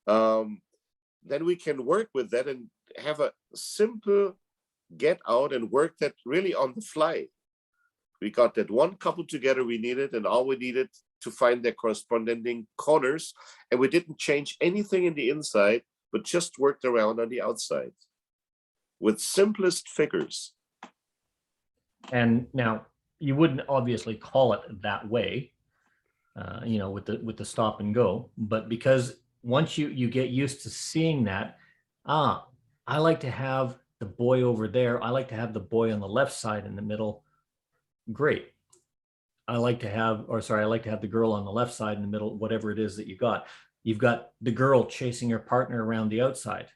then we can work with that and have a simple get out and work that really on the fly. We got that one couple together we needed, and all we needed to find their corresponding corners. And we didn't change anything in the inside, but just worked around on the outside with simplest figures. And now you wouldn't obviously call it that way, you know, with the stop and go, but because once you get used to seeing that, I like to have the boy over there. I like to have the boy on the left side in the middle. Great. I like to have the girl on the left side in the middle, whatever it is that you got. You've got the girl chasing her partner around the outside.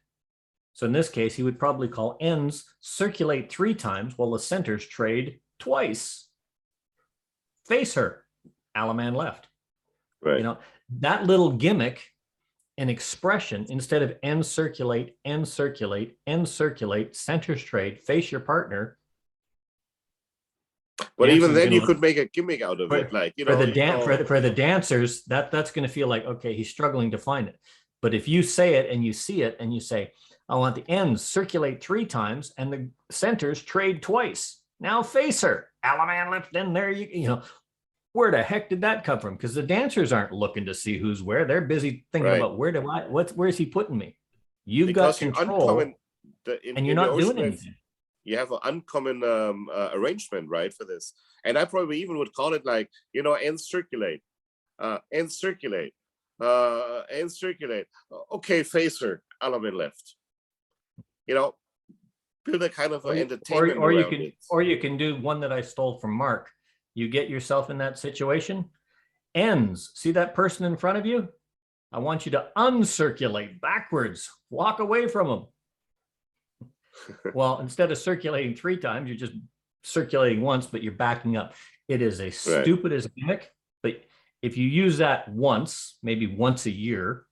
So in this case, he would probably call ends circulate 3 times while the centers trade twice. Face her, Alaman left. Right. You know, that little gimmick and expression, instead of end circulate, end circulate, end circulate, centers trade, face your partner. But even then, you could make a gimmick out of it, like, you know, for the dancers, that's going to feel like, okay, he's struggling to find it. But if you say it and you see it and you say, I want the ends circulate 3 times and the centers trade twice. Now face her, Alaman left. Then there you know, where the heck did that come from? Because the dancers aren't looking to see who's where. They're busy thinking about where's he putting me? You've got control, and you're not doing anything. You have an uncommon arrangement, right, for this. And I probably even would call it like, you know, end circulate, end circulate, end circulate. Okay, face her, element left. You know, build a kind of entertainment. Or you can do one that I stole from Mark. You get yourself in that situation. Ends. See that person in front of you? I want you to uncirculate backwards. Walk away from them. Well, instead of circulating 3 times, you're just circulating once, but you're backing up. It is a stupidest gimmick, but if you use that once, maybe once a year,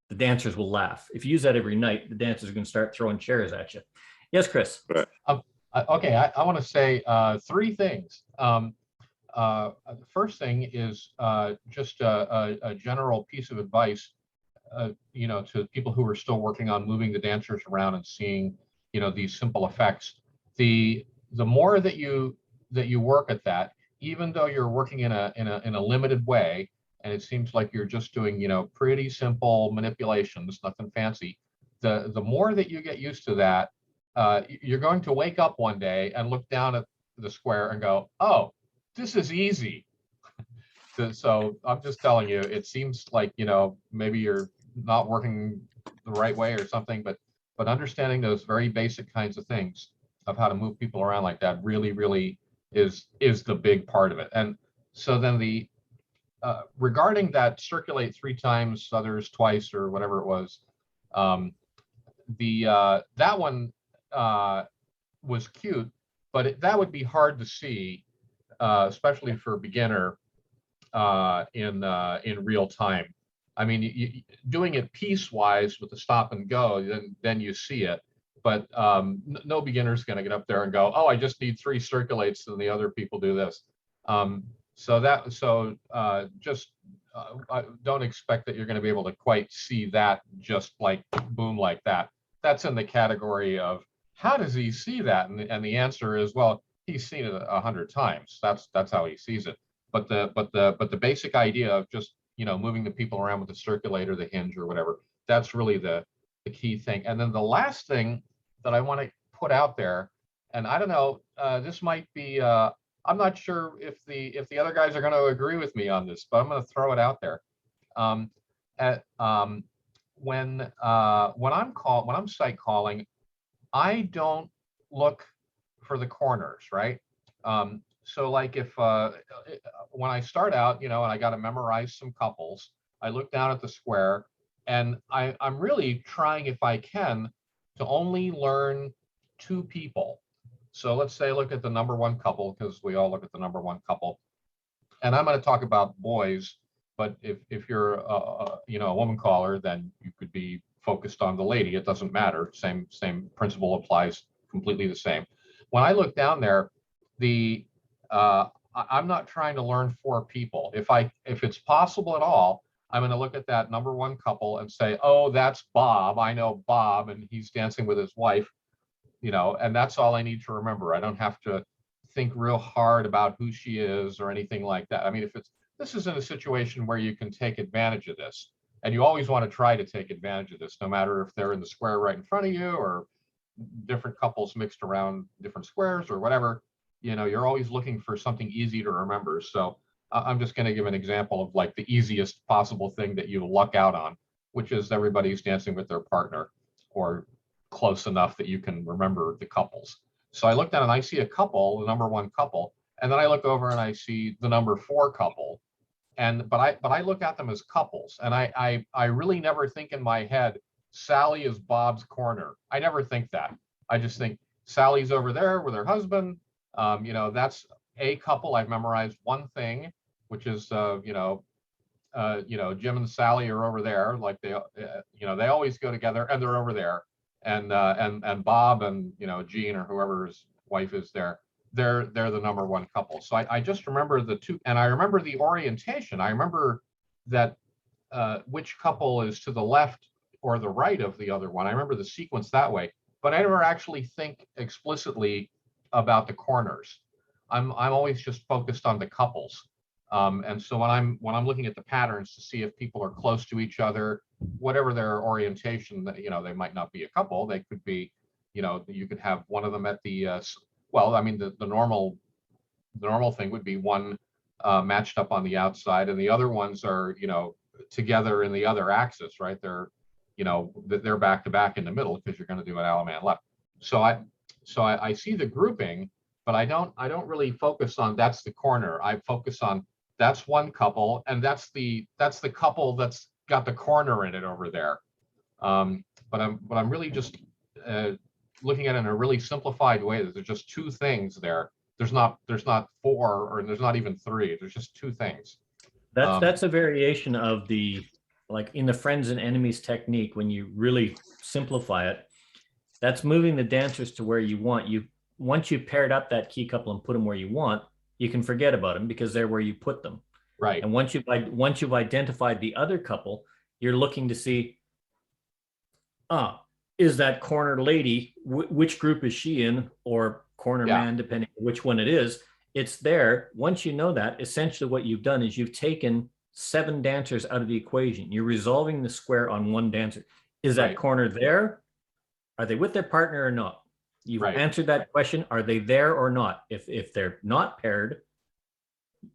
the dancers will laugh. If you use that every night, the dancers are going to start throwing chairs at you. Yes, Chris. Right. Okay, I want to say 3 things. The first thing is just a general piece of advice, you know, to people who are still working on moving the dancers around and seeing, you know, these simple effects. The more that you work at that, even though you're working in a limited way, and it seems like you're just doing, you know, pretty simple manipulations, nothing fancy. The more that you get used to that, you're going to wake up one day and look down at the square and go, oh, this is easy. So I'm just telling you, it seems like, you know, maybe you're not working the right way or something, but understanding those very basic kinds of things of how to move people around like that really is the big part of it. And So then regarding that circulate 3 times, others twice, or whatever it was, that one was cute, but that would be hard to see, especially for a beginner in real time. I mean, doing it piecewise with the stop and go, then you see it. But no beginner's going to get up there and go, oh, I just need 3 circulates, and the other people do this. Don't expect that you're going to be able to quite see that just like boom like that. That's in the category of how does he see that? And the answer is, well, he's seen it 100 times. That's how he sees it. But the basic idea of just, moving the people around with the circulator, the hinge, or whatever, that's really the key thing. And then the last thing that I want to put out there, and I don't know, this might be, I'm not sure if the other guys are going to agree with me on this, but I'm going to throw it out there. When I'm site calling, I don't look for the corners, right? So like if when I start out, and I got to memorize some couples, I look down at the square, and I'm really trying, if I can, to only learn 2 people. So let's say look at the number 1 couple, because we all look at the number 1 couple. And I'm going to talk about boys, but if you're a woman caller, then you could be focused on the lady. It doesn't matter. Same principle applies, completely the same. When I look down there, I'm not trying to learn 4 people. If it's possible at all, I'm going to look at that number 1 couple and say, oh, that's Bob. I know Bob, and he's dancing with his wife. And that's all I need to remember. I don't have to think real hard about who she is or anything like that. I mean, this is in a situation where you can take advantage of this, and you always want to try to take advantage of this, no matter if they're in the square right in front of you or different couples mixed around different squares or whatever. You're always looking for something easy to remember. So I'm just going to give an example of like the easiest possible thing that you luck out on, which is everybody's dancing with their partner, or close enough that you can remember the couples. So I look down and I see a couple, the number 1 couple, and then I look over and I see the number 4 couple. But I look at them as couples, and I really never think in my head, Sally is Bob's corner. I never think that. I just think Sally's over there with her husband. That's a couple. I've memorized one thing, which is Jim and Sally are over there. Like they always go together, and they're over there. And Bob and Jean or whoever's wife is there, they're the number 1 couple. So I just remember the 2, and I remember the orientation. I remember that which couple is to the left or the right of the other one. I remember the sequence that way, but I never actually think explicitly about the corners. I'm always just focused on the couples. And so when I'm looking at the patterns to see if people are close to each other, whatever their orientation, they might not be a couple. They could be, you could have one of them at the the normal thing would be one matched up on the outside, and the other ones are together in the other axis, right? They're back to back in the middle, because you're going to do an Alaman left. So I see the grouping, but I don't really focus on that's the corner. I focus on that's 1 couple, and that's the couple that's got the corner in it over there. But I'm really just looking at it in a really simplified way. There's just 2 things there. There's not 4, or there's not even 3. There's just 2 things. That's a variation of the, like in the friends and enemies technique. When you really simplify it, that's moving the dancers to where you want. Once you've paired up that key couple and put them where you want, you can forget about them because they're where you put them. Right. And once you've identified the other couple, you're looking to see, is that corner lady, which group is she in, or corner man, depending on which one it is. It's there. Once you know that, essentially what you've done is you've taken 7 dancers out of the equation. You're resolving the square on 1 dancer. Is that corner there? Are they with their partner or not? You've answered that question. Are they there or not? If they're not paired,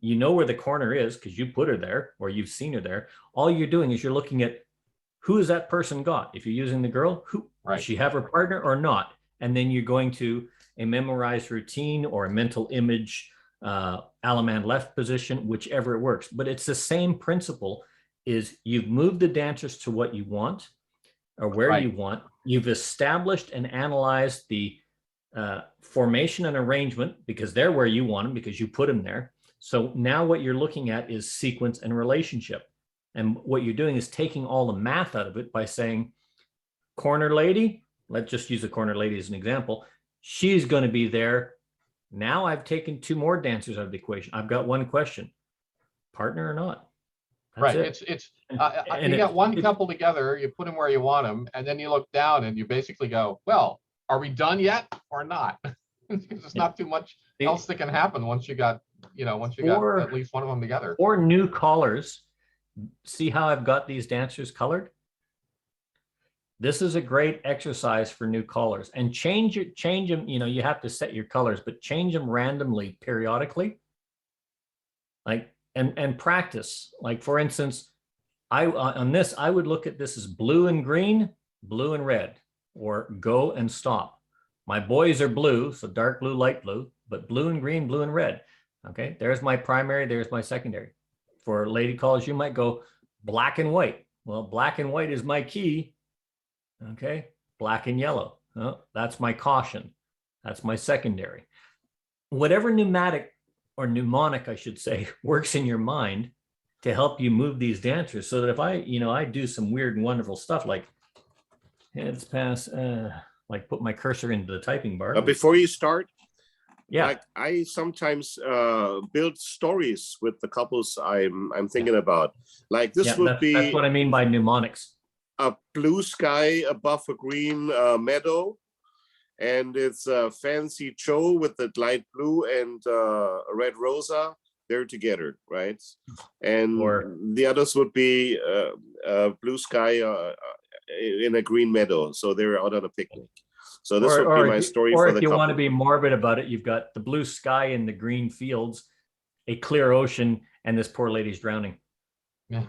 you know where the corner is because you put her there or you've seen her there. All you're doing is you're looking at who has that person got. If you're using the girl, does she have her partner or not? And then you're going to a memorized routine or a mental image Alaman left position, whichever it works. But it's the same principle, is you've moved the dancers to what you want or where Right. you want. You've established and analyzed the formation and arrangement because they're where you want them because you put them there. So now what you're looking at is sequence and relationship. And what you're doing is taking all the math out of it by saying, corner lady, let's just use the corner lady as an example. She's going to be there. Now I've taken 2 more dancers out of the equation. I've got one question: partner or not? That's Right. it. It's And you got one couple together, you put them where you want them, and then you look down and you basically go, well, are we done yet or not? Because there's not too much else that can happen once you got, once you got at least one of them together. Or new callers. See how I've got these dancers colored? This is a great exercise for new callers, and change them. You have to set your colors, but change them randomly periodically. Like, and practice. Like, for instance, I would look at this as blue and green, blue and red, or go and stop. My boys are blue, so dark blue, light blue, but blue and green, blue and red. Okay, there's my primary, there's my secondary. For lady callers, you might go black and white. Well, black and white is my key. Okay, black and yellow. Oh, that's my caution. That's my secondary. Whatever pneumatic or mnemonic, I should say, works in your mind to help you move these dancers, so that if I do some weird and wonderful stuff like heads pass, like put my cursor into the typing bar. Before you start, yeah, like I sometimes build stories with the couples I'm thinking about. Like this would be that's what I mean by mnemonics. A blue sky above a green meadow, and it's a fancy Joe with the light blue and a red Rosa. They're together, right? And the others would be blue sky in a green meadow, so they're out on a picnic. So this would be my story for the couple. Or if you want to be morbid about it, you've got the blue sky in the green fields, a clear ocean, and this poor lady's drowning. Yeah.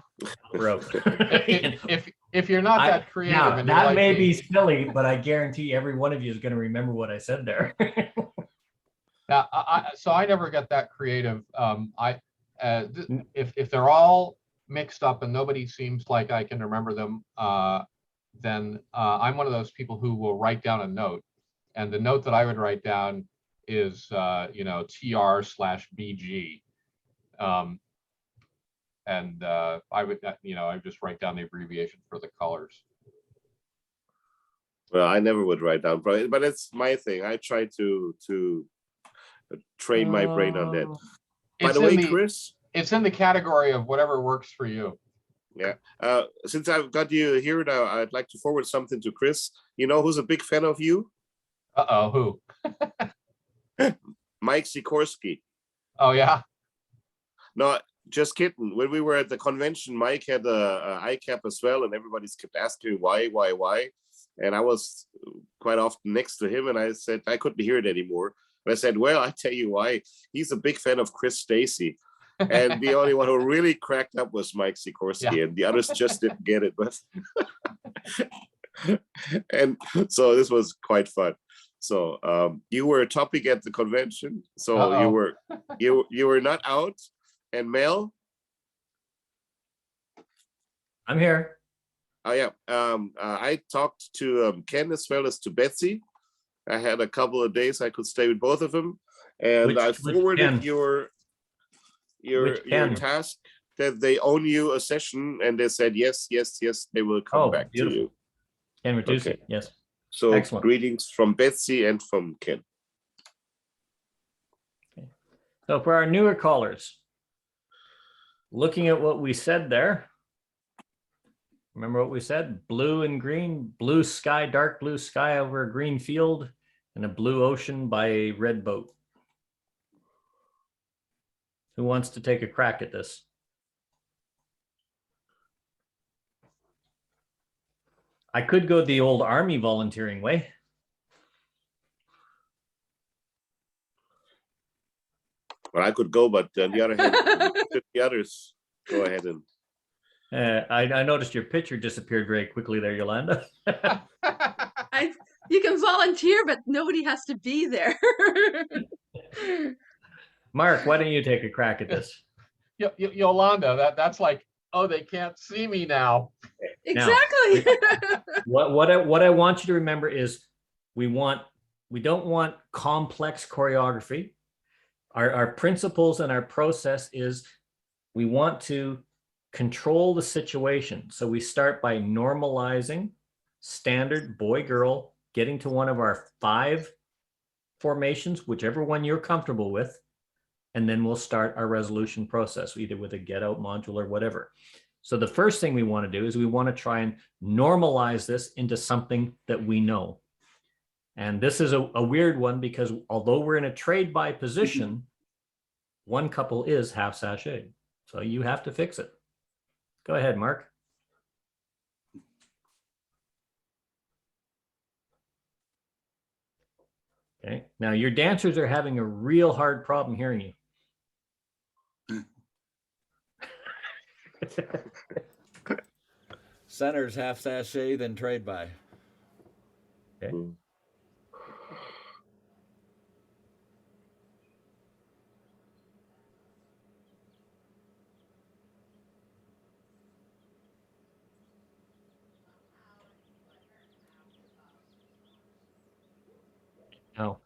if you're not that creative, that may be silly, but I guarantee every one of you is going to remember what I said there. Now, so I never get that creative. If they're all mixed up and nobody seems like I can remember them, then I'm one of those people who will write down a note, and the note that I would write down is TR/BG. And I would, I just write down the abbreviation for the colors. Well, I never would write down, but it's my thing. I try to train my brain on that. By the way, Chris, it's in the category of whatever works for you. Yeah. Since I've got you here now, I'd like to forward something to Chris. You know who's a big fan of you? Who? Mike Sikorsky. Oh yeah. No, just kidding. When we were at the convention, Mike had a eye cap as well, and everybody kept asking why. And I was quite often next to him, and I said I couldn't hear it anymore. But I said, well, I tell you why. He's a big fan of Chris Stacy. And the only one who really cracked up was Mike Sikorsky, and the others just didn't get it. But and so this was quite fun. So you were a topic at the convention. So you were not out. And Mel, I'm here. Oh yeah, I talked to Ken as well as to Betsy. I had a couple of days I could stay with both of them, and I forwarded your task that they own you a session, and they said yes, they will come back to you. Ken reduce it, yes. So excellent. Greetings from Betsy and from Ken. Okay. So for our newer callers, looking at what we said there, remember what we said? Blue and green, blue sky, dark blue sky over a green field, and a blue ocean by a red boat. Who wants to take a crack at this? I could go the old army volunteering way. Well, I could go, but on the other hand, the others go ahead and. I noticed your picture disappeared very quickly there, Yolanda. You can volunteer, but nobody has to be there. Mark, why don't you take a crack at this? Yolanda, that's like, oh, they can't see me now. Exactly. What I want you to remember is we don't want complex choreography. Our principles and our process is we want to control the situation. So we start by normalizing standard boy girl, getting to one of our 5 formations, whichever one you're comfortable with, and then we'll start our resolution process, either with a get out module or whatever. So the first thing we want to do is we want to try and normalize this into something that we know. And this is a weird one because although we're in a trade by position, one couple is half sachet. So you have to fix it. Go ahead, Mark. Okay, now your dancers are having a real hard problem hearing you. Center's half sachet, then trade by. Okay. Now,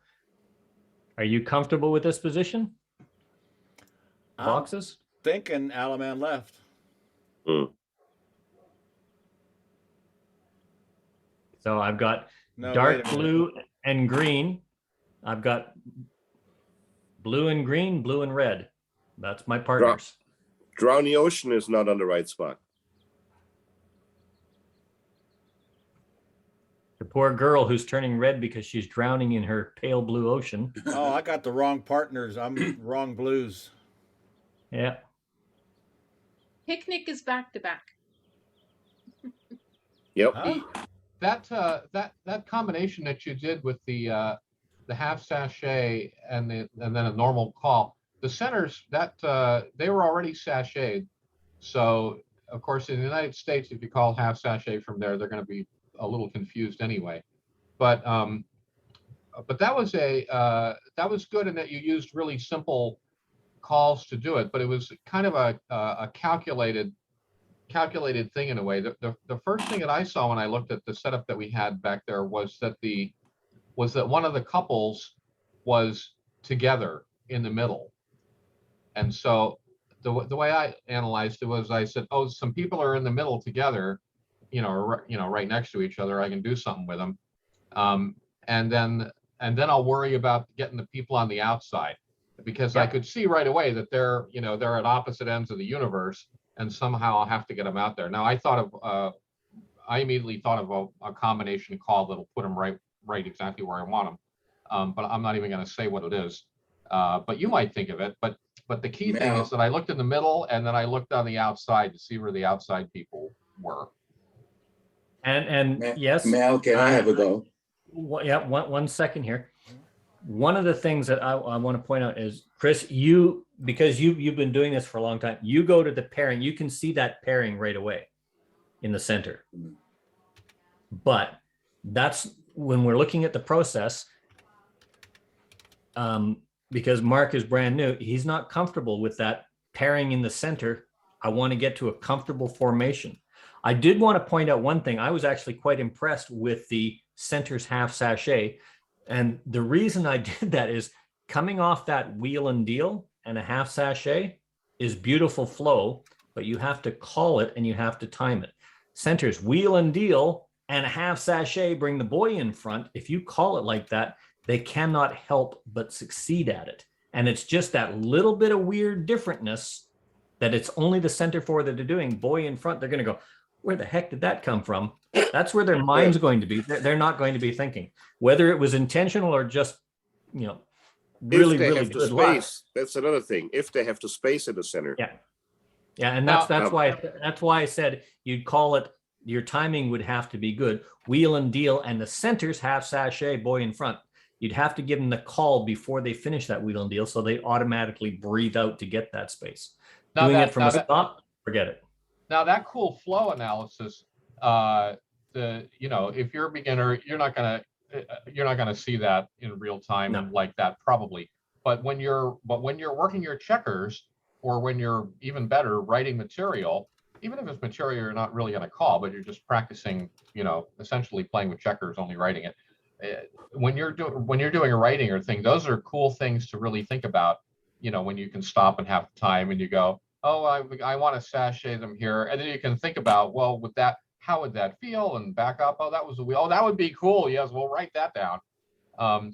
are you comfortable with this position? Boxes? Thinking Alaman left. So I've got No, dark blue and green. I've got blue and green, blue and red. That's my partners. Drown the Ocean is not on the right spot. The poor girl who's turning red because she's drowning in her pale blue ocean. Oh, I got the wrong partners. I'm wrong blues. Yeah. Picnic is back to back. Yep. Huh? That combination that you did with the half sachet and then a normal call, the centers that they were already sashayed. So of course in the United States, if you call half sachet from there, they're going to be a little confused anyway. But that was that was good in that you used really simple calls to do it, but it was kind of a calculated thing in a way. The first thing that I saw when I looked at the setup that we had back there was that one of the couples was together in the middle. And so the way I analyzed it was I said, oh, some people are in the middle together, right next to each other. I can do something with them. And then I'll worry about getting the people on the outside, because I could see right away that they're at opposite ends of the universe, and somehow I'll have to get them out there. Now I immediately thought of a combination call that'll put them right exactly where I want them. But I'm not even going to say what it is. But you might think of it. But the key thing is that I looked in the middle and then I looked on the outside to see where the outside people were. And yes. Mel, can I have a go? Yeah, one second here. One of the things that I want to point out is, Chris, because you've been doing this for a long time, you go to the pairing, you can see that pairing right away in the center. But that's when we're looking at the process, because Mark is brand new, he's not comfortable with that pairing in the center. I want to get to a comfortable formation. I did want to point out one thing. I was actually quite impressed with the center's half sachet. And the reason I did that is coming off that wheel and deal and a half sachet is beautiful flow, but you have to call it and you have to time it. Centers wheel and deal and a half sachet bring the boy in front. If you call it like that, they cannot help but succeed at it. And it's just that little bit of weird differentness that it's only the center four that they're doing. Boy in front, they're going to go, where the heck did that come from? That's where their mind's going to be. They're not going to be thinking, whether it was intentional or just, really, if they really have the good luck. space, that's another thing. If they have the space in the center. Yeah. Yeah. And that's why I said you'd call it, your timing would have to be good. Wheel and deal, and the centers half sachet, boy in front. You'd have to give them the call before they finish that wheel and deal, so they automatically breathe out to get that space. Doing it from a stop, forget it. Now that cool flow analysis, if you're a beginner, you're not gonna see that in real time like that probably. But when you're working your checkers, or when you're even better writing material, even if it's material you're not really going to call, but you're just practicing, essentially playing with checkers, only writing it. When you're doing a writing or thing, those are cool things to really think about. When you can stop and have time and you go, oh, I want to sashay them here, and then you can think about, well, with that, how would that feel, and back up. Oh, that was a wheel. Oh, that would be cool. Yes, we'll write that down.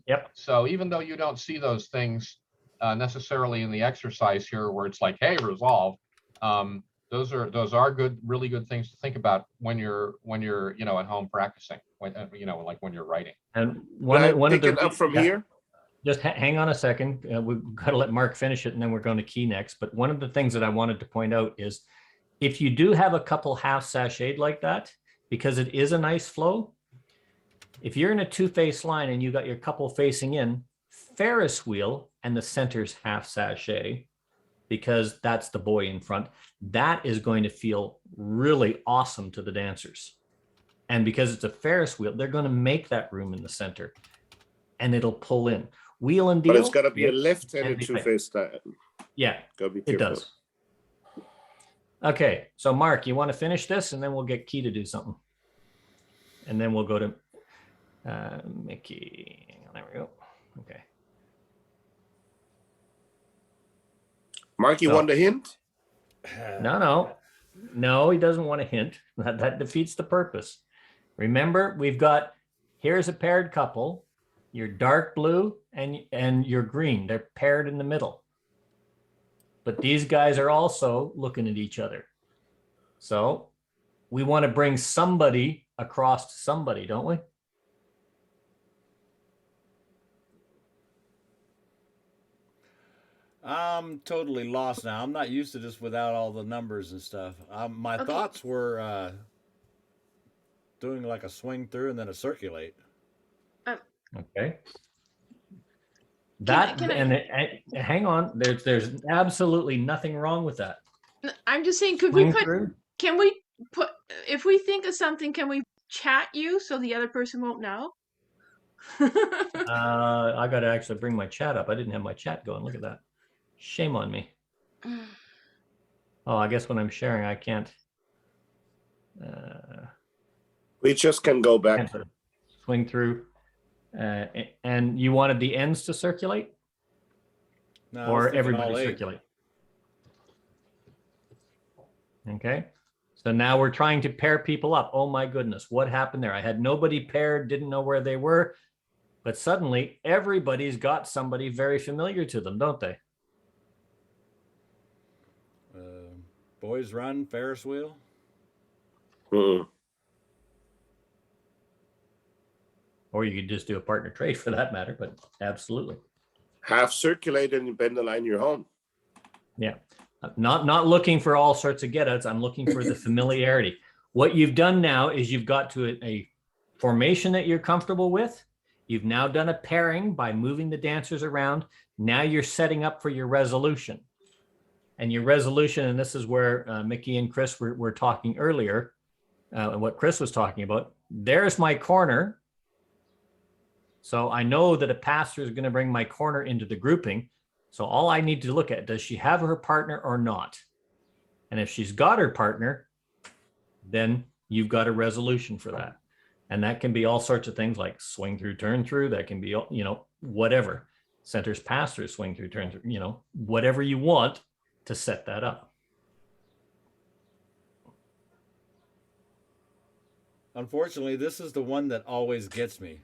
Yep. So even though you don't see those things necessarily in the exercise here, where it's like, hey, resolve, those are good, really good things to think about when you're at home practicing, when like when you're writing. And Can I one of pick the it up from here? Just hang on a second. We've got to let Mark finish it, and then we're going to key next. But one of the things that I wanted to point out is, if you do have a couple half sashayed like that, because it is a nice flow, if you're in a two-face line and you got your couple facing in, Ferris wheel and the center's half sachet, because that's the boy in front, that is going to feel really awesome to the dancers. And because it's a Ferris wheel, they're going to make that room in the center, and it'll pull in. Wheel and deal. But it's got to be a left-handed two-face stand. Yeah, Gotta be it careful. does. Okay, so Mark, you want to finish this, and then we'll get Key to do something. And then we'll go to Mickey. There we go. Okay. Mark, you So- want a hint? No, he doesn't want a hint. That defeats the purpose. Remember, here's a paired couple. You're dark blue and you're green. They're paired in the middle. But these guys are also looking at each other. So we want to bring somebody across to somebody, don't we? I'm totally lost now. I'm not used to this without all the numbers and stuff. My Okay. thoughts were doing like a swing through and then a circulate. Okay. Can I- Hang on. There's absolutely nothing wrong with that. I'm just saying, Swing through. can we put, if we think of something, can we chat you so the other person won't know? I got to actually bring my chat up. I didn't have my chat going. Look at that. Shame on me. Oh, I guess when I'm sharing, I can't. We just can go back. Can't swing through. And you wanted the ends to circulate, No, I was or thinking everybody all eight. circulate? Okay. So now we're trying to pair people up. Oh my goodness, what happened there? I had nobody paired, didn't know where they were, but suddenly everybody's got somebody very familiar to them, don't they? Boys run, Ferris wheel. Mm-mm. Or you could just do a partner trade for that matter, but absolutely. Half circulate and you bend the line, you're home. Yeah. Not looking for all sorts of get-outs. I'm looking for the familiarity. What you've done now is you've got to a formation that you're comfortable with. You've now done a pairing by moving the dancers around. Now you're setting up for your resolution. And your resolution, and this is where Mickey and Chris were talking earlier, and what Chris was talking about. There's my corner. So I know that a passer is going to bring my corner into the grouping. So all I need to look at, does she have her partner or not? And if she's got her partner, then you've got a resolution for that. And that can be all sorts of things like swing through, turn through. That can be, whatever. Centers, pass through, swing through, turn through, whatever you want to set that up. Unfortunately, this is the one that always gets me.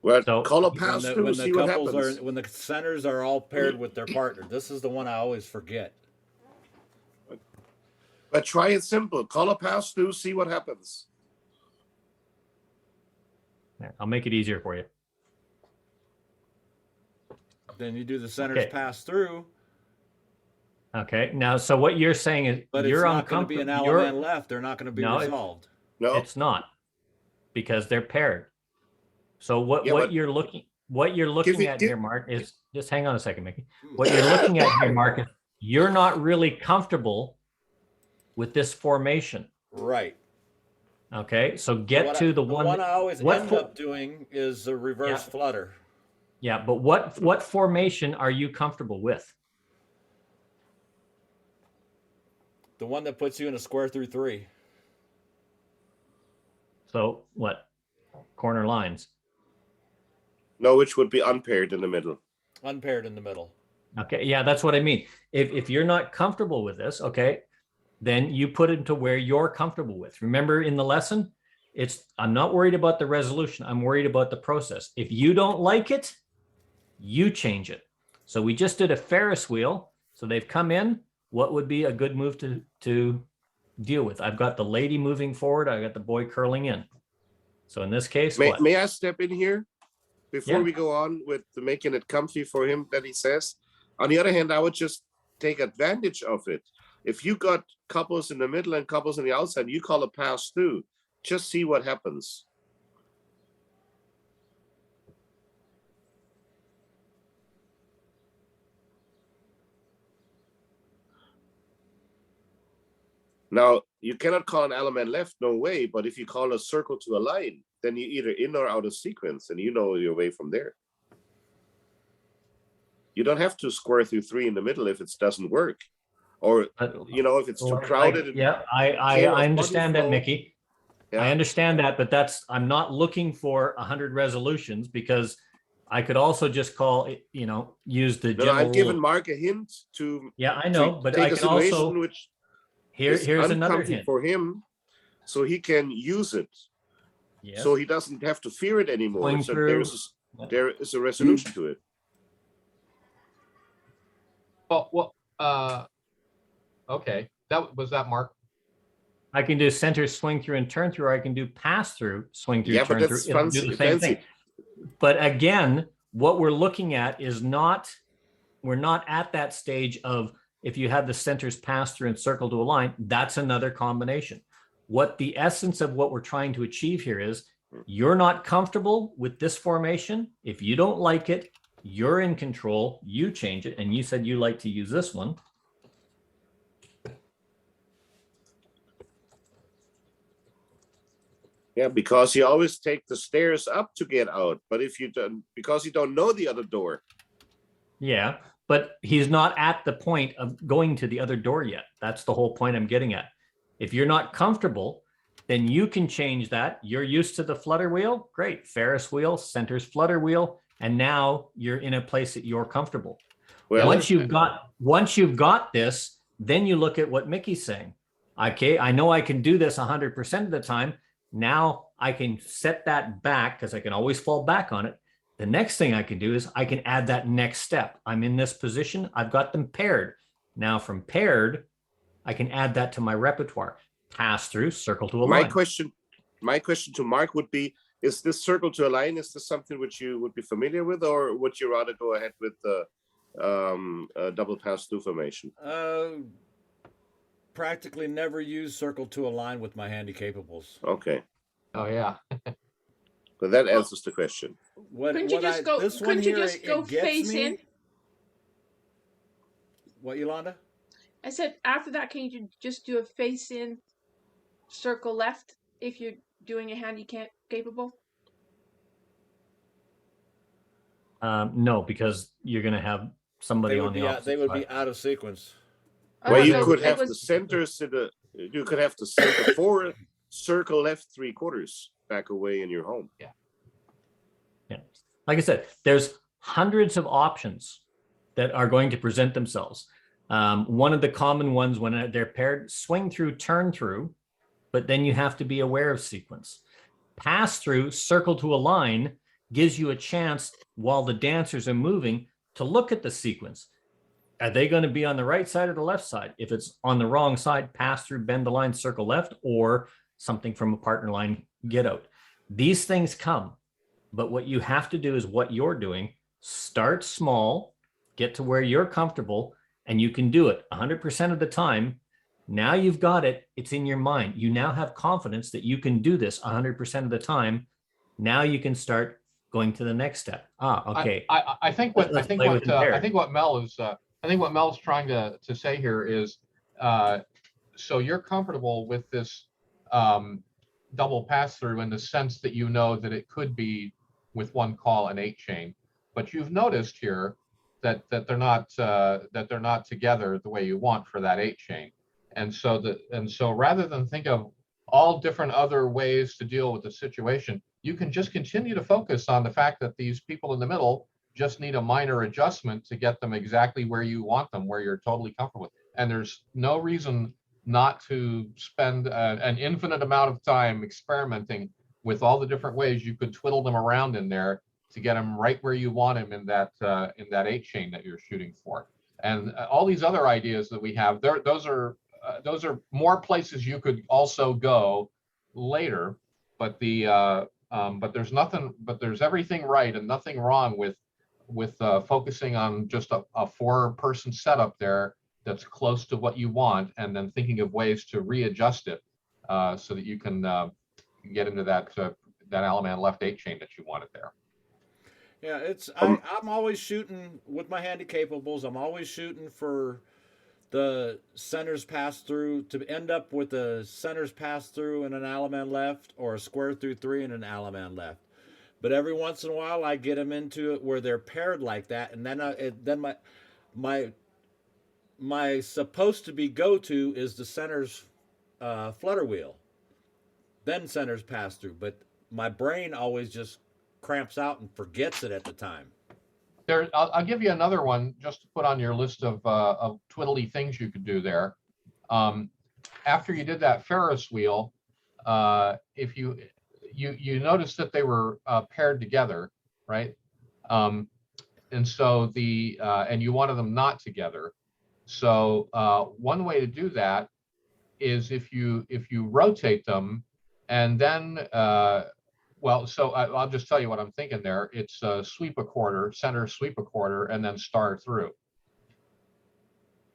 Well, So- call a When pass the, through, when the see what couples happens. when the centers are all paired with their partner. This is the one I always forget. But try it simple. Call a pass through, see what happens. There, I'll make it easier for you. Then you do the centers Okay. pass through, Okay. Now, so what you're saying is but it's you're not going to be an uncomfortable. Alaman left. They're not going to be No, it's- resolved. No, It's not, because they're paired. So what Yeah, but- you're looking at give- here, Mark, is just hang on a second, Mickey. What you're looking at here, Mark, is you're not really comfortable with this formation. Right. Okay, so get What to the one. I always what end fo- up doing is a reverse Yeah. flutter. Yeah, but what formation are you comfortable with? The one that puts you in a square through 3. So what? Corner lines. No, which would be unpaired in the middle. Unpaired in the middle. Okay, yeah, that's what I mean. If you're not comfortable with this, okay, then you put it to where you're comfortable with. Remember in the lesson, I'm not worried about the resolution. I'm worried about the process. If you don't like it, you change it. So we just did a Ferris wheel. So they've come in. What would be a good move to deal with? I've got the lady moving forward. I got the boy curling in. So in this case, what? May I step in here before Yeah. we go on with making it comfy for him that he says? On the other hand, I would just take advantage of it. If you got couples in the middle and couples on the outside, you call a pass through. Just see what happens. Now, you cannot call an element left, no way. But if you call a circle to a line, then you either in or out of sequence, and you know your way from there. You don't have to square through 3 in the middle if it doesn't work. Or, if it's too crowded. Yeah, I understand that, Mickey. Yeah. I understand that, but I'm not looking for 100 resolutions, because I could also just call, use the general I've given rule. Mark a hint to. Yeah, I know, but take I a can situation also, which here's another uncomfy hint. for him, so he can use it. Yes. So he doesn't have to fear it anymore. Going So through. there is a resolution to it. Well, okay. That Mark? I can do center, swing through, and turn through, or I can do pass through, swing through, Yeah, but turn through. that's It'll do the same thing. But again, what we're looking at is we're not at that stage of, if you have the centers pass through and circle to a line, that's another combination. What the essence of what we're trying to achieve here is, you're not comfortable with this formation. If you don't like it, you're in control, you change it. And you said you like to use this one. Yeah, because you always take the stairs up to get out. But if you don't, because you don't know the other door. Yeah, but he's not at the point of going to the other door yet. That's the whole point I'm getting at. If you're not comfortable, then you can change that. You're used to the flutter wheel. Great. Ferris wheel, centers flutter wheel. And now you're in a place that you're comfortable. Well, Once you've got this, then you look at what Mickey's saying. Okay, I know I can do this 100% of the time. Now I can set that back, because I can always fall back on it. The next thing I can do is I can add that next step. I'm in this position. I've got them paired. Now from paired, I can add that to my repertoire. Pass through, circle to a line. My question to Mark would be, is this circle to a line, is this something which you would be familiar with, or would you rather go ahead with the double pass through formation? Practically never use circle to a line with my handy capables. Okay. Oh yeah. But that answers the question. Couldn't you just go face in? What, Yolanda? I said after that, can you just do a face in, circle left if you're doing a handicap capable? No, because you're going to have somebody on the opposite They would side. be out of sequence. Well, you could have the centers you could have the center forward, circle left 3/4 back away in your home. Yeah. Like I said, there's hundreds of options that are going to present themselves. One of the common ones when they're paired, swing through, turn through, but then you have to be aware of sequence. Pass through, circle to a line, gives you a chance while the dancers are moving to look at the sequence. Are they going to be on the right side or the left side? If it's on the wrong side, pass through, bend the line, circle left, or something from a partner line, get out. These things come, but what you have to do is what you're doing. Start small, get to where you're comfortable, and you can do it 100% of the time. Now you've got it. It's in your mind. You now have confidence that you can do this 100% of the time. Now you can start going to the next step. Okay. I think what Mel's trying to say here is, so you're comfortable with this double pass through in the sense that you know that it could be with one call an 8 chain. but you've noticed here that they're not together the way you want for that 8 chain. And so rather than think of all different other ways to deal with the situation, you can just continue to focus on the fact that these people in the middle just need a minor adjustment to get them exactly where you want them, where you're totally comfortable with. And there's no reason not to spend an infinite amount of time experimenting with all the different ways you could twiddle them around in there to get them right where you want them in that 8 chain that you're shooting for. And all these other ideas that we have, those are more places you could also go later. But there's everything right and nothing wrong with focusing on just a 4-person setup there that's close to what you want, and then thinking of ways to readjust it so that you can get into that Alaman left 8 chain that you wanted there. Yeah, I'm always shooting with my handy capables. I'm always shooting for the centers pass through to end up with a centers pass through and an Alaman left, or a square through 3 and an Alaman left. But every once in a while, I get them into it where they're paired like that, and then my supposed to be go-to is the centers flutter wheel, then centers pass through. But my brain always just cramps out and forgets it at the time. I'll give you another one just to put on your list of twiddly things you could do there. After you did that Ferris wheel, if you noticed that they were paired together, right? And so and you wanted them not together. So one way to do that is if you rotate them, and then so I'll just tell you what I'm thinking there. It's sweep a quarter, center sweep a quarter, and then star through.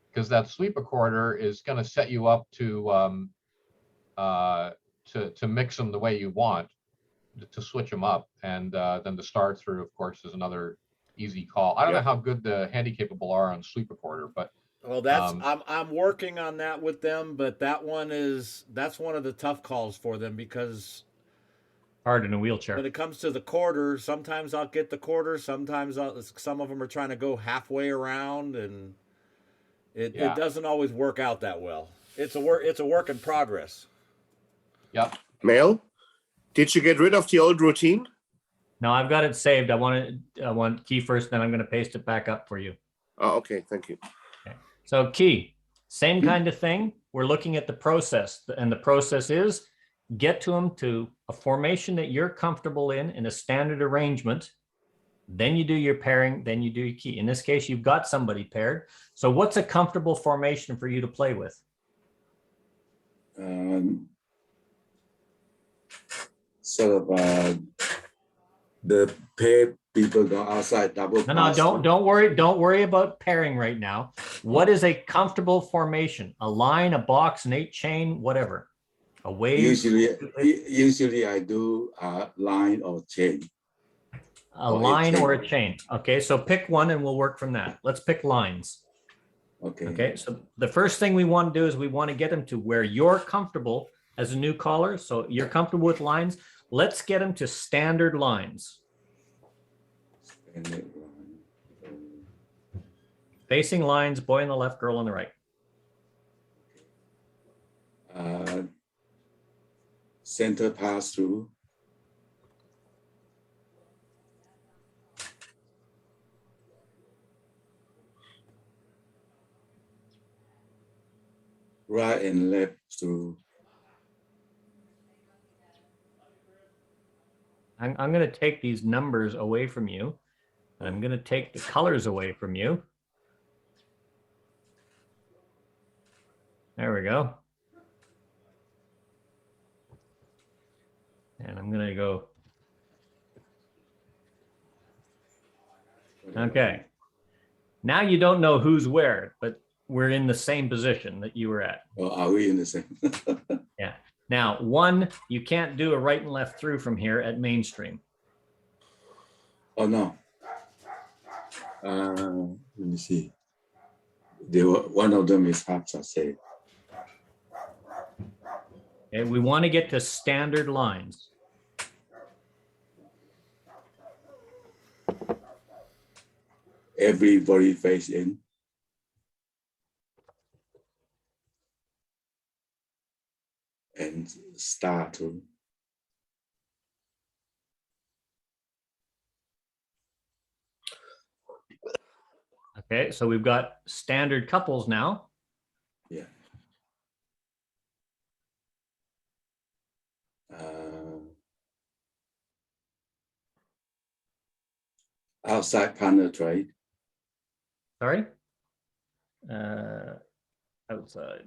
Because that sweep a quarter is going to set you up to mix them the way you want, to switch them up, and then the star through, of course, is another easy call. I don't know how good the handy capable are on sweep a quarter, but well, I'm working on that with them, but that's one of the tough calls for them, because hard in a wheelchair. When it comes to the quarter, sometimes I'll get the quarter, sometimes some of them are trying to go halfway around, and it doesn't always work out that well. It's a work in progress. Yep. Mel, did you get rid of the old routine? No, I've got it saved. I want key first, then I'm going to paste it back up for you. Oh, okay, thank you. Okay. So key, same kind of thing. We're looking at the process, and the process is get to them to a formation that you're comfortable in a standard arrangement. Then you do your pairing, then you do your key. In this case, you've got somebody paired. So what's a comfortable formation for you to play with? The pair people go outside double. No, don't worry about pairing right now. What is a comfortable formation? A line, a box, an 8 chain, whatever. A wave. Usually I do a line or chain. A line or a chain. Okay, so pick one and we'll work from that. Let's pick lines. Okay, so the first thing we want to do is we want to get them to where you're comfortable as a new caller. So you're comfortable with lines. Let's get them to standard lines. Facing lines, boy on the left, girl on the right. Center pass through. Right and left through. I'm going to take these numbers away from you. And I'm going to take the colors away from you. There we go. And I'm going to go. Okay. Now you don't know who's where, but we're in the same position that you were at. Oh, are we in the same? Yeah. Now, one, you can't do a right and left through from here at mainstream. Oh, no. Let me see. One of them is half say. Okay, we want to get to standard lines. everybody face in. And star too. Okay, so we've got standard couples now. Yeah. Outside partner trade. Sorry? Outside.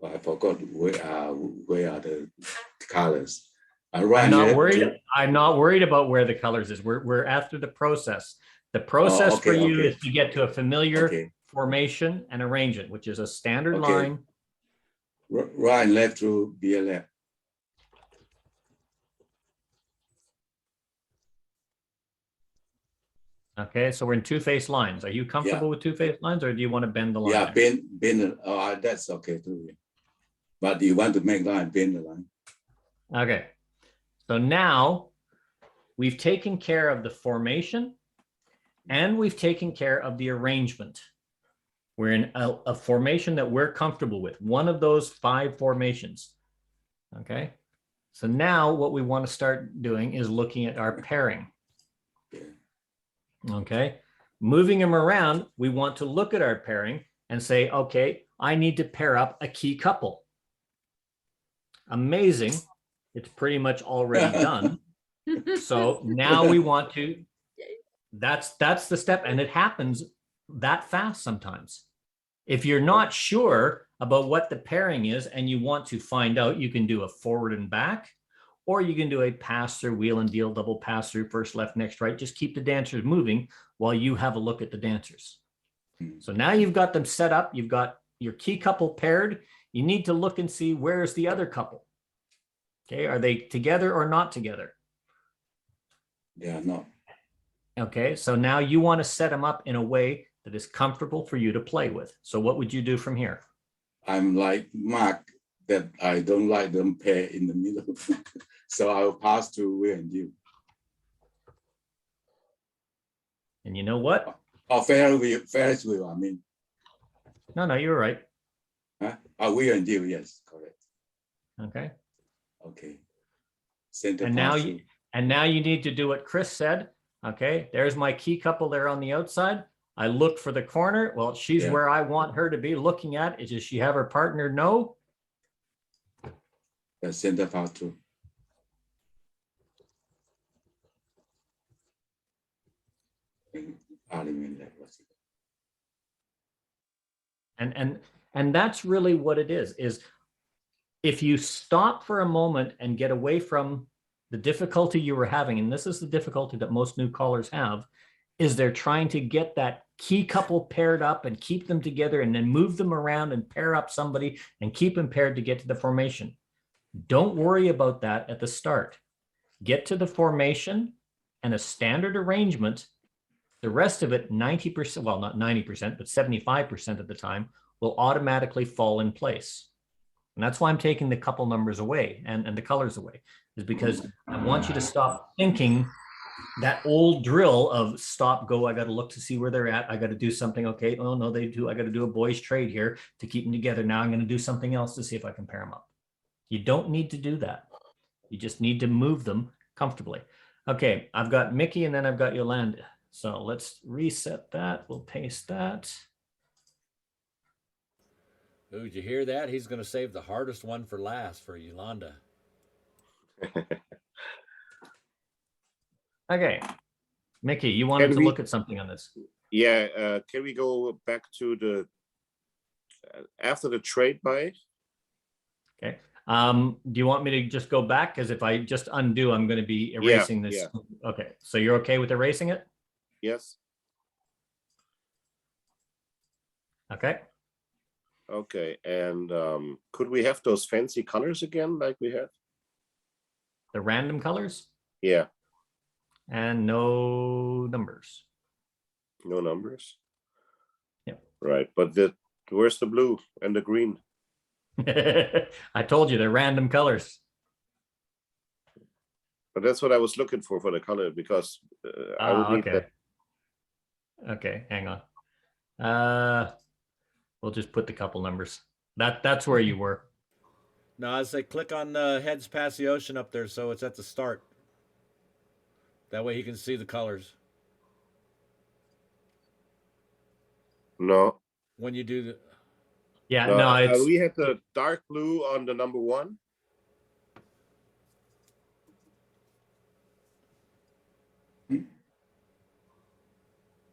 I forgot where are the colors. I'm not worried. I'm not worried about where the colors is. We're after the process. The process for you is to get to a familiar formation and arrange it, which is a standard line. Right and left to be a left. Okay, so we're in two-faced lines. Are you comfortable with two-faced lines, or do you want to bend the line? Yeah, bend. Oh, that's okay too. But you want to make line, bend the line. Okay, so now we've taken care of the formation and we've taken care of the arrangement. We're in a formation that we're comfortable with, one of those 5 formations. Okay, so now what we want to start doing is looking at our pairing. Okay, moving them around, we want to look at our pairing and say, okay, I need to pair up a key couple. Amazing. It's pretty much already done. So now we want to, that's the step, and it happens that fast sometimes. If you're not sure about what the pairing is and you want to find out, you can do a forward and back, or you can do a pass through, wheel and deal, double pass through, first, left, next, right. Just keep the dancers moving while you have a look at the dancers. So now you've got them set up. You've got your key couple paired. You need to look and see, where's the other couple? Okay, are they together or not together? They are not. Okay, so now you want to set them up in a way that is comfortable for you to play with. So what would you do from here? I'm like Mark, that I don't like them pair in the middle. So I'll pass to wheel and deal. And you know what? Oh, Ferris wheel, I mean. No, you were right. Huh? Oh, wheel and deal, yes, correct. Okay. Okay. Center And pass now you need to do what Chris said. Okay, there's my key couple there on the outside. I look for the corner. Well, she's where I want her to be looking at. Does she have her partner? No. The center pass through. And that's really what it is if you stop for a moment and get away from the difficulty you were having, and this is the difficulty that most new callers have, is they're trying to get that key couple paired up and keep them together and then move them around and pair up somebody and keep them paired to get to the formation. Don't worry about that at the start. Get to the formation and a standard arrangement. The rest of it, 90%, well, not 90%, but 75% of the time will automatically fall in place. And that's why I'm taking the couple numbers away and the colors away, is because I want you to stop thinking that old drill of stop, go, I got to look to see where they're at. I got to do something. Okay. Oh, no, they do. I got to do a boys trade here to keep them together. Now I'm going to do something else to see if I can pair them up. You don't need to do that. You just need to move them comfortably. Okay. I've got Mickey and then I've got Yolanda. So let's reset that. We'll paste that. Oh, did you hear that? He's going to save the hardest one for last for Yolanda. Okay. Mickey, you wanted to look at something on this. Yeah, can we go back to the after the trade buy? Okay. Do you want me to just go back? Because if I just undo, I'm going to be erasing this. Yeah. Okay. So you're okay with erasing it? Yes. Okay. Okay, and could we have those fancy colors again, like we had? The random colors? Yeah. And no numbers. No numbers. Yep. Right, but where's the blue and the green? I told you they're random colors. But that's what I was looking for the color, because I would need Okay. that. Okay, hang on. We'll just put the couple numbers. That's where you were. No, I say click on heads past the ocean up there, so it's at the start. That way he can see the colors No, when you do the. Yeah, no, no, it's we had the dark blue on the number 1.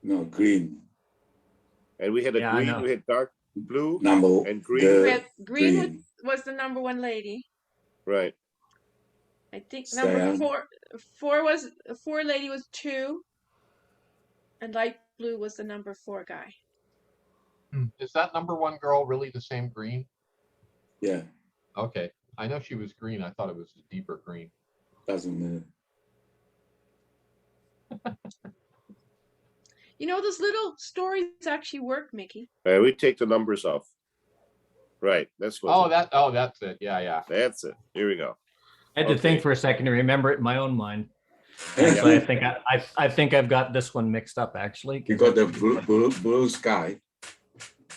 No, green. And we had a Yeah, I green, know. we had dark blue Number and green. the Green green. was the number 1 lady. Right. I think number Cyan. four lady was 2, and light blue was the number 4 guy. Is that number 1 girl really the same green? Yeah, Okay, I know she was green. I thought it was a deeper green. doesn't matter. You know, those little stories actually work, Mickey. We take the numbers off. Right. That's what. That's it. Yeah. That's it. Here we go. I had to think Okay. for a second to remember it in my own mind. Actually, I think I've got this one mixed up actually. You got the blue sky.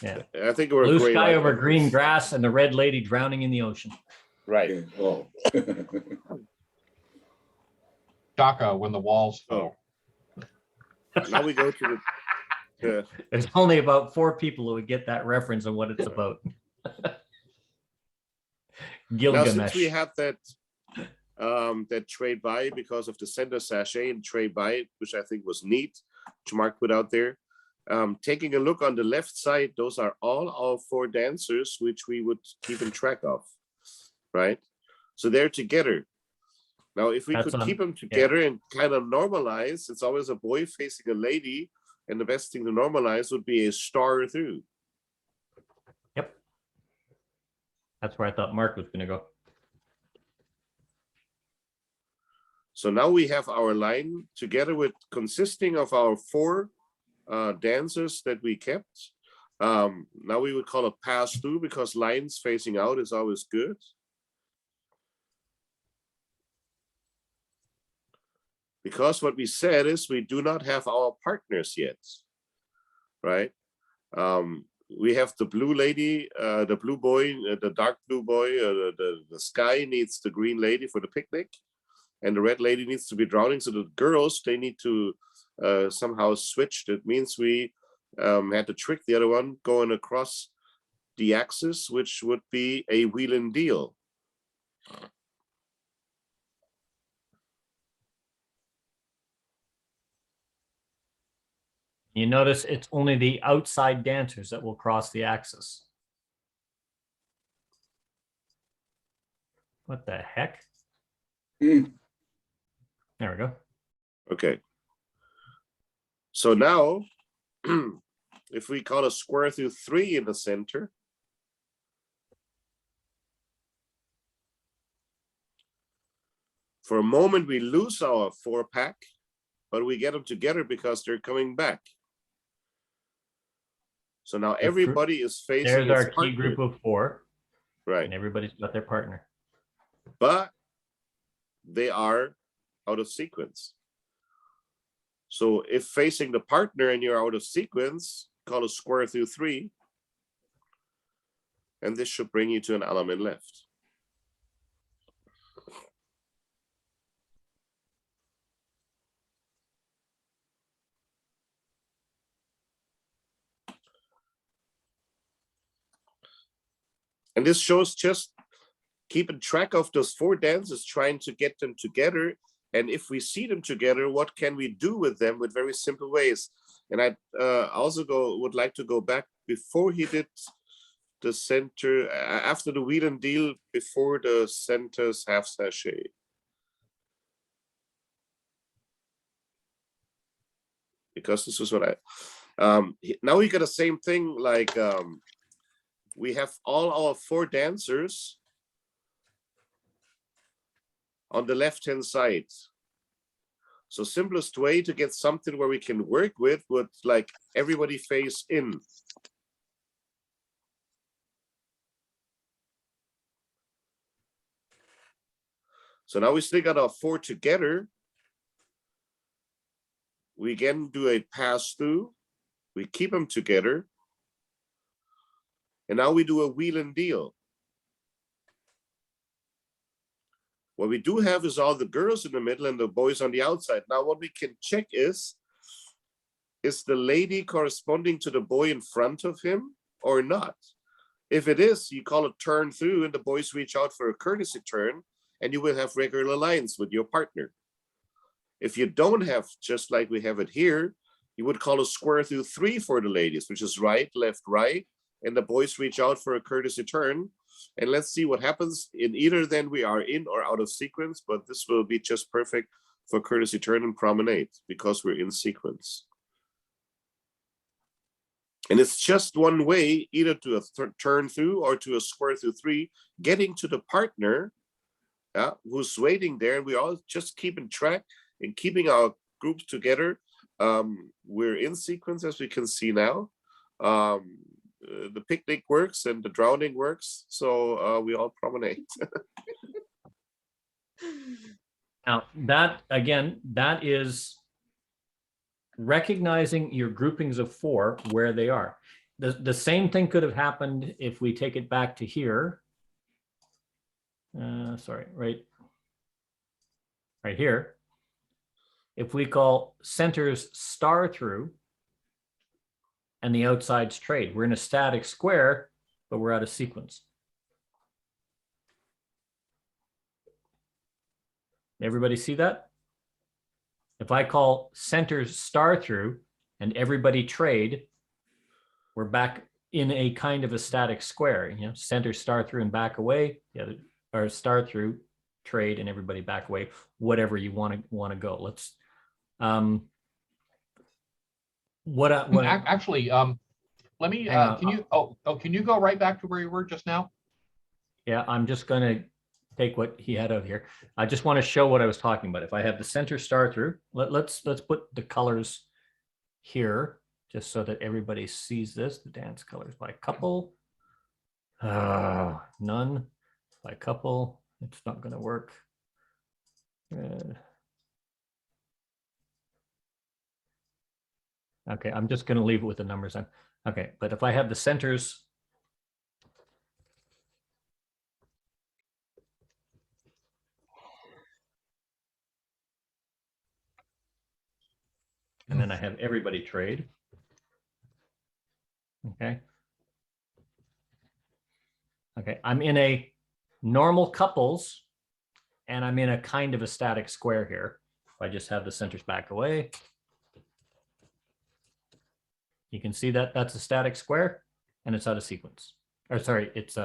Yeah. I think we're Blue gray sky light over on green this. grass and the red lady drowning in the ocean. Right. Yeah. Oh. Chaka when the walls Oh. fell. Now we go to the There's only about 4 people who would get that reference and what it's about. now Gilgamesh. since we have that that trade by because of the center sachet and trade by, which I think was neat, which Mark put out there. Taking a look on the left side, those are all our 4 dancers, which we would keep in track of, right? So they're together. Now, if we That's could on- keep them together and kind of normalize, it's always a boy facing a lady, and the best thing to normalize would be a star through. Yep. That's where I thought Mark was going to go. So now we have our line together with consisting of our 4 dancers that we kept. Now we would call it pass through because lines facing out is always good. Because what we said is we do not have our partners yet, right? We have the blue lady, the blue boy, the dark blue boy, the sky needs the green lady for the picnic, and the red lady needs to be drowning. So the girls, they need to somehow switch. That means we had to trick the other one going across the axis, which would be a wheel and deal. You notice it's only the outside dancers that will cross the axis. What the heck? Mm. There we go. Okay. So now, if we call a square through 3 in the center, for a moment we lose our 4-pack, but we get them together because they're coming back. So now everybody is facing There's our its key group partner. of 4, Right, and everybody's got their partner. but they are out of sequence. So if facing the partner and you're out of sequence, call a square through 3, and this should bring you to an element left. And this shows just keeping track of those 4 dances, trying to get them together. And if we see them together, what can we do with them with very simple ways? And I also would like to go back before he did the center, after the wheel and deal, before the center's half sachet. Because this was what I, now we got the same thing, like, we have all our 4 dancers on the left-hand side. So simplest way to get something where we can work with would like everybody face in. So now we still got our 4 together. We again do a pass through. We keep them together. And now we do a wheel and deal. What we do have is all the girls in the middle and the boys on the outside. Now what we can check is the lady corresponding to the boy in front of him or not? If it is, you call it turn through and the boys reach out for a courtesy turn and you will have regular lines with your partner. If you don't have, just like we have it here, you would call a square through 3 for the ladies, which is right, left, right, and the boys reach out for a courtesy turn. And let's see what happens. In either then we are in or out of sequence, but this will be just perfect for courtesy turn and promenade because we're in sequence. And it's just one way, either to a turn through or to a square through 3, getting to the partner who's waiting there. And we're all just keeping track and keeping our groups together. We're in sequence, as we can see now. The picnic works and the drowning works. So we all promenade. Now that, again, that is recognizing your groupings of 4 where they are. The same thing could have happened if we take it back to here. Sorry, right here. If we call centers star through and the outsides trade, we're in a static square, but we're out of sequence. Everybody see that? If I call centers star through and everybody trade, we're back in a kind of a static square. You know, center star through and back away, the other, or star through, trade, and everybody back away. Whatever you want to go. Let's. Actually, let me. Can you? Can you go right back to where you were just now? Yeah, I'm just going to take what he had out here. I just want to show what I was talking about. If I have the center star through, let's put the colors here just so that everybody sees this. The dance colors by couple. None by couple. It's not going to work. Okay, I'm just going to leave it with the numbers on. Okay, but if I have the centers. And then I have everybody trade. Okay. Okay, I'm in a normal couples and I'm in a kind of a static square here. If I just have the centers back away. You can see that that's a static square and it's out of sequence. Or sorry, it's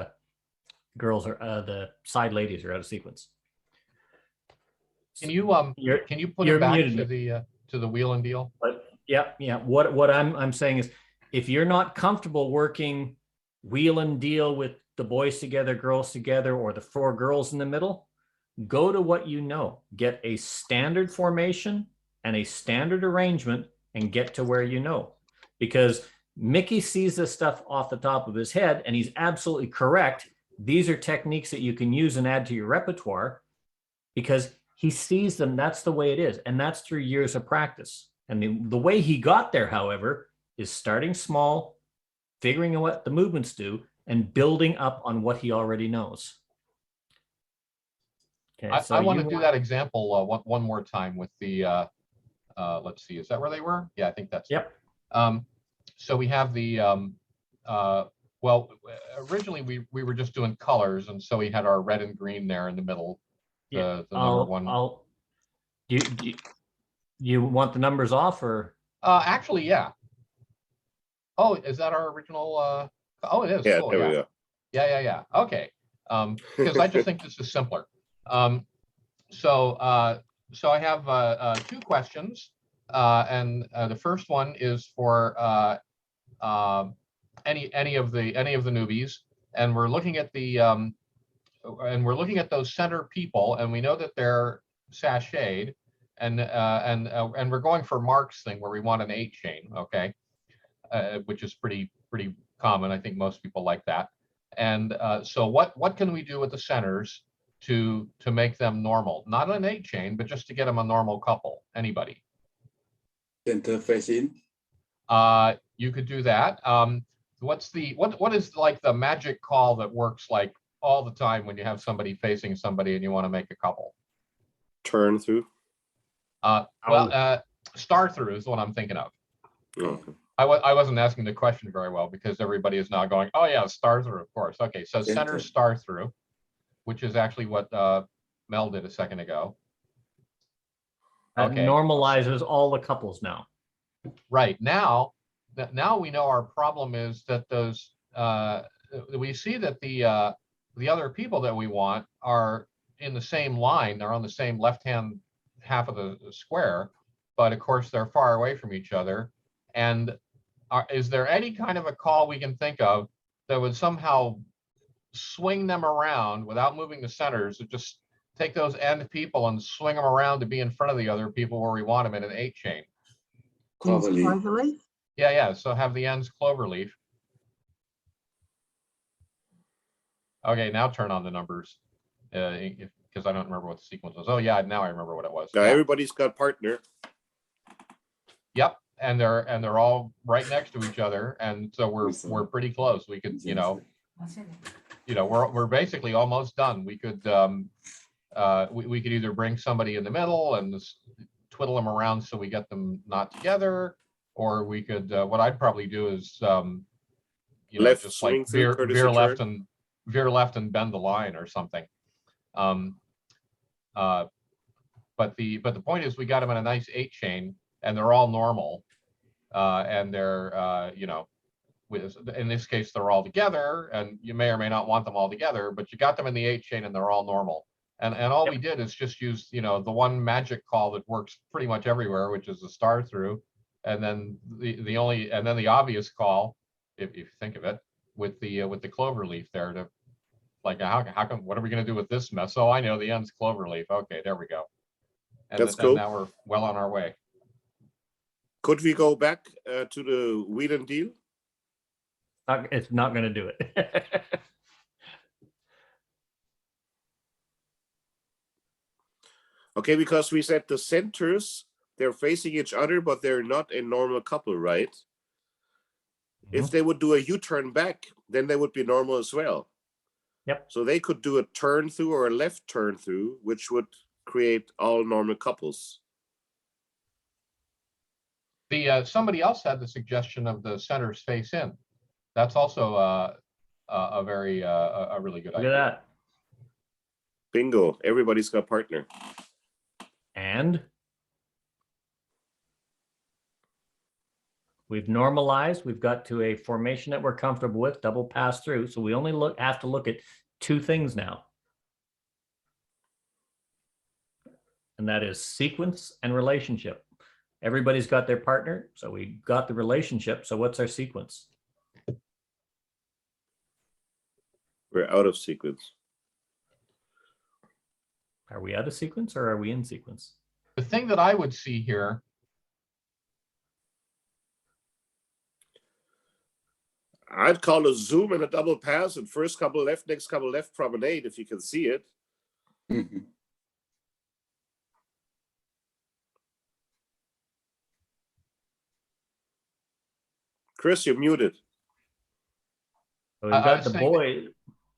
girls are the side ladies are out of sequence. Can you put it back to the wheel and deal? But yeah. What I'm saying is, if you're not comfortable working wheel and deal with the boys together, girls together, or the 4 girls in the middle, go to what you know. Get a standard formation and a standard arrangement and get to where you know. Because Mickey sees this stuff off the top of his head, and he's absolutely correct. These are techniques that you can use and add to your repertoire because he sees them. That's the way it is. And that's through years of practice. And the way he got there, however, is starting small, figuring out what the movements do, and building up on what he already knows. Okay, I want to do that example one more time with the, let's see, is that where they were? Yeah, I think that's. Yep. So we have the, well, originally we were just doing colors, and so we had our red and green there in the middle. The number one. You want the numbers off or? Actually, yeah. Oh, is that our original? Oh, it is. Yeah, cool, there we go. Yeah. Okay. Because I just think this is simpler. So I have 2 questions, and the first one is for any of the newbies, and we're looking at the those center people, and we know that they're sashayed, and we're going for Mark's thing where we want an 8 chain, okay, which is pretty common. I think most people like that. And so what can we do with the centers to make them normal, not an 8 chain, but just to get them a normal couple. Anybody? Center face in. You could do that. What is like the magic call that works like all the time when you have somebody facing somebody and you want to make a couple? Turn through. Star through is what I'm thinking of. Okay. I wasn't asking the question very well because everybody is now going, oh yeah, star through, of course. Okay, so center star through, which is actually what Mel did a second ago. That Okay. normalizes all the couples now. Right, now we know our problem is that those we see that the other people that we want are in the same line. They're on the same left-hand half of the square, but of course they're far away from each other. And is there any kind of a call we can think of that would somehow swing them around without moving the centers, or just take those end people and swing them around to be in front of the other people where we want them in an 8 chain? Cloverleaf. Yeah. So have the ends cloverleaf. Okay, now turn on the numbers, because I don't remember what the sequence was. Oh yeah, now I remember what it was. Now Yeah. everybody's got partner. Yep, and they're all right next to each other, and so we're pretty close. We could, we're basically almost done. We could we could either bring somebody in the middle and just twiddle them around so we get them not together, or we could what I'd probably do is Left just swing like through, courtesy veer left and bend the line or something. But the point is we got them in a nice 8 chain and they're all normal, and they're in this case they're all together, and you may or may not want them all together, but you got them in the 8 chain and they're all normal. And all we did is just use the one magic call that works pretty much everywhere, which is the star through, and then the obvious call, if you think of it, with the clover leaf there to, like, how come, what are we going to do with this mess? Oh, I know, the end's clover leaf. Okay, there we go. And That's cool. Now we're well on our way. Could we go back to the wheel and deal? It's not going to do it. Okay, because we said the centers, they're facing each other, but they're not a normal couple, right? If they would do a U-turn back, then they would be normal as well. Yep. So they could do a turn through or a left turn through, which would create all normal couples. Somebody else had the suggestion of the centers face in. That's also a very a really good idea. Look at that. Bingo! Everybody's got partner. And we've normalized. We've got to a formation that we're comfortable with, double pass through. So we only have to look at 2 things now. And that is sequence and relationship. Everybody's got their partner, so we got the relationship. So what's our sequence? We're out of sequence. Are we out of sequence or are we in sequence? The thing that I would see here, I'd call a zoom and a double pass, and first couple left, next couple left promenade, if you can see it. Chris, you're muted. So we've got the boy.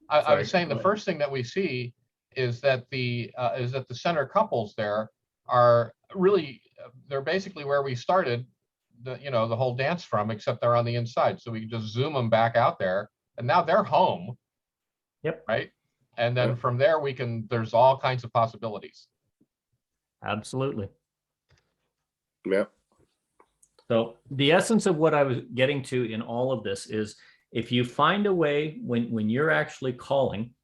I was saying the first thing that we see is that the center couples there are really, they're basically where we started the whole dance from, except they're on the inside. So we can just zoom them back out there, and now they're home. Yep. Right. And then from there there's all kinds of possibilities. Absolutely. Yeah. So the essence of what I was getting to in all of this is, if you find a way when you're actually calling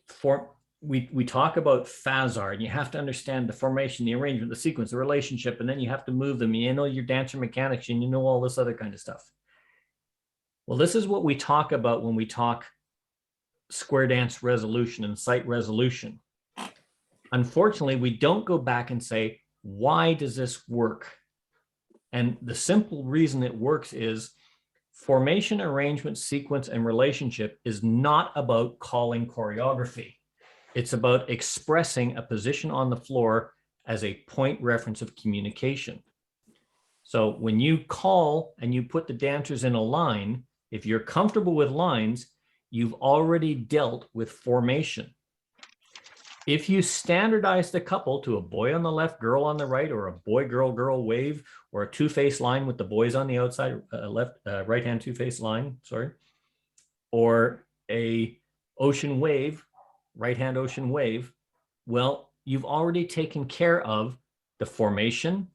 for, we talk about Phasar, and you have to understand the formation, the arrangement, the sequence, the relationship, and then you have to move them. You know your dancer mechanics, and you know all this other kind of stuff. Well, this is what we talk about when we talk square dance resolution and sight resolution. Unfortunately, we don't go back and say, why does this work? And the simple reason it works is formation, arrangement, sequence, and relationship is not about calling choreography. It's about expressing a position on the floor as a point reference of communication. So when you call and you put the dancers in a line, if you're comfortable with lines, you've already dealt with formation. If you standardize the couple to a boy on the left, girl on the right, or a boy, girl, girl wave, or a two-face line with the boys on the outside, right-hand two-face line, sorry, or a ocean wave, right-hand ocean wave, well, you've already taken care of the formation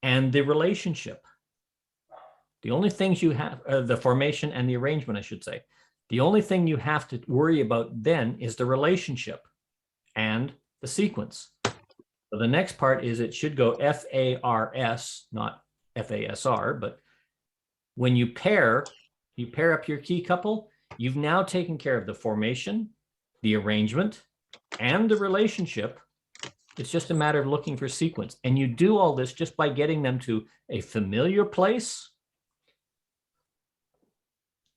and the relationship. The only things you have, the formation and the arrangement, I should say. The only thing you have to worry about then is the relationship and the sequence. So the next part is it should go F-A-R-S, not F-A-S-R, but when you pair up your key couple, you've now taken care of the formation, the arrangement, and the relationship. It's just a matter of looking for sequence. And you do all this just by getting them to a familiar place,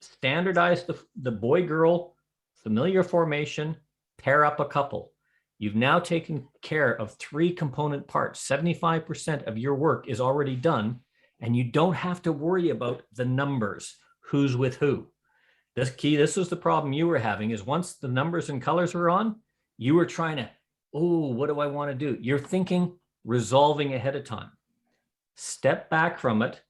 standardize the boy-girl, familiar formation, pair up a couple. You've now taken care of 3 component parts. 75% of your work is already done, and you don't have to worry about the numbers, who's with who. This was the problem you were having, is once the numbers and colors were on, you were trying to, oh, what do I want to do? You're thinking, resolving ahead of time. Step back from it,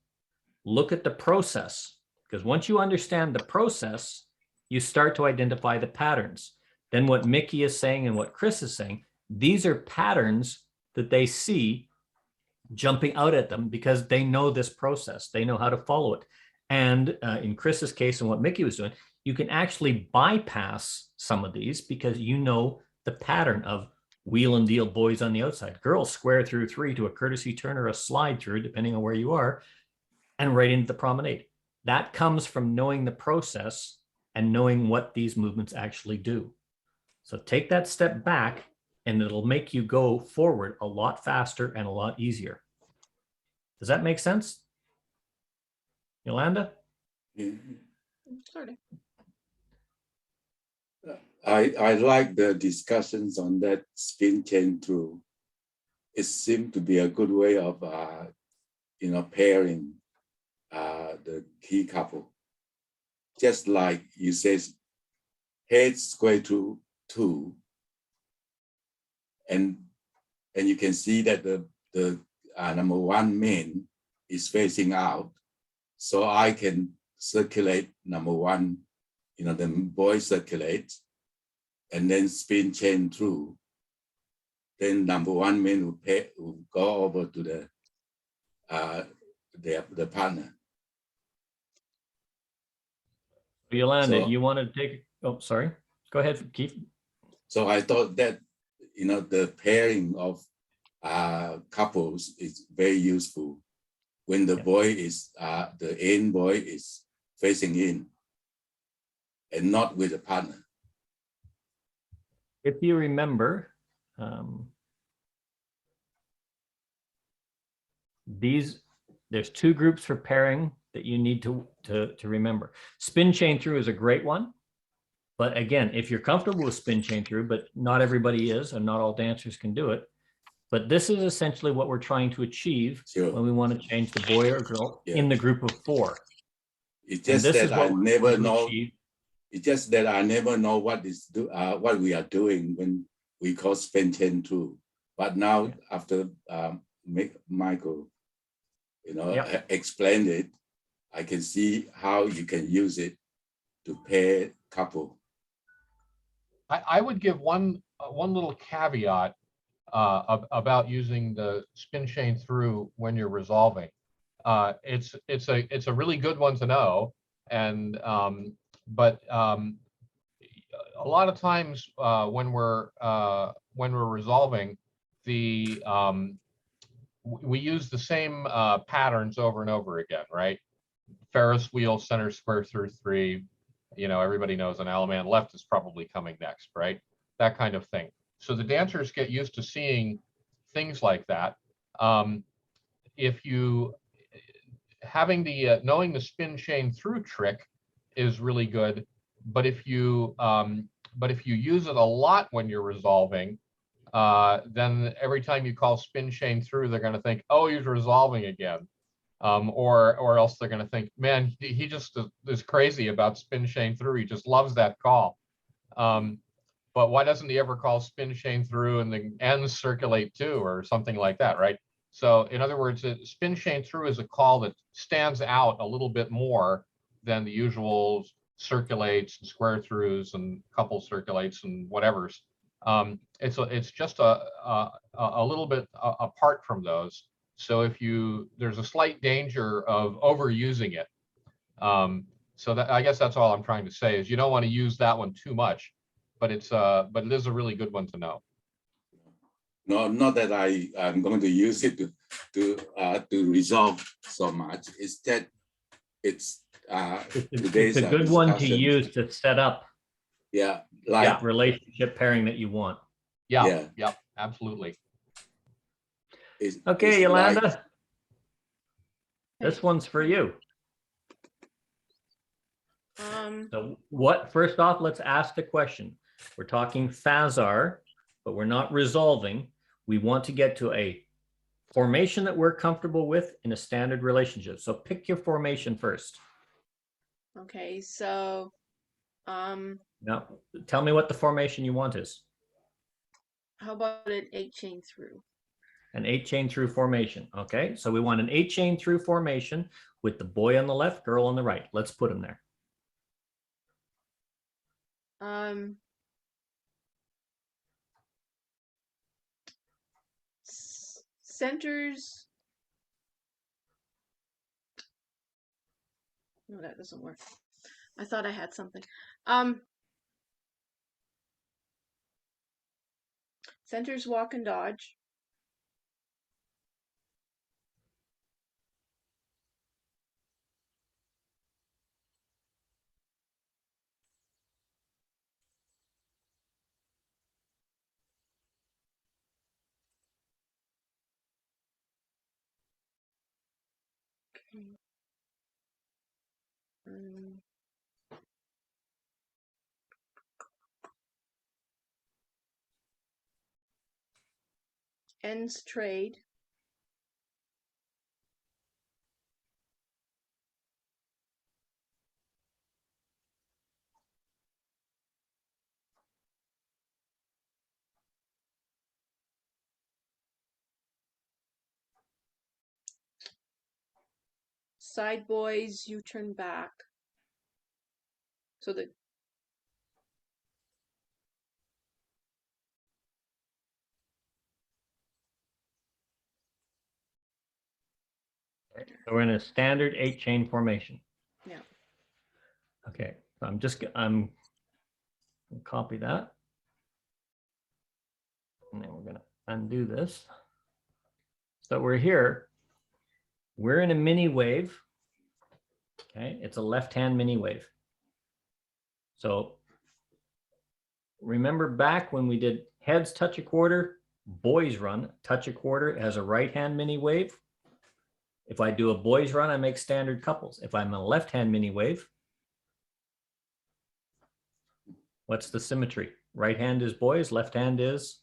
look at the process, because once you understand the process, you start to identify the patterns. Then what Mickey is saying and what Chris is saying, these are patterns that they see jumping out at them because they know this process. They know how to follow it. And in Chris's case and what Mickey was doing, you can actually bypass some of these because you know the pattern of wheel and deal, boys on the outside, girls square through 3 to a courtesy turn or a slide through, depending on where you are, and right into the promenade. That comes from knowing the process and knowing what these movements actually do. So take that step back and it'll make you go forward a lot faster and a lot easier. Does that make sense? Yolanda? Sort of. I like the discussions on that spin chain through. It seemed to be a good way of pairing the key couple. Just like you said, head square through 2, and you can see that the number 1 main is facing out, so I can circulate number 1. The boy circulates, and then spin chain through. Then number 1 main will go over to the partner. Yolanda, So, you want to take, oh, sorry. Go ahead, Keith. So I thought that, the pairing of couples is very useful when the boy is, the end boy is facing in and not with a partner. If you remember, there's 2 groups for pairing that you need to remember. Spin chain through is a great one. But again, if you're comfortable with spin chain through, but not everybody is, and not all dancers can do it. But this is essentially what we're trying to achieve when we want to change the boy or girl in the group of 4. It's just that I never know. It's just that I never know what we are doing when we call spin chain through. But now after Michael, explained it, I can see how you can use it to pair couple. I would give one little caveat about using the spin chain through when you're resolving. It's a really good one to know, and but a lot of times when we're resolving, we use the same patterns over and over again, right? Ferris wheel, center square through 3. Everybody knows an Alaman left is probably coming next, right? That kind of thing. So the dancers get used to seeing things like that. If you having the knowing the spin chain through trick is really good, but if you But if you use it a lot when you're resolving, then every time you call spin chain through, they're going to think, oh, he's resolving again. Or else they're going to think, man, he just is crazy about spin chain through. He just loves that call. But why doesn't he ever call spin chain through and the ends circulate too, or something like that, right? So in other words, spin chain through is a call that stands out a little bit more than the usual circulates and square throughs and couple circulates and whatever's. It's just a little bit apart from those. So if there's a slight danger of overusing it. So that, I guess that's all I'm trying to say is you don't want to use that one too much, but it is a really good one to know. No, not that I'm going to use it to resolve so much. It's that it's it's a good one to use to set up like relationship pairing that you want. Yeah, absolutely. Okay, it's Yolanda, like, this one's for you. So first off, let's ask the question. We're talking Phasar, but we're not resolving. We want to get to a formation that we're comfortable with in a standard relationship. So pick your formation first. Okay, so Now, tell me what the formation you want is. how about an 8-chain through? An 8-chain through formation. Okay, so we want an 8-chain through formation with the boy on the left, girl on the right. Let's put them there. Centers. No, that doesn't work. I thought I had something. Centers walk and dodge. Okay. Ends trade. Side boys, you turn back. So the So we're in a standard 8-chain formation. Yeah. Okay, so I'm gonna copy that. And then we're gonna undo this. So we're here. We're in a mini wave. Okay, it's a left-hand mini wave. So remember back when we did heads touch a quarter, boys run, touch a quarter as a right-hand mini wave. If I do a boys run, I make standard couples. If I'm a left-hand mini wave, what's the symmetry? Right hand is boys, left hand is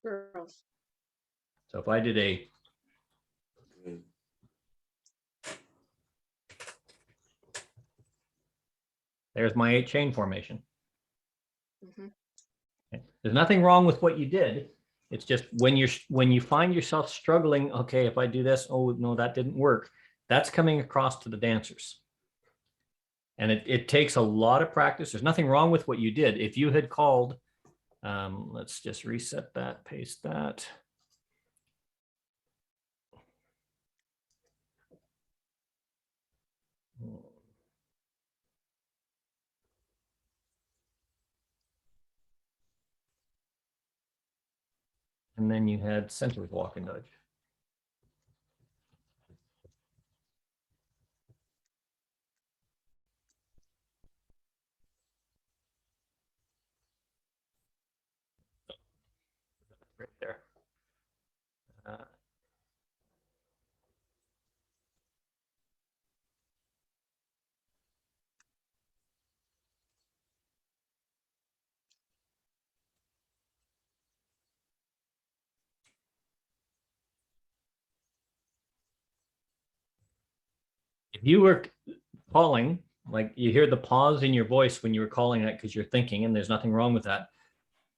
girls. So if I did there's my 8-chain formation. Okay. There's nothing wrong with what you did. It's just when you find yourself struggling, okay, if I do this, oh no, that didn't work. That's coming across to the dancers. And it takes a lot of practice. There's nothing wrong with what you did. If you had called, let's just reset that, paste that. And then you had centers walk and dodge. Right there. If you were calling, like you hear the pause in your voice when you were calling it because you're thinking, and there's nothing wrong with that.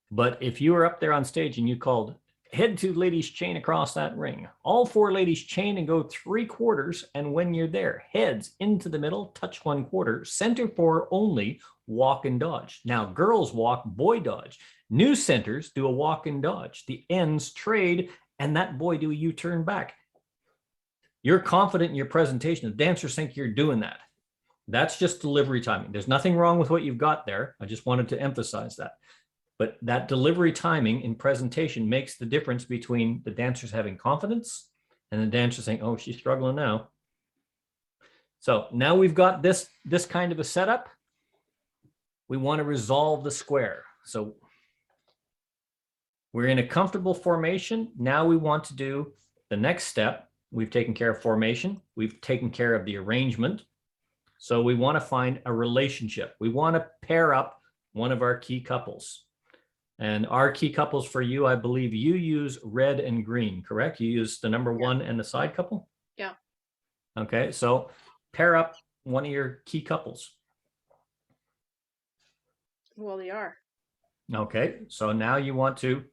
But if you were up there on stage and you called, head 2 ladies chain across that ring, all 4 ladies chain and go 3/4. And when you're there, heads into the middle, touch 1/4, center 4 only, walk and dodge. Now girls walk, boy dodge. New centers do a walk and dodge. The ends trade, and that boy do a U-turn back. You're confident in your presentation. The dancers think you're doing that. That's just delivery timing. There's nothing wrong with what you've got there. I just wanted to emphasize that. But that delivery timing in presentation makes the difference between the dancers having confidence and the dancers saying, oh, she's struggling now. So now we've got this kind of a setup. We want to resolve the square. So we're in a comfortable formation. Now we want to do the next step. We've taken care of formation. We've taken care of the arrangement. So we want to find a relationship. We want to pair up one of our key couples. And our key couples for you, I believe you use red and green, correct? You use the number 1 and the side couple? Yeah. Okay, so pair up one of your key couples. Well, they are. Okay, so now you want to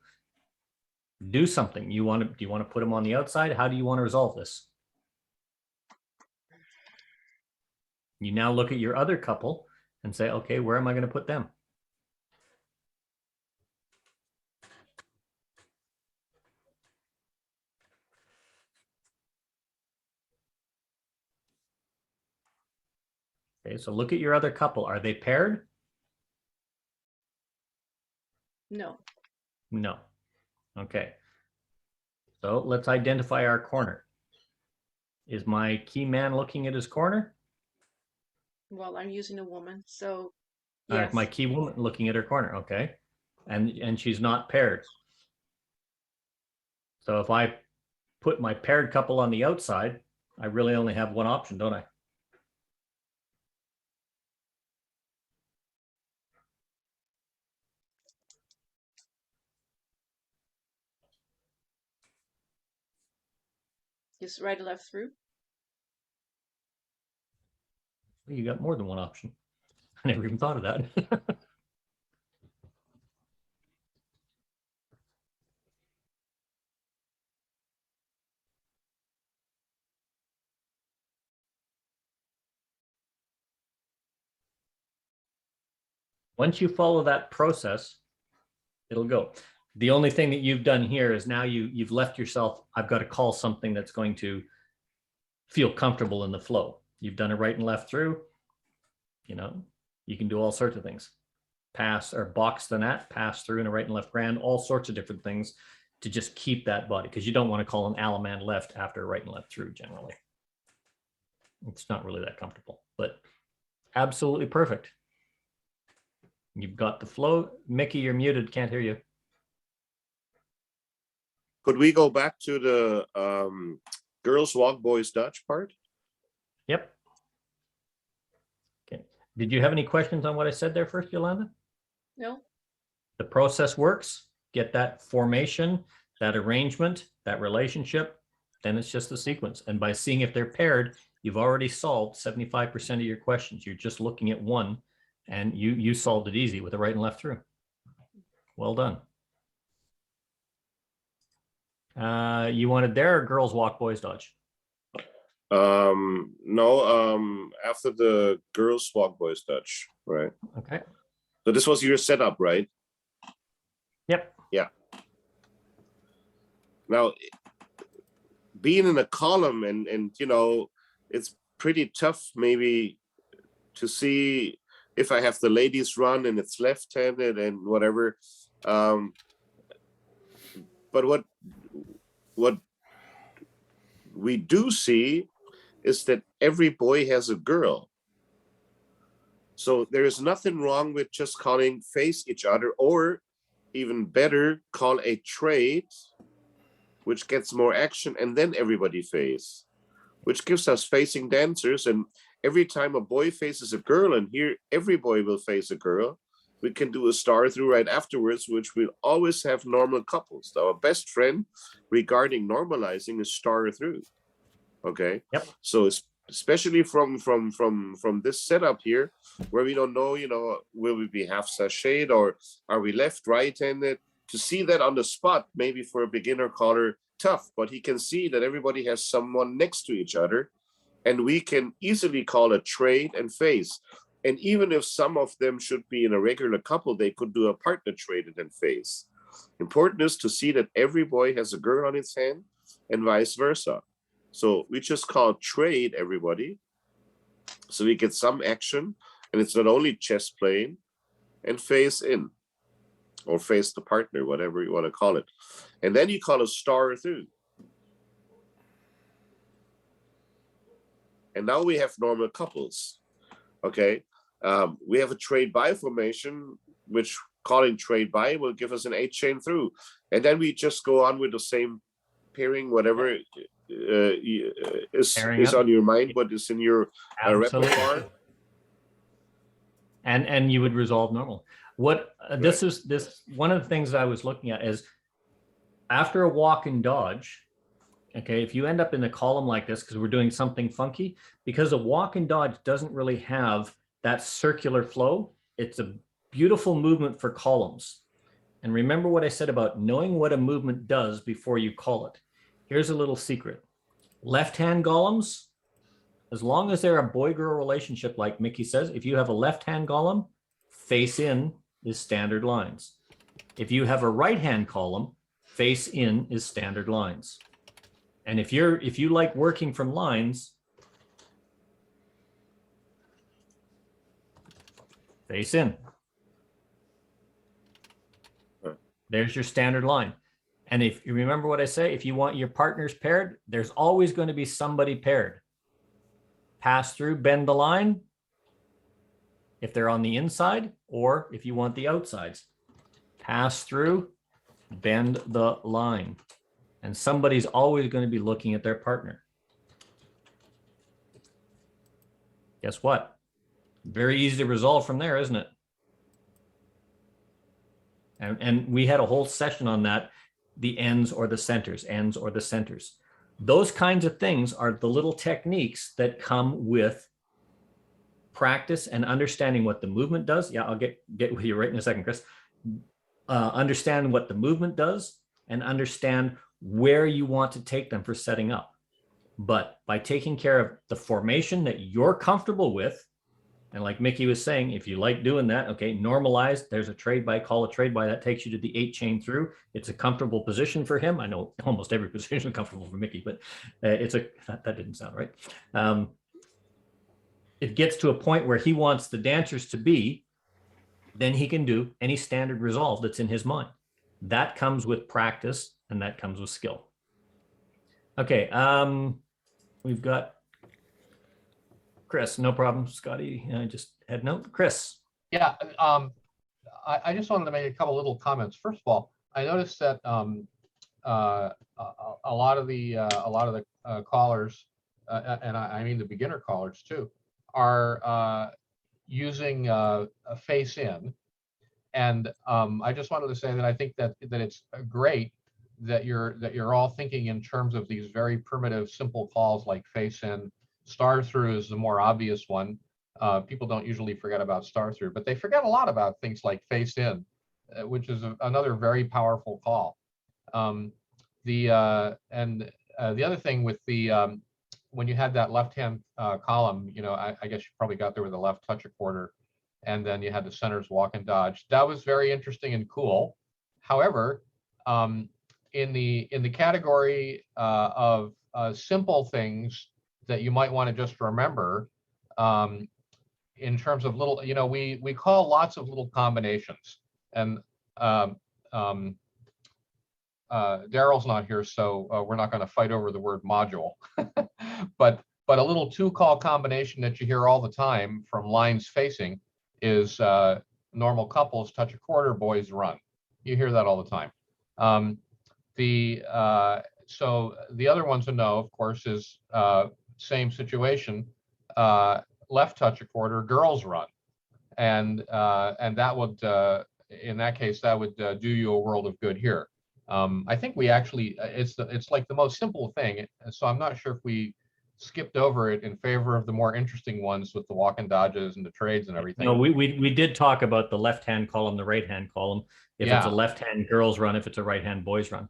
do something. Do you want to put them on the outside? How do you want to resolve this? You now look at your other couple and say, okay, where am I going to put them? Okay, so look at your other couple. Are they paired? No. No. Okay. So let's identify our corner. Is my key man looking at his corner? Well, I'm using a woman, so Yes. My key woman looking at her corner. Okay. And she's not paired. So if I put my paired couple on the outside, I really only have one option, don't I? just right or left through. You got more than one option. I never even thought of that. Once you follow that process, it'll go. The only thing that you've done here is now you've left yourself, I've got to call something that's going to feel comfortable in the flow. You've done a right and left through. You know, you can do all sorts of things. Pass or box the net, pass through in a right and left grand, all sorts of different things to just keep that body, because you don't want to call an Alaman left after a right and left through generally. It's not really that comfortable, but absolutely perfect. You've got the flow. Mickey, you're muted, can't hear you. Could we go back to the girls walk, boys Dutch part? Yep. Okay. Did you have any questions on what I said there first, Yolanda? No. The process works. Get that formation, that arrangement, that relationship, then it's just the sequence. And by seeing if they're paired, you've already solved 75% of your questions. You're just looking at one, and you solved it easy with a right and left through. Well done. You wanted there or girls walk, boys dodge? No, after the girls walk, boys Dutch, right? Okay. So this was your setup, right? Yep. Yeah. Now, being in a column and you know, it's pretty tough maybe to see if I have the ladies run and it's left-handed and whatever. But what we do see is that every boy has a girl. So there is nothing wrong with just calling face each other, or even better, call a trade, which gets more action, and then everybody face, which gives us facing dancers. And every time a boy faces a girl, and here every boy will face a girl, we can do a star through right afterwards, which will always have normal couples. Our best friend regarding normalizing is star through. Okay. Yep. So especially from this setup here, where we don't know, you know, will we be half sashayed or are we left, right-handed? To see that on the spot, maybe for a beginner caller, tough, but he can see that everybody has someone next to each other, and we can easily call a trade and phase. And even if some of them should be in a regular couple, they could do a partner trade and then phase. Important is to see that every boy has a girl on his hand and vice versa. So we just call trade everybody, so we get some action, and it's not only chess playing, and phase in, or face the partner, whatever you want to call it. And then you call a star through. And now we have normal couples, okay? We have a trade by formation, which calling trade by will give us an 8-chain through. And then we just go on with the same pairing, whatever is on your mind, what is in your repertoire. And you would resolve normal. What this one of the things I was looking at is after a walk and dodge, okay, if you end up in a column like this, because we're doing something funky, because a walk and dodge doesn't really have that circular flow, it's a beautiful movement for columns. And remember what I said about knowing what a movement does before you call it. Here's a little secret. Left-hand columns, as long as they're a boy-girl relationship, like Mickey says, if you have a left-hand column, face in is standard lines. If you have a right-hand column, face in is standard lines. And if you like working from lines, face in. There's your standard line. And if you remember what I say, if you want your partners paired, there's always going to be somebody paired. Pass through, bend the line if they're on the inside, or if you want the outsides. Pass through, bend the line. And somebody's always going to be looking at their partner. Guess what? Very easy to resolve from there, isn't it? And we had a whole session on that, the ends or the centers, ends or the centers. Those kinds of things are the little techniques that come with practice and understanding what the movement does. Yeah, I'll get with you right in a second, Chris. Understand what the movement does and understand where you want to take them for setting up. But by taking care of the formation that you're comfortable with, and like Mickey was saying, if you like doing that, okay, normalize. There's a trade by, call a trade by. That takes you to the 8-chain through. It's a comfortable position for him. I know almost every position is comfortable for Mickey, but that didn't sound right. It gets to a point where he wants the dancers to be, then he can do any standard resolve that's in his mind. That comes with practice and that comes with skill. Okay, we've got Chris, no problem. Scotty, I just had note. Chris. Yeah, I just wanted to make a couple little comments. First of all, I noticed that a lot of the callers, and I mean the beginner callers too, are using a face in, and I just wanted to say that I think that it's great that you're all thinking in terms of these very primitive, simple calls like face in. Star through is the more obvious one. People don't usually forget about star through, but they forget a lot about things like face in, which is another very powerful call. The other thing with the when you had that left-hand column, you know, I guess you probably got there with the left touch a quarter, and then you had the centers walk and dodge. That was very interesting and cool. However, in the category of simple things that you might want to just remember, in terms of little, you know, we call lots of little combinations, and Daryl's not here, so we're not going to fight over the word module. but a little 2-call combination that you hear all the time from lines facing is normal couples touch a quarter, boys run. You hear that all the time. So the other one to know, of course, is same situation, left touch a quarter, girls run, and that would in that case that would do you a world of good here. I think we actually it's like the most simple thing, so I'm not sure if we skipped over it in favor of the more interesting ones with the walk and dodges and the trades and everything. No, we did talk about the left-hand column, the right-hand column. If it's a left-hand girls run, if it's a right-hand boys run.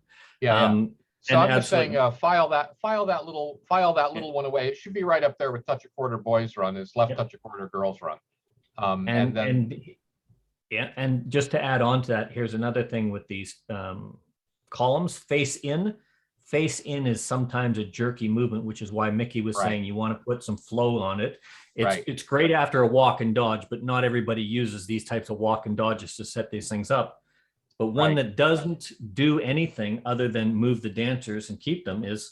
So I'm just saying, file that little one away. It should be right up there with touch a quarter boys run is left touch a quarter girls run. And just to add on to that, here's another thing with these columns. Face in is sometimes a jerky movement, which is why Mickey was saying you want to put some flow on it. It's great after a walk and dodge, but not everybody uses these types of walk and dodges to set these things up. But one that doesn't do anything other than move the dancers and keep them is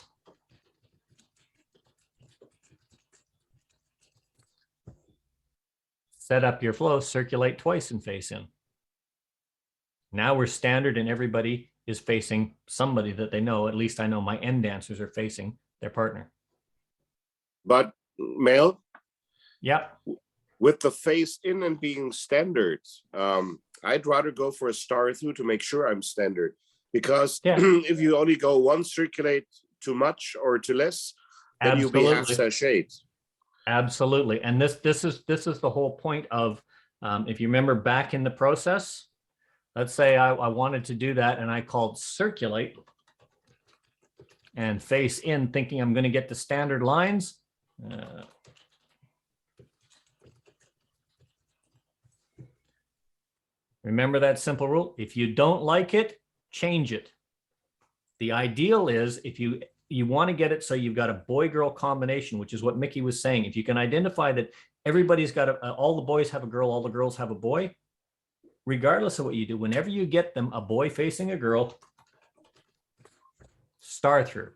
set up your flow, circulate twice and face in. Now we're standard and everybody is facing somebody that they know. At least I know my end dancers are facing their partner. But Mel? Yeah. With the face in and being standard, I'd rather go for a star through to make sure I'm standard, because if you only go one circulate too much or too less, then you'll be half sashayed. Absolutely. And this is the whole point of, if you remember back in the process, let's say I wanted to do that and I called circulate and face in thinking I'm going to get the standard lines. Remember that simple rule. If you don't like it, change it. The ideal is if you want to get it so you've got a boy-girl combination, which is what Mickey was saying. If you can identify that everybody's got all the boys have a girl, all the girls have a boy, regardless of what you do, whenever you get them a boy facing a girl, star through.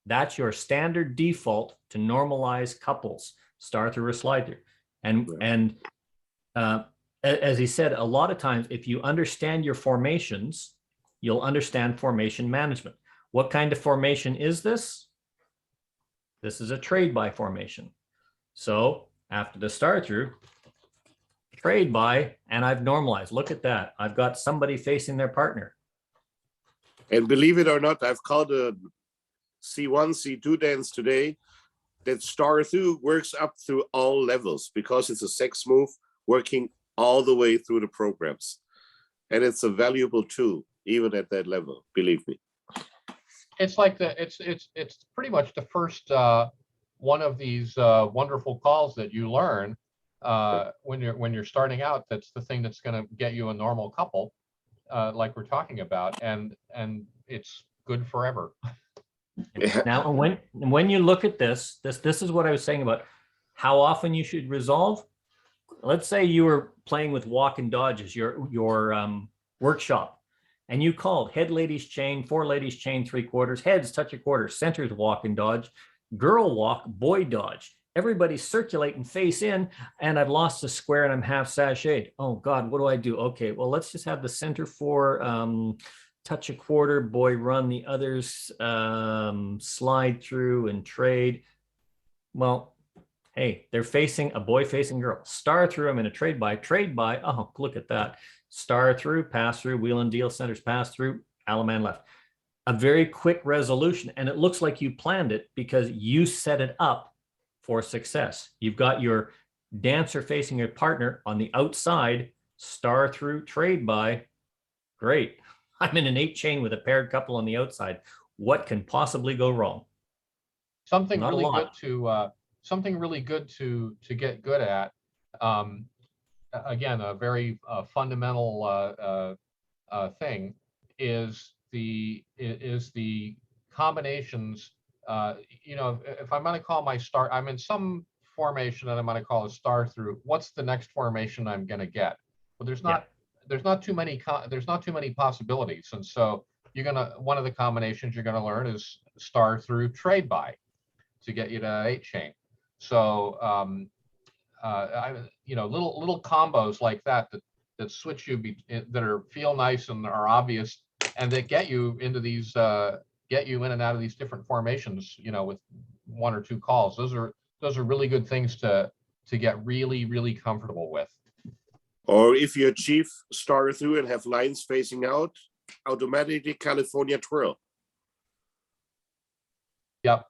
That's your standard default to normalize couples, star through or slide through. And as he said, a lot of times, if you understand your formations, you'll understand formation management. What kind of formation is this? This is a trade by formation. So after the star through, trade by, and I've normalized. Look at that. I've got somebody facing their partner. And believe it or not, I've called a C1, C2 dance today that star through works up through all levels because it's a sex move working all the way through the programs. And it's a valuable tool, even at that level, believe me. It's like it's pretty much the first one of these wonderful calls that you learn when you're starting out. That's the thing that's going to get you a normal couple, like we're talking about, and it's good forever. Now, when you look at this is what I was saying about how often you should resolve. Let's say you were playing with walk and dodges, your workshop, and you called head ladies chain, 4 ladies chain, 3/4, heads touch a quarter, centers walk and dodge, girl walk, boy dodge. Everybody circulate and face in, and I've lost a square and I'm half sashayed. Oh God, what do I do? Okay, well, let's just have the center 4 touch a quarter, boy run, the others slide through and trade. Well, hey, they're facing a boy facing girl. Star through them in a trade by. Oh, look at that. Star through, pass through, wheel and deal, centers pass through, Alaman left. A very quick resolution. And it looks like you planned it because you set it up for success. You've got your dancer facing your partner on the outside, star through, trade by. Great. I'm in an 8 chain with a paired couple on the outside. What can possibly go wrong? Something really good to get good at. Again, a very fundamental thing is the combinations. If I'm going to call my star, I'm in some formation that I'm going to call a star through. What's the next formation I'm going to get? Well, there's not too many possibilities, and so one of the combinations you're going to learn is star through trade by to get you to 8 chain. So little combos like that switch you that feel nice and are obvious, and that get you into these get you in and out of these different formations, with 1 or 2 calls. Those are really good things to get really comfortable with. Or if you achieve star through and have lines facing out, automatically California twirl. Yep.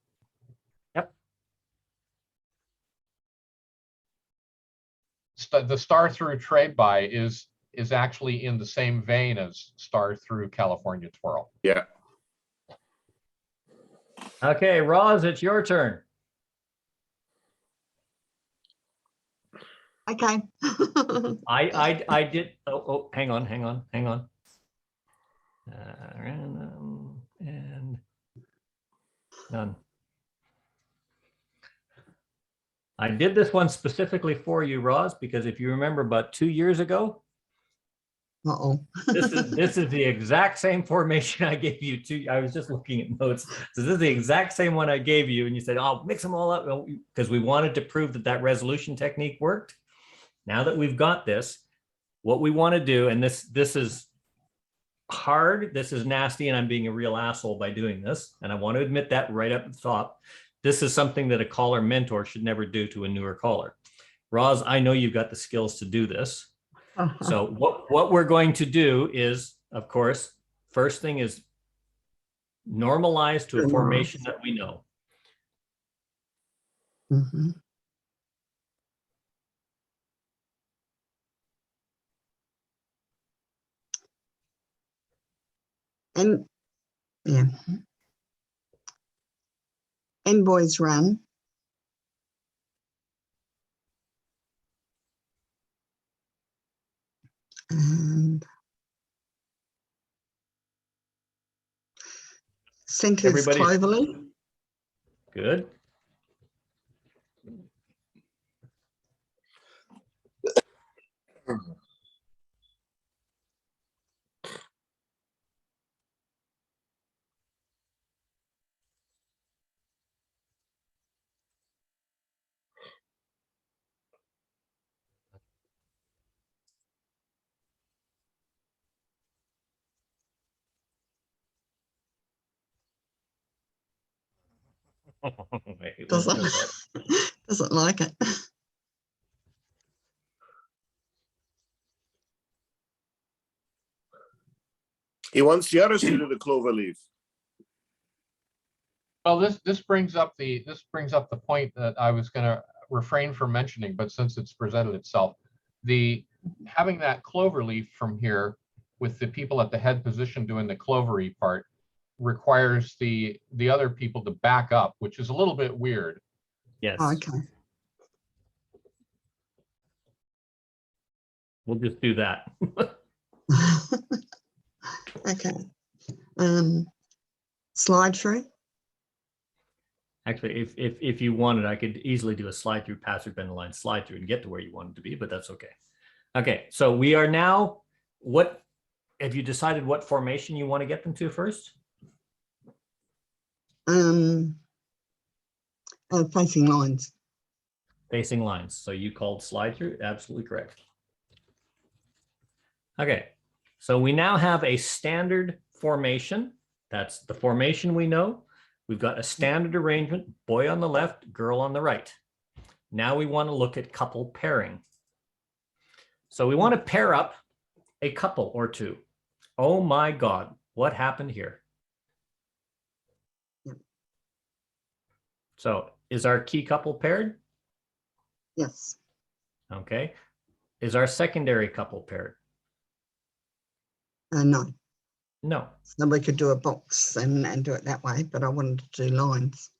the star through trade by is actually in the same vein as star through California twirl. Yeah. Okay, Roz, it's your turn. Okay. I did. Oh, hang on. Random and none. I did this one specifically for you, Roz, because if you remember about 2 years ago, Uh-oh. this is the exact same formation I gave you two. I was just looking at notes. So this is the exact same one I gave you, and you said, "I'll mix them all up," because we wanted to prove that that resolution technique worked. Now that we've got this, what we want to do, and this is hard, this is nasty, and I'm being a real asshole by doing this, and I want to admit that right up at the top. This is something that a caller mentor should never do to a newer caller. Roz, I know you've got the skills to do this. So what we're going to do is, of course, first thing is normalize to a formation that we know. Mm-hmm. And yeah. And boys run. And centers Everybody- cloverly. Good. Wait, let's do that. Doesn't like it. He wants the other seed of the clover leaf. Well, this brings up the point that I was going to refrain from mentioning, but since it's presented itself, having that clover leaf from here with the people at the head position doing the clovery part requires the other people to back up, which is a little bit weird. Yes. Okay. We'll just do that. Okay. Slide through. Actually, if you wanted, I could easily do a slide through, pass through, bend the line, slide through, and get to where you wanted to be, but that's okay. Okay, so we are now, what have you decided what formation you want to get them to first? Facing lines. Facing lines. So you called slide through, absolutely correct. Okay, so we now have a standard formation. That's the formation we know. We've got a standard arrangement, boy on the left, girl on the right. Now we want to look at couple pairing. So we want to pair up a couple or two. Oh my God, what happened here? Yep. So is our key couple paired? Yes. Okay. Is our secondary couple paired? No. No. So we could do a box and do it that way, but I wanted to do lines.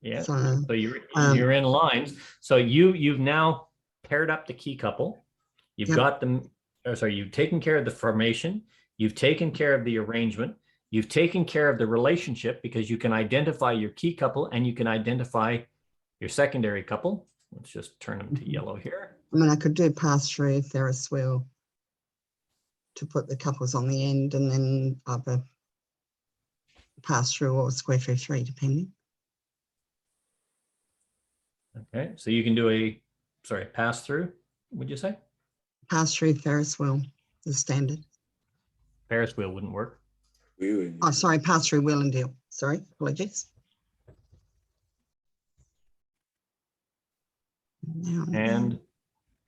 Yeah. So So you're in lines. So you've now paired up the key couple. You've Yep. got them. Sorry, you've taken care of the formation. You've taken care of the arrangement. You've taken care of the relationship because you can identify your key couple and you can identify your secondary couple. Let's just turn them to yellow here. I mean, I could do pass through Ferris wheel to put the couples on the end, and then either pass through or square through 3, depending. Okay, so you can do pass through, would you say? Pass through Ferris wheel is standard. Ferris wheel wouldn't work. Oh, sorry, pass through wheel and deal. Sorry, apologies.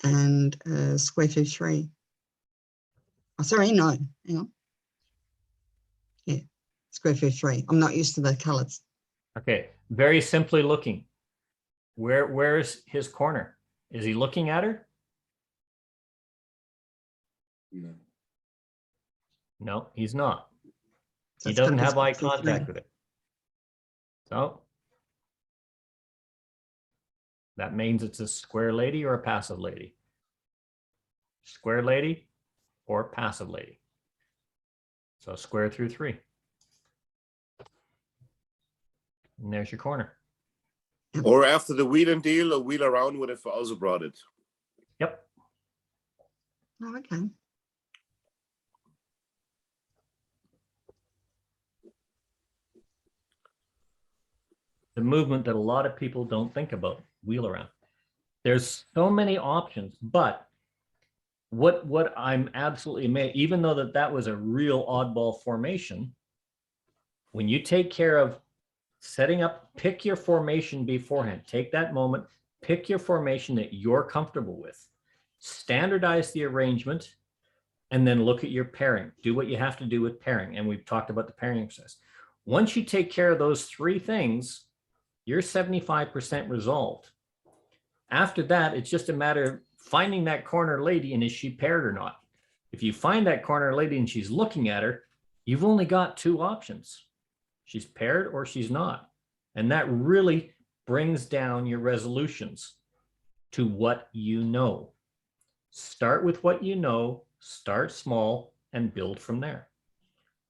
And square through 3. Oh, sorry, no, hang on. Yeah, square through 3. I'm not used to the colors. okay, very simply looking. Where's his corner? Is he looking at her? No. No, he's not. So He it's doesn't couples have eye 1, 2, 3. contact with it. So that means it's a square lady or a passive lady. Square lady or passive lady. So square through 3. And there's your corner. Or after the wheel and deal, a wheel around would have also brought it. Yep. Oh, okay. The movement that a lot of people don't think about, wheel around. There's so many options, but what I'm absolutely amazed, even though that was a real oddball formation, when you take care of setting up, pick your formation beforehand, take that moment, pick your formation that you're comfortable with, standardize the arrangement, and then look at your pairing. Do what you have to do with pairing. And we've talked about the pairing exercise. Once you take care of those 3 things, you're 75% resolved. After that, it's just a matter of finding that corner lady and is she paired or not. If you find that corner lady and she's looking at her, you've only got 2 options. She's paired or she's not. And that really brings down your resolutions to what you know. Start with what you know, start small, and build from there.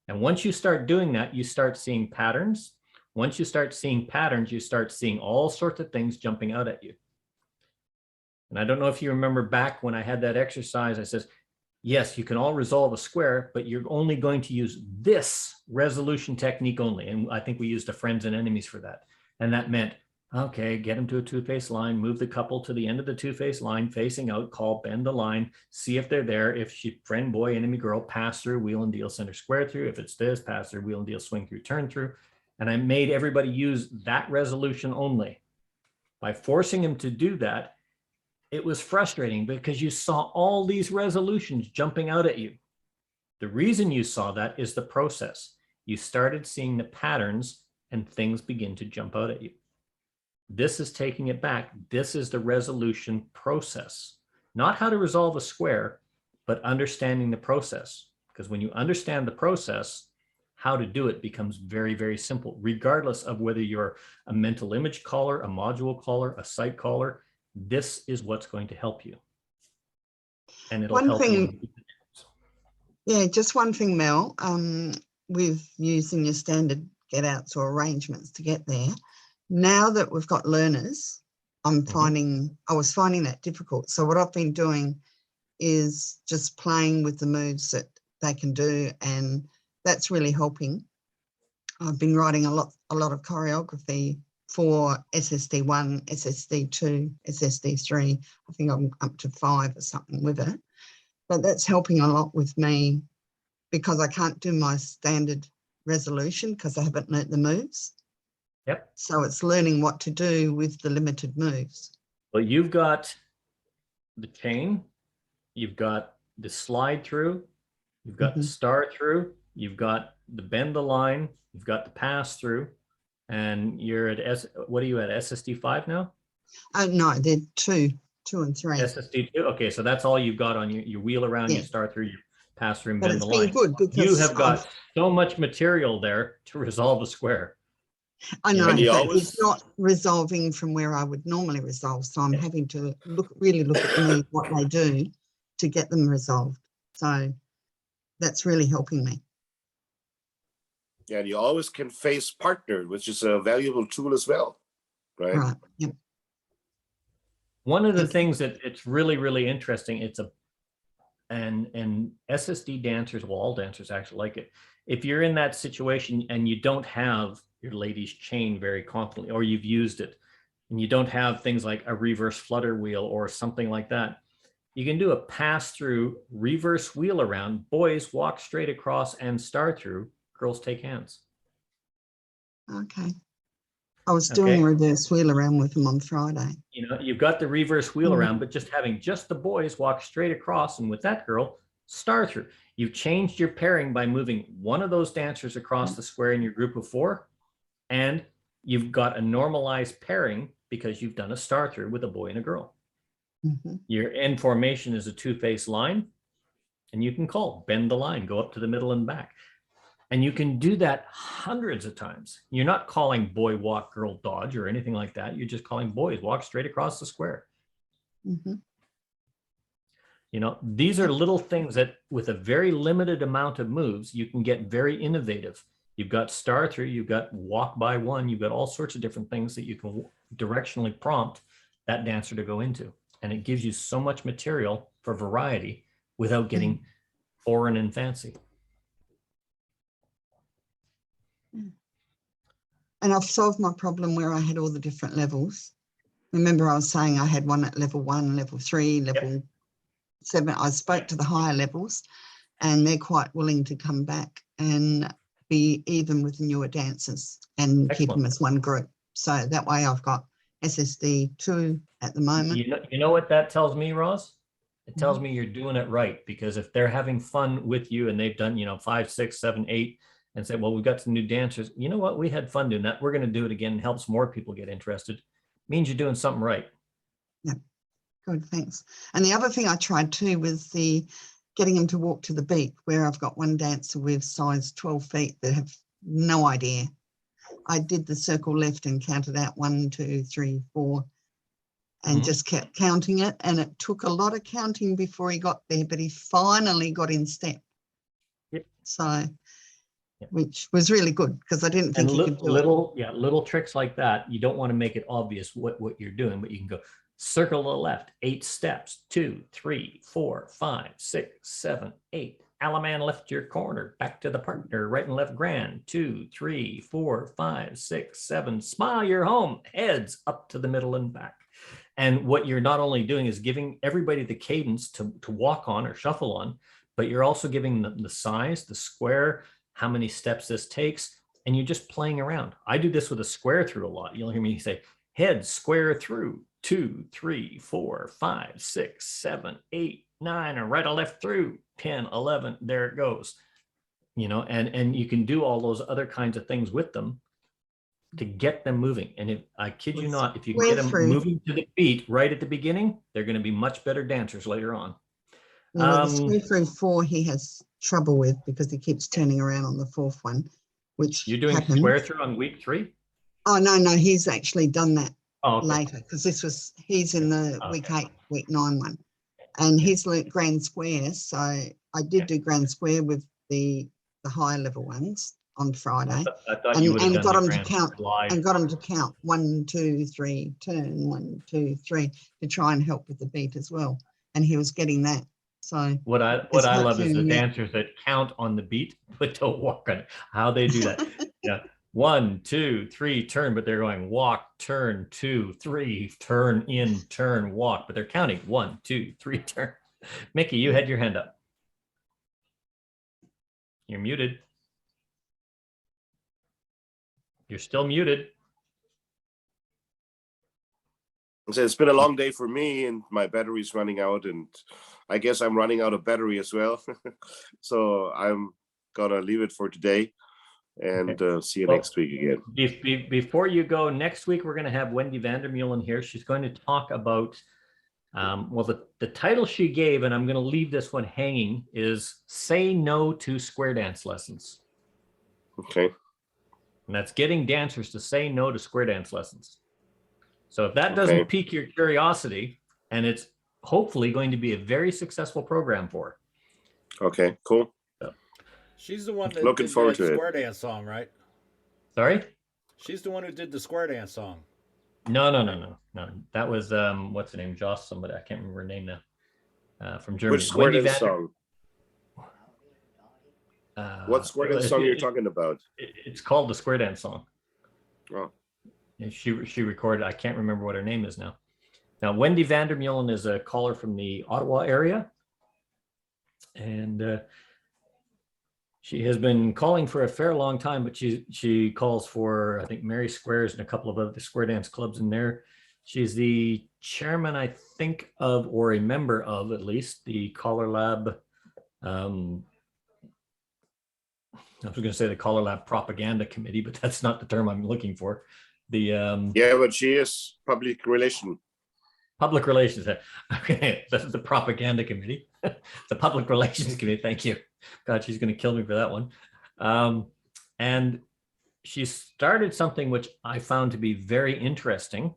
And once you start doing that, you start seeing patterns. Once you start seeing patterns, you start seeing all sorts of things jumping out at you. And I don't know if you remember back when I had that exercise, I says, yes, you can all resolve a square, but you're only going to use this resolution technique only. And I think we used a friends and enemies for that. And that meant, okay, get them to a 2-face line, move the couple to the end of the 2-face line, facing out, call, bend the line, see if they're there. If she, friend, boy, enemy, girl, pass through, wheel and deal, center square through. If it's this, pass through, wheel and deal, swing through, turn through. And I made everybody use that resolution only. By forcing them to do that, it was frustrating because you saw all these resolutions jumping out at you. The reason you saw that is the process. You started seeing the patterns and things begin to jump out at you. This is taking it back. This is the resolution process. Not how to resolve a square, but understanding the process. Because when you understand the process, how to do it becomes very, very simple, regardless of whether you're a mental image caller, a module caller, a site caller. This is what's going to help you. And it'll help you. Yeah, just one thing, Mel, with using your standard get outs or arrangements to get there. Now that we've got learners, I was finding that difficult. So what I've been doing is just playing with the moves that they can do, and that's really helping. I've been writing a lot of choreography for SSD1, SSD2, SSD3. I think I'm up to 5 or something with it. But that's helping a lot with me because I can't do my standard resolution because I haven't learnt the moves. Yep. So it's learning what to do with the limited moves. Well, you've got the chain, you've got the slide through, you've got the star through, you've got the bend the line, you've got the pass through, and you're at what are you at, SSD5 now? No, they're 2 and 3. SSD2. Okay, so that's all you've got on your wheel around, you start through, you pass through and bend the line. It's been good because you have got so much material there to resolve a square. I know, but it's not resolving from where I would normally resolve. So I'm having to really look at me, what they do to get them resolved. So that's really helping me. Yeah, and you always can face partner, which is a valuable tool as well, right? Right. Yep. One of the things that it's really, really interesting, and SSD dancers, well, all dancers actually like it. If you're in that situation and you don't have your lady's chain very confidently, or you've used it, and you don't have things like a reverse flutter wheel or something like that, you can do a pass through, reverse wheel around, boys walk straight across and star through, girls take hands. Okay. I was doing reverse wheel around with them on Friday. You know, you've got the reverse wheel around, but just having just the boys walk straight across, and with that girl, star through. You've changed your pairing by moving one of those dancers across the square in your group of 4, and you've got a normalized pairing because you've done a star through with a boy and a girl. Your end formation is a 2-face line. And you can call, bend the line, go up to the middle and back. And you can do that hundreds of times. You're not calling boy walk, girl dodge or anything like that. You're just calling boys walk straight across the square. Mm-hmm. You know, these are little things that with a very limited amount of moves, you can get very innovative. You've got star through, you've got walk by one, you've got all sorts of different things that you can directionally prompt that dancer to go into. And it gives you so much material for variety without getting foreign and fancy. And I've solved my problem where I had all the different levels. Remember, I was saying I had one at level 1, level 3, level 7. I spoke to the higher levels, and they're quite willing to come back and be even with newer dancers and keep them as one group. So that way I've got SSD 2 at the moment. You know what that tells me, Roz? It tells me you're doing it right, because if they're having fun with you and they've done, you know, 5, 6, 7, 8, and say, well, we've got some new dancers. You know what? We had fun doing that. We're going to do it again. It helps more people get interested. Means you're doing something right. Yeah, good, thanks. And the other thing I tried too was the getting them to walk to the beat, where I've got one dancer with size 12 feet that have no idea. I did the circle left and counted out 1, 2, 3, 4, and just kept counting it. And it took a lot of counting before he got there, but he finally got in step. Yep. So, which was really good, because I didn't think he could do it. Little tricks like that. You don't want to make it obvious what you're doing, but you can go circle to the left, 8 steps, 2, 3, 4, 5, 6, 7, 8. Alaman left your corner, back to the partner, right and left grand, 2, 3, 4, 5, 6, 7. Smile, you're home. Heads up to the middle and back. And what you're not only doing is giving everybody the cadence to walk on or shuffle on, but you're also giving them the size, the square, how many steps this takes, and you're just playing around. I do this with a square through a lot. You'll hear me say, head square through, 2, 3, 4, 5, 6, 7, 8, 9, and right or left through, 10, 11, there it goes. You know, and you can do all those other kinds of things with them to get them moving. And if I kid you not, if you can get them moving to the beat right at the beginning, they're going to be much better dancers later on. The 3 through 4 he has trouble with, because he keeps turning around on the 4th one, which you're doing happened. Square through on week 3. Oh no, he's actually done that later, because he's in the week 8, week 9 one, and he's learnt grand square. So I did do grand square with the higher level ones on Friday, and got him to count live. And got him to count 1, 2, 3, turn 1, 2, 3 to try and help with the beat as well, and he was getting that. So what I love is the dancers that count on the beat but don't walk on it. How they do that? Yeah, 1, 2, 3, turn, but they're going walk, turn, 2, 3, turn, in, turn, walk, but they're counting 1, 2, 3, turn. Mickey, you had your hand up. You're muted. You're still muted. So it's been a long day for me, and my battery's running out, and I guess I'm running out of battery as well. So I'm gonna leave it for today, and see you next week again. Before you go, next week we're going to have Wendy Vandermeulen here. She's going to talk about, well, the title she gave, and I'm going to leave this one hanging, is Say No to Square Dance Lessons. Okay. And that's getting dancers to say no to square dance lessons. So if that doesn't pique your curiosity, and it's hopefully going to be a very successful program for her. Okay, cool. So, she's the one that looking did forward that to square dance song, right? Sorry? She's the one who did the square dance song. No. That was what's her name? Joss somebody. I can't remember her name now. From Germany. Which square dance song? What square dance song you're talking about? It's called the Square Dance Song. Oh. And she recorded. I can't remember what her name is now. Now, Wendy Vandermeulen is a caller from the Ottawa area, and she has been calling for a fair long time. But she calls for, I think, Mary Squares and a couple of other square dance clubs in there. She's the chairman, I think, of, or a member of, at least, the Collar Lab. I was going to say the Collar Lab Propaganda Committee, but that's not the term I'm looking for. The yeah, but she is public relations. Public relations. Okay, that's the Propaganda Committee. the public relations committee. Thank you. God, she's going to kill me for that one. And she started something which I found to be very interesting.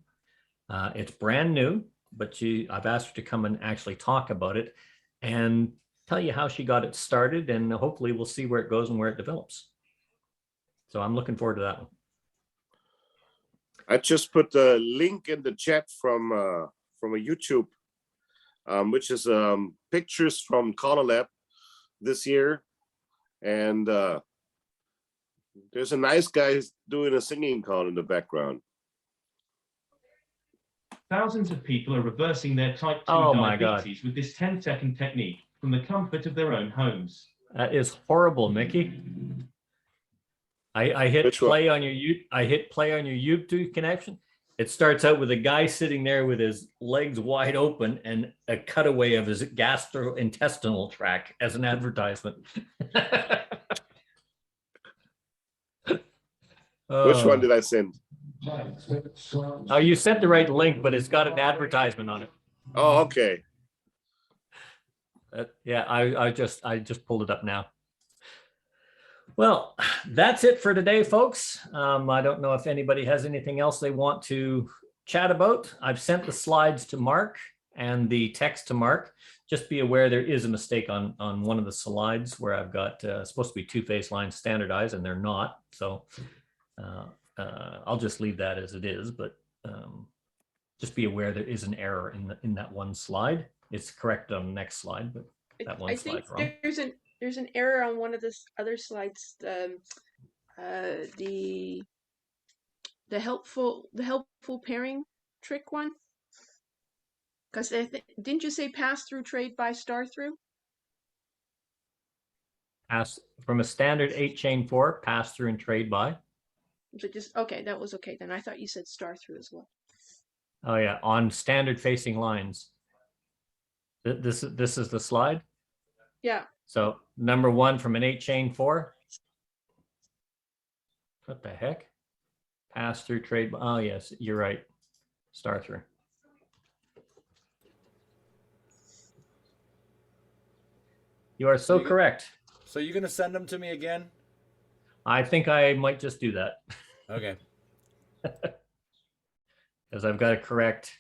It's brand new, but I've asked her to come and actually talk about it and tell you how she got it started, and hopefully we'll see where it goes and where it develops. So I'm looking forward to that one. I just put the link in the chat from a YouTube, which is pictures from Color Lab this year, and there's a nice guy doing a singing call in the background. Thousands of people are reversing their type 2 diabetes with this 10-second technique from the comfort of their own homes. That is horrible, Mickey. I hit play on your YouTube connection. It starts out with a guy sitting there with his legs wide open and a cutaway of his gastrointestinal tract as an advertisement. Which one did I send? Oh, you sent the right link, but it's got an advertisement on it. Oh, okay. Yeah, I just pulled it up now. Well, that's it for today, folks. I don't know if anybody has anything else they want to chat about. I've sent the slides to Mark and the text to Mark. Just be aware there is a mistake on one of the slides where I've got supposed to be two-face lines standardized, and they're not. So I'll just leave that as it is, but just be aware there is an error in that one slide. It's correct on the next slide, but that one slide's wrong. There's an error on one of the other slides. The helpful pairing trick one. Because didn't you say pass through trade by star through? Pass from a standard 8-chain 4, pass through and trade by. So just okay, that was okay then. I thought you said star through as well. Oh yeah, on standard facing lines. This is the slide. Yeah. So number 1 from an 8-chain 4. What the heck? Pass through trade. Oh yes, you're right. Star through. You are so correct. So you're going to send them to me again? I think I might just do that. Okay. Because I've got to correct.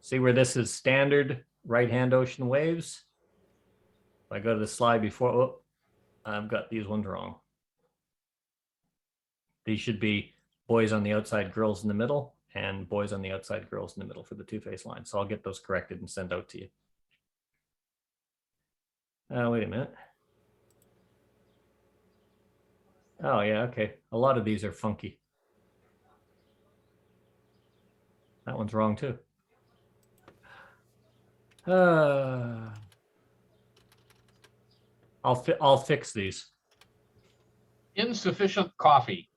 See where this is standard right-hand ocean waves? If I go to the slide before, oh, I've got these ones wrong. These should be boys on the outside, girls in the middle, and boys on the outside, girls in the middle for the two-face line. So I'll get those corrected and sent out to you. Wait a minute. Oh yeah, okay. A lot of these are funky. That one's wrong too. I'll fix these. Insufficient coffee.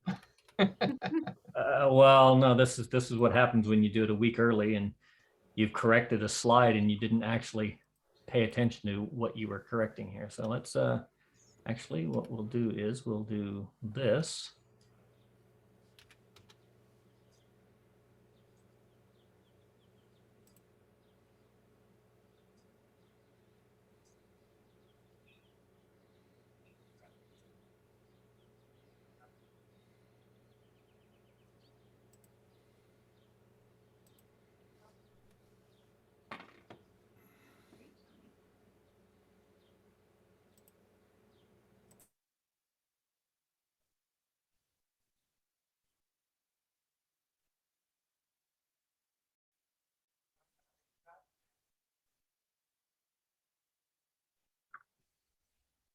Well, no, this is what happens when you do it a week early and you've corrected a slide and you didn't actually pay attention to what you were correcting here. So let's actually what we'll do is we'll do this.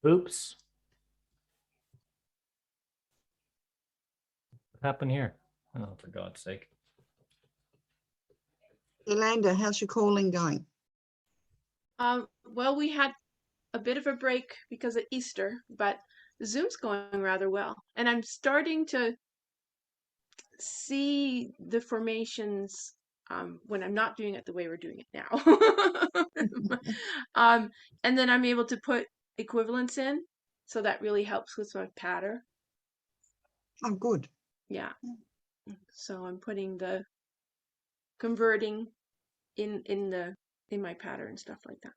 Oops. What happened here? Oh, for God's sake. Yolanda, how's your calling going? Well, we had a bit of a break because of Easter, but Zoom's going rather well. And I'm starting to see the formations when I'm not doing it the way we're doing it now. And then I'm able to put equivalents in. So that really helps with my pattern. Oh, good. Yeah. So I'm putting the converting in my pattern and stuff like that.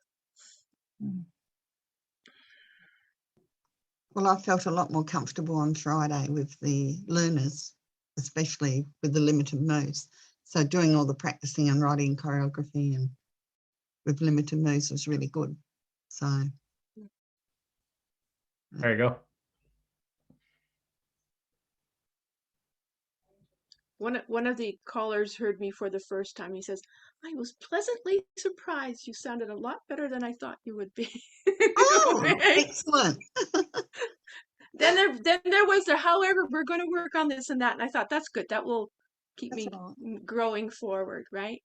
Well, I felt a lot more comfortable on Friday with the learners, especially with the limited moves. So doing all the practicing and writing choreography and with limited moves was really good. So There you go. One of the callers heard me for the first time. He says, "I was pleasantly surprised. You sounded a lot better than I thought you would be." oh, Right? excellent. Then there was the, however, we're going to work on this and that, and I thought that's good. That will keep That's me all right. growing forward, right?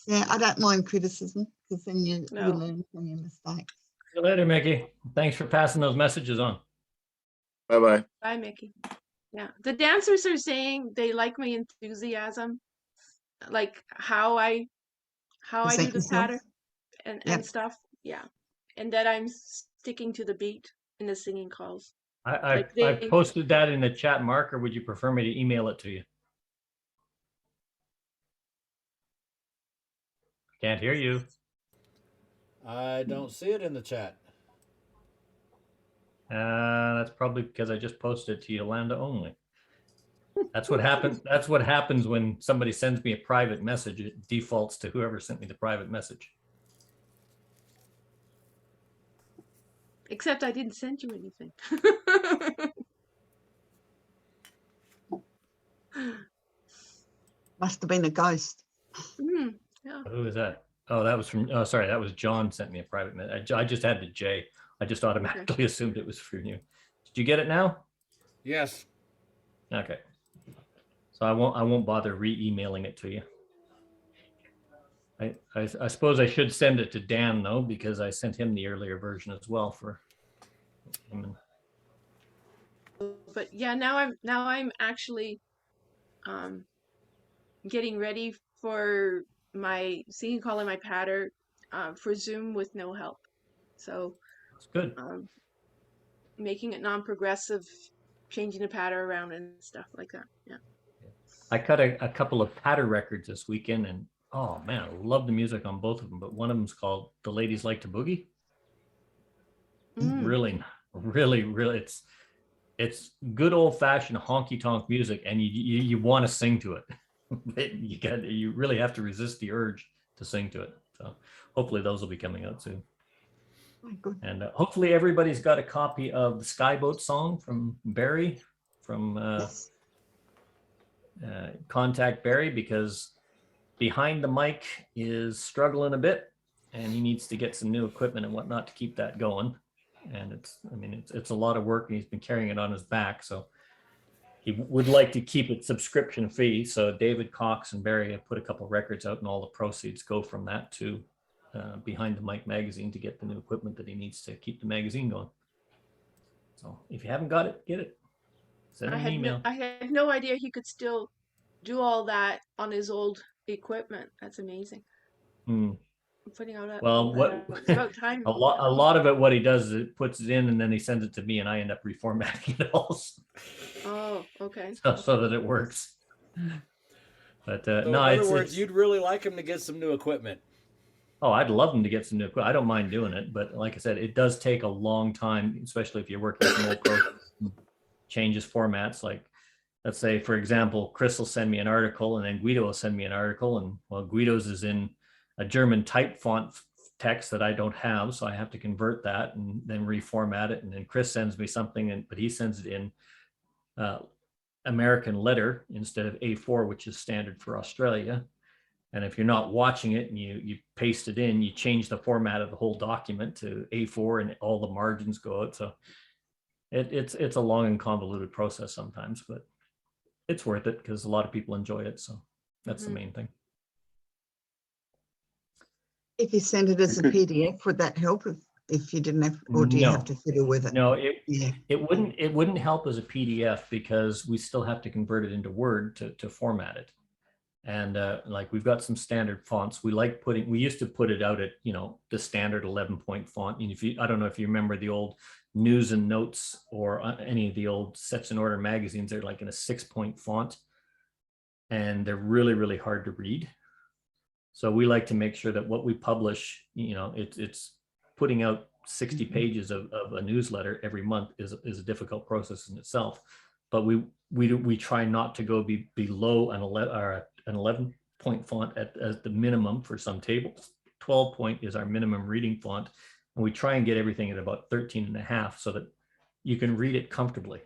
Yeah, I don't mind criticism because then you No. learn from your mistakes. See you later, Mickey. Thanks for passing those messages on. Bye-bye. Bye, Mickey. Yeah, the dancers are saying they like my enthusiasm, like how I do Present the yourself. pattern and Yep. stuff. Yeah, and that I'm sticking to the beat in the singing calls. I Like they posted that in the chat, Mark, or would you prefer me to email it to you? Can't hear you. I don't see it in the chat. That's probably because I just posted it to Yolanda only. That's what happens. That's what happens when somebody sends me a private message. It defaults to whoever sent me the private message. Except I didn't send you anything. Must have been a ghost. Yeah. Who is that? Oh, that was from, oh, sorry, that was John sent me a private message. I just had the J. I just automatically assumed it was from you. Did you get it now? Yes. Okay. So I won't bother re-emailing it to you. I suppose I should send it to Dan though, because I sent him the earlier version as well for him. But yeah, now I'm actually getting ready for my singing call and my patter for Zoom with no help. So That's good. Making it non-progressive, changing the patter around and stuff like that. Yeah. I cut a couple of patter records this weekend, and oh man, I love the music on both of them. But one of them's called "The Ladies Like to Boogie." Really, it's good old fashioned honky tonk music, and you want to sing to it. You really have to resist the urge to sing to it. So hopefully those will be coming out soon. And hopefully everybody's got a copy of the Skyboat song from Barry from Contact Barry, because Behind the Mic is struggling a bit and he needs to get some new equipment and whatnot to keep that going. And it's a lot of work, and he's been carrying it on his back. So he would like to keep it subscription fee. So David Cox and Barry have put a couple of records out, and all the proceeds go from that to Behind the Mic magazine to get the new equipment that he needs to keep the magazine going. So if you haven't got it, get it. Send him an email. I had no idea he could still do all that on his old equipment. That's amazing. Putting out about time. a lot of it, what he does is it puts it in and then he sends it to me, and I end up reformatting it all. Oh, okay. So that it works. But so no, in other words, you'd really like him to get some new equipment. Oh, I'd love him to get some new equipment. I don't mind doing it, but like I said, it does take a long time, especially if you're working with an old program, changes formats. Like, let's say, for example, Chris will send me an article, and then Guido will send me an article, and well, Guido's is in a German type font text that I don't have, so I have to convert that and then reformat it. And then Chris sends me something, but he sends it in American letter instead of A4, which is standard for Australia. And if you're not watching it and you paste it in, you change the format of the whole document to A4 and all the margins go out. So it's a long and convoluted process sometimes, but it's worth it because a lot of people enjoy it. So that's the main thing. If you send it as a PDF, would that help if you didn't have, or do you have to fiddle with it? No, it wouldn't help as a PDF because we still have to convert it into Word to format it. And like we've got some standard fonts. We used to put it out at, the standard 11-point font. And I don't know if you remember the old News and Notes or any of the old Sets in Order magazines, they're like in a 6-point font, and they're really, really hard to read. So we like to make sure that what we publish, it's putting out 60 pages of a newsletter every month is a difficult process in itself. But we try not to go below an 11 point font as the minimum for some tables. 12 point is our minimum reading font, and we try and get everything at about 13.5 so that you can read it comfortably.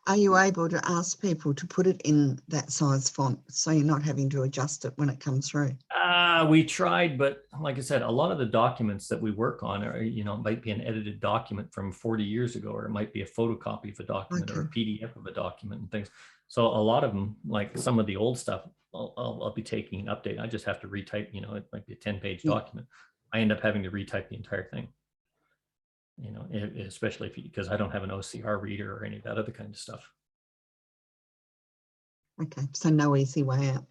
Are you able to ask people to put it in that size font so you're not having to adjust it when it comes through? We tried, but like I said, a lot of the documents that we work on are, might be an edited document from 40 years ago, or it might be a photocopy of a document or a PDF of a document and things. So a lot of them, like some of the old stuff, I'll be taking an update. I just have to retype, it might be a 10-page document. I end up having to retype the entire thing. Especially because I don't have an OCR reader or any of that other kind of stuff. Okay, so no easy way out.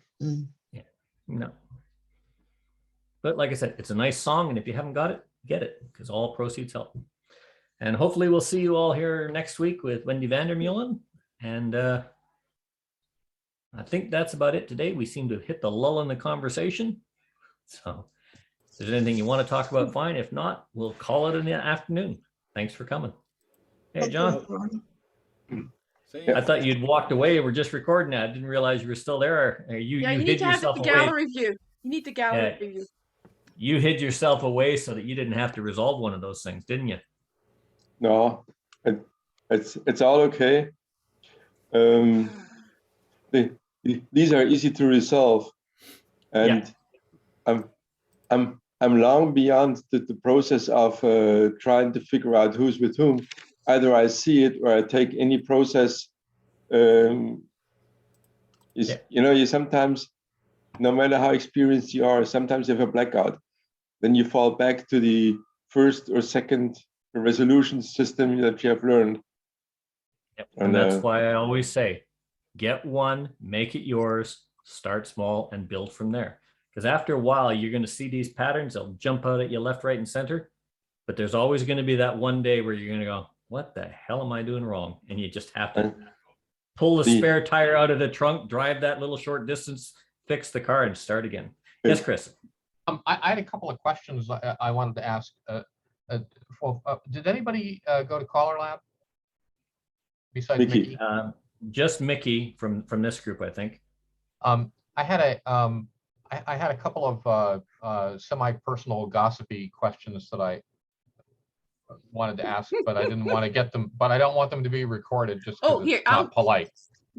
Yeah, no. But like I said, it's a nice song, and if you haven't got it, get it, because all proceeds help. And hopefully we'll see you all here next week with Wendy Vandermeulen. And I think that's about it today. We seem to have hit the lull in the conversation. So if there's anything you want to talk about, fine. If not, we'll call it in the afternoon. Thanks for coming. Hey, John. I thought you'd walked away. We're just recording that. I didn't realize you were still there. You need hid to have yourself the away. gallery view. You need the gallery view. You hid yourself away so that you didn't have to resolve one of those things, didn't you? No, it's all okay. These are easy to resolve, and I'm long beyond the process of trying to figure out who's with whom. Either I see it or I take any process. You sometimes, no matter how experienced you are, sometimes you have a blackout. Then you fall back to the first or second resolution system that you have learned. Yep. And that's why I always say, get one, make it yours, start small and build from there. Because after a while, you're going to see these patterns. They'll jump out at you left, right, and center. But there's always going to be that one day where you're going to go, what the hell am I doing wrong? And you just have to pull the spare tire out of the trunk, drive that little short distance, fix the car, and start again. Yes, Chris. I had a couple of questions I wanted to ask. Did anybody go to Collar Lab besides Mickey? Just Mickey from this group, I think. I had a couple of semi-personal gossipy questions that I wanted to ask, but I didn't want to get them. But I don't want them to be recorded just because it's not polite.